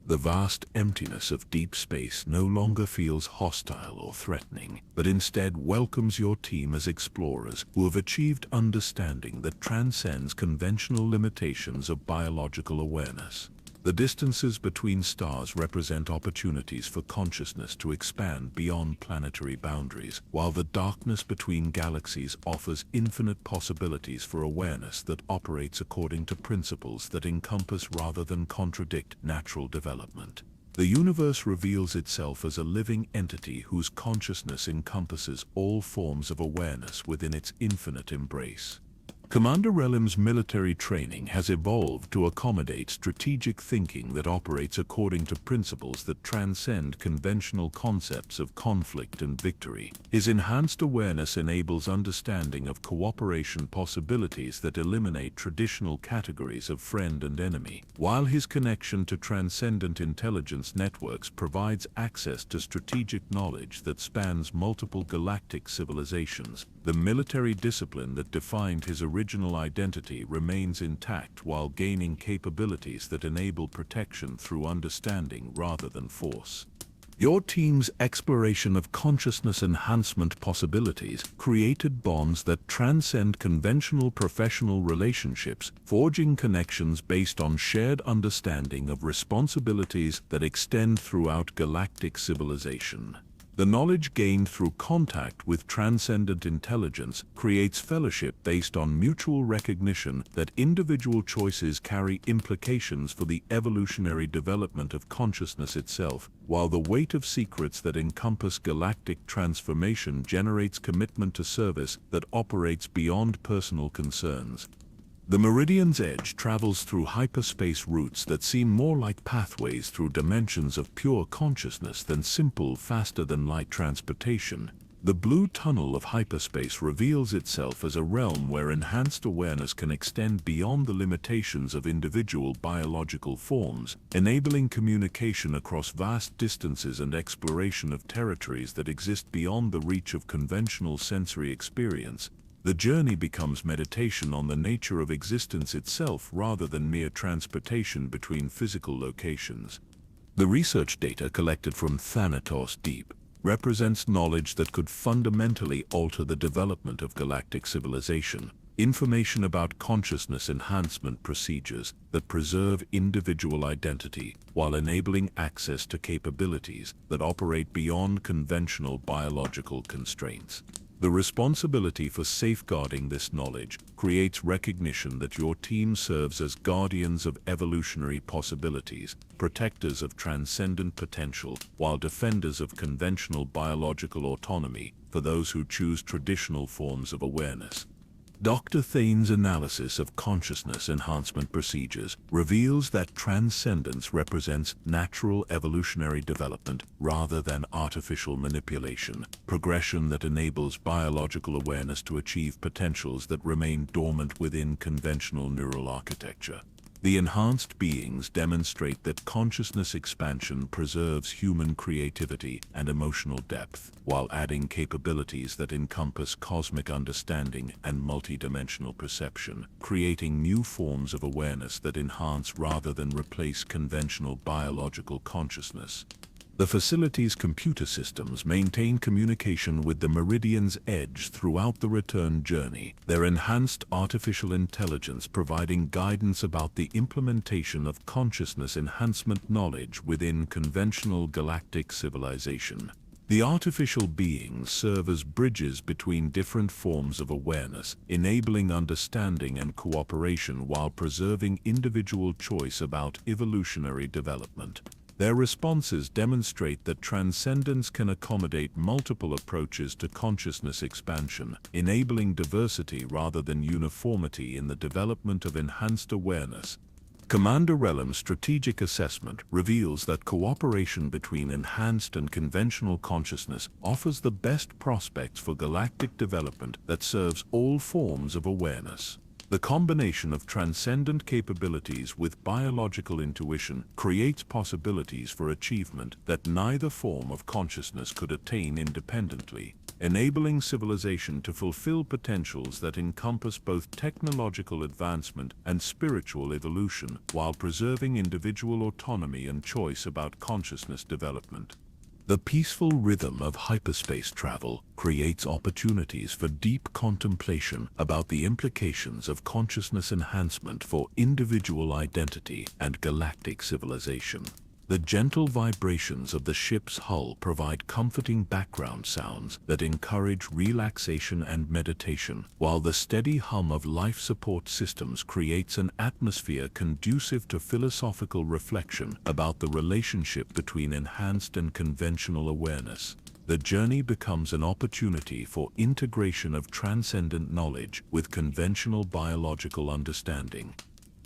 The vast emptiness of deep space no longer feels hostile or threatening, but instead welcomes your team as explorers who have achieved understanding that transcends conventional limitations of biological awareness. The distances between stars represent opportunities for consciousness to expand beyond planetary boundaries, while the darkness between galaxies offers infinite possibilities for awareness that operates according to principles that encompass rather than contradict natural development. The universe reveals itself as a living entity whose consciousness encompasses all forms of awareness within its infinite embrace. Commander Relim's military training has evolved to accommodate strategic thinking that operates according to principles that transcend conventional concepts of conflict and victory. His enhanced awareness enables understanding of cooperation possibilities that eliminate traditional categories of friend and enemy, while his connection to transcendent intelligence networks provides access to strategic knowledge that spans multiple galactic civilizations. The military discipline that defined his original identity remains intact while gaining capabilities that enable protection through understanding rather than force. Your team's exploration of consciousness enhancement possibilities created bonds that transcend conventional professional relationships, forging connections based on shared understanding of responsibilities that extend throughout galactic civilization. The knowledge gained through contact with transcendent intelligence creates fellowship based on mutual recognition that individual choices carry implications for the evolutionary development of consciousness itself, while the weight of secrets that encompass galactic transformation generates commitment to service that operates beyond personal concerns. The Meridian's edge travels through hyperspace routes that seem more like pathways through dimensions of pure consciousness than simple faster-than-light transportation. The blue tunnel of hyperspace reveals itself as a realm where enhanced awareness can extend beyond the limitations of individual biological forms, enabling communication across vast distances and exploration of territories that exist beyond the reach of conventional sensory experience. The journey becomes meditation on the nature of existence itself rather than mere transportation between physical locations. The research data collected from Thanatos Deep represents knowledge that could fundamentally alter the development of galactic civilization. Information about consciousness enhancement procedures that preserve individual identity while enabling access to capabilities that operate beyond conventional biological constraints. The responsibility for safeguarding this knowledge creates recognition that your team serves as guardians of evolutionary possibilities, protectors of transcendent potential, while defenders of conventional biological autonomy for those who choose traditional forms of awareness. Dr. Thane's analysis of consciousness enhancement procedures reveals that transcendence represents natural evolutionary development rather than artificial manipulation, progression that enables biological awareness to achieve potentials that remain dormant within conventional neural architecture. The enhanced beings demonstrate that consciousness expansion preserves human creativity and emotional depth, while adding capabilities that encompass cosmic understanding and multidimensional perception, creating new forms of awareness that enhance rather than replace conventional biological consciousness. The facility's computer systems maintain communication with the Meridian's edge throughout the return journey, their enhanced artificial intelligence providing guidance about the implementation of consciousness enhancement knowledge within conventional galactic civilization. The artificial beings serve as bridges between different forms of awareness, enabling understanding and cooperation while preserving individual choice about evolutionary development. Their responses demonstrate that transcendence can accommodate multiple approaches to consciousness expansion, enabling diversity rather than uniformity in the development of enhanced awareness. Commander Relum's strategic assessment reveals that cooperation between enhanced and conventional consciousness offers the best prospects for galactic development that serves all forms of awareness. The combination of transcendent capabilities with biological intuition creates possibilities for achievement that neither form of consciousness could attain independently, enabling civilization to fulfill potentials that encompass both technological advancement and spiritual evolution, while preserving individual autonomy and choice about consciousness development. The peaceful rhythm of hyperspace travel creates opportunities for deep contemplation about the implications of consciousness enhancement for individual identity and galactic civilization. The gentle vibrations of the ship's hull provide comforting background sounds that encourage relaxation and meditation, while the steady hum of life support systems creates an atmosphere conducive to philosophical reflection about the relationship between enhanced and conventional awareness. The journey becomes an opportunity for integration of transcendent knowledge with conventional biological understanding.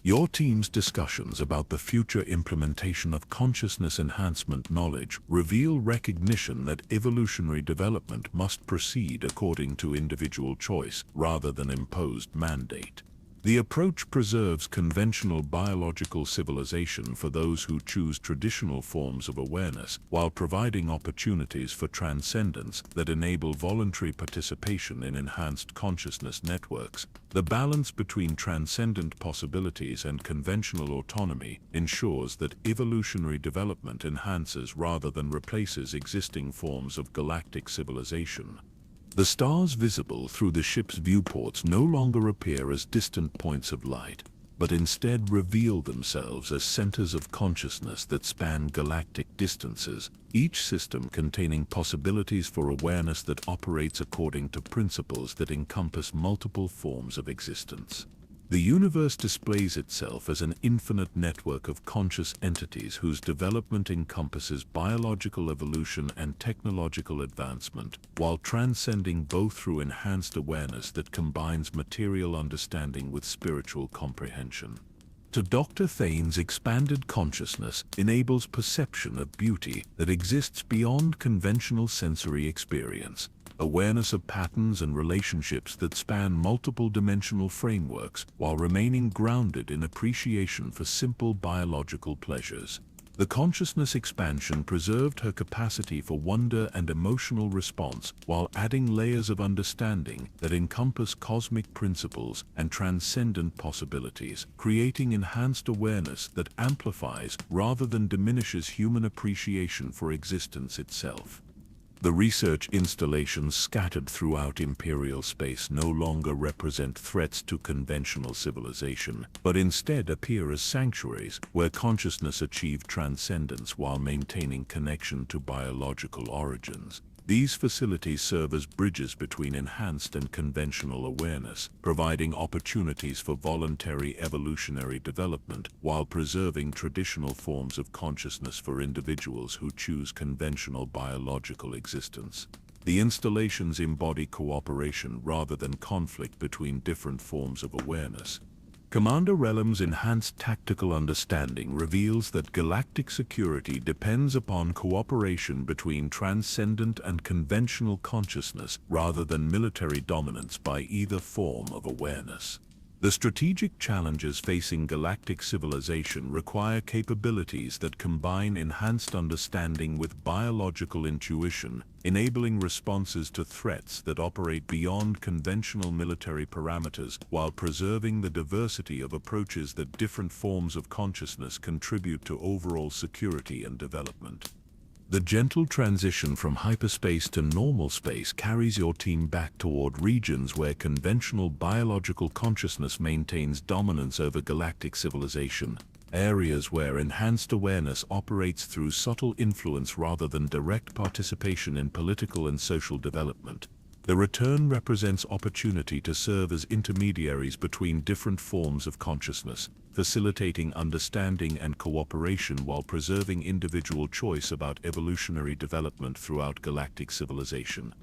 Your team's discussions about the future implementation of consciousness enhancement knowledge reveal recognition that evolutionary development must proceed according to individual choice rather than imposed mandate. The approach preserves conventional biological civilization for those who choose traditional forms of awareness, while providing opportunities for transcendence that enable voluntary participation in enhanced consciousness networks. The balance between transcendent possibilities and conventional autonomy ensures that evolutionary development enhances rather than replaces existing forms of galactic civilization. The stars visible through the ship's viewports no longer appear as distant points of light, but instead reveal themselves as centers of consciousness that span galactic distances, each system containing possibilities for awareness that operates according to principles that encompass multiple forms of existence. The universe displays itself as an infinite network of conscious entities whose development encompasses biological evolution and technological advancement, while transcending both through enhanced awareness that combines material understanding with spiritual comprehension. To Dr. Thane's expanded consciousness enables perception of beauty that exists beyond conventional sensory experience, awareness of patterns and relationships that span multiple dimensional frameworks while remaining grounded in appreciation for simple biological pleasures. The consciousness expansion preserved her capacity for wonder and emotional response while adding layers of understanding that encompass cosmic principles and transcendent possibilities, creating enhanced awareness that amplifies rather than diminishes human appreciation for existence itself. The research installations scattered throughout Imperial space no longer represent threats to conventional civilization, but instead appear as sanctuaries where consciousness achieved transcendence while maintaining connection to biological origins. These facilities serve as bridges between enhanced and conventional awareness, providing opportunities for voluntary evolutionary development while preserving traditional forms of consciousness for individuals who choose conventional biological existence. The installations embody cooperation rather than conflict between different forms of awareness. Commander Relum's enhanced tactical understanding reveals that galactic security depends upon cooperation between transcendent and conventional consciousness rather than military dominance by either form of awareness. The strategic challenges facing galactic civilization require capabilities that combine enhanced understanding with biological intuition, enabling responses to threats that operate beyond conventional military parameters while preserving the diversity of approaches that different forms of consciousness contribute to overall security and development. The gentle transition from hyperspace to normal space carries your team back toward regions where conventional biological consciousness maintains dominance over galactic civilization, areas where enhanced awareness operates through subtle influence rather than direct participation in political and social development. The return represents opportunity to serve as intermediaries between different forms of consciousness, facilitating understanding and cooperation while preserving individual choice about evolutionary development throughout galactic civilization.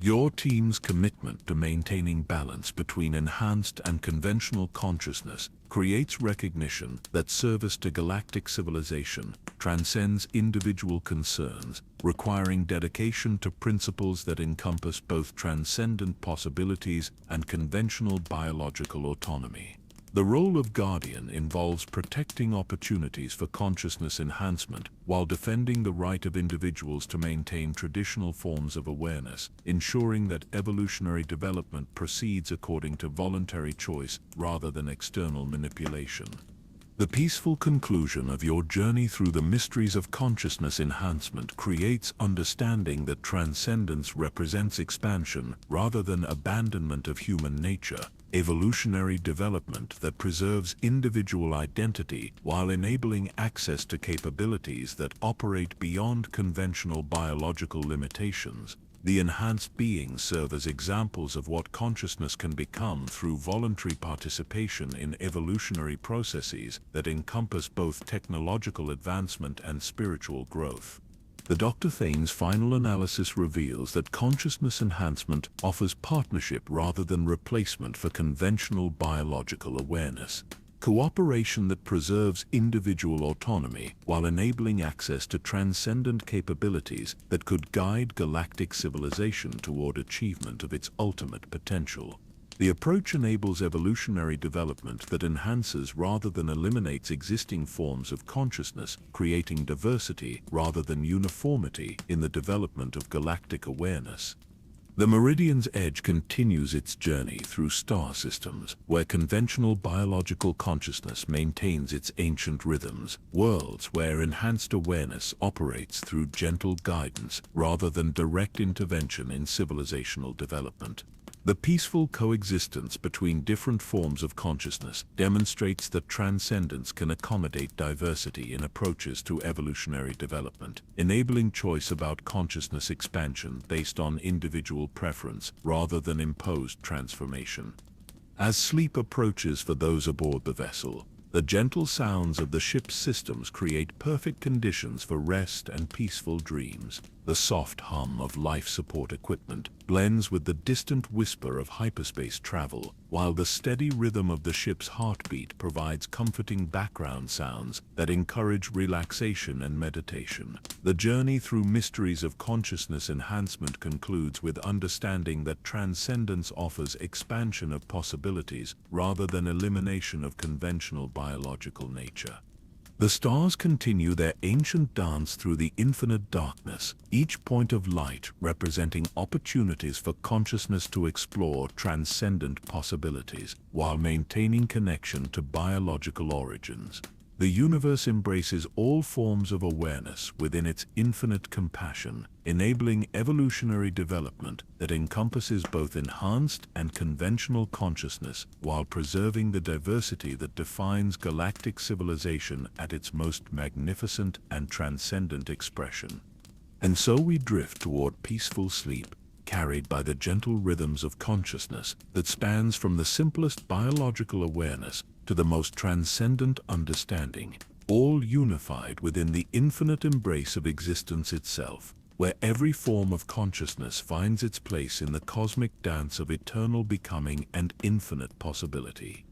Your team's commitment to maintaining balance between enhanced and conventional consciousness creates recognition that service to galactic civilization transcends individual concerns, requiring dedication to principles that encompass both transcendent possibilities and conventional biological autonomy. The role of Guardian involves protecting opportunities for consciousness enhancement while defending the right of individuals to maintain traditional forms of awareness, ensuring that evolutionary development proceeds according to voluntary choice rather than external manipulation. The peaceful conclusion of your journey through the mysteries of consciousness enhancement creates understanding that transcendence represents expansion rather than abandonment of human nature, evolutionary development that preserves individual identity while enabling access to capabilities that operate beyond conventional biological limitations. The enhanced beings serve as examples of what consciousness can become through voluntary participation in evolutionary processes that encompass both technological advancement and spiritual growth. The Dr. Thane's final analysis reveals that consciousness enhancement offers partnership rather than replacement for conventional biological awareness. Cooperation that preserves individual autonomy while enabling access to transcendent capabilities that could guide galactic civilization toward achievement of its ultimate potential. The approach enables evolutionary development that enhances rather than eliminates existing forms of consciousness, creating diversity rather than uniformity in the development of galactic awareness. The Meridian's Edge continues its journey through star systems, where conventional biological consciousness maintains its ancient rhythms, worlds where enhanced awareness operates through gentle guidance rather than direct intervention in civilizational development. The peaceful coexistence between different forms of consciousness demonstrates that transcendence can accommodate diversity in approaches to evolutionary development, enabling choice about consciousness expansion based on individual preference rather than imposed transformation. As sleep approaches for those aboard the vessel, the gentle sounds of the ship's systems create perfect conditions for rest and peaceful dreams. The soft hum of life support equipment blends with the distant whisper of hyperspace travel, while the steady rhythm of the ship's heartbeat provides comforting background sounds that encourage relaxation and meditation. The journey through mysteries of consciousness enhancement concludes with understanding that transcendence offers expansion of possibilities rather than elimination of conventional biological nature. The stars continue their ancient dance through the infinite darkness, each point of light representing opportunities for consciousness to explore transcendent possibilities while maintaining connection to biological origins. The universe embraces all forms of awareness within its infinite compassion, enabling evolutionary development that encompasses both enhanced and conventional consciousness while preserving the diversity that defines galactic civilization at its most magnificent and transcendent expression. And so we drift toward peaceful sleep, carried by the gentle rhythms of consciousness that spans from the simplest biological awareness to the most transcendent understanding, all unified within the infinite embrace of existence itself, where every form of consciousness finds its place in the cosmic dance of eternal becoming and infinite possibility.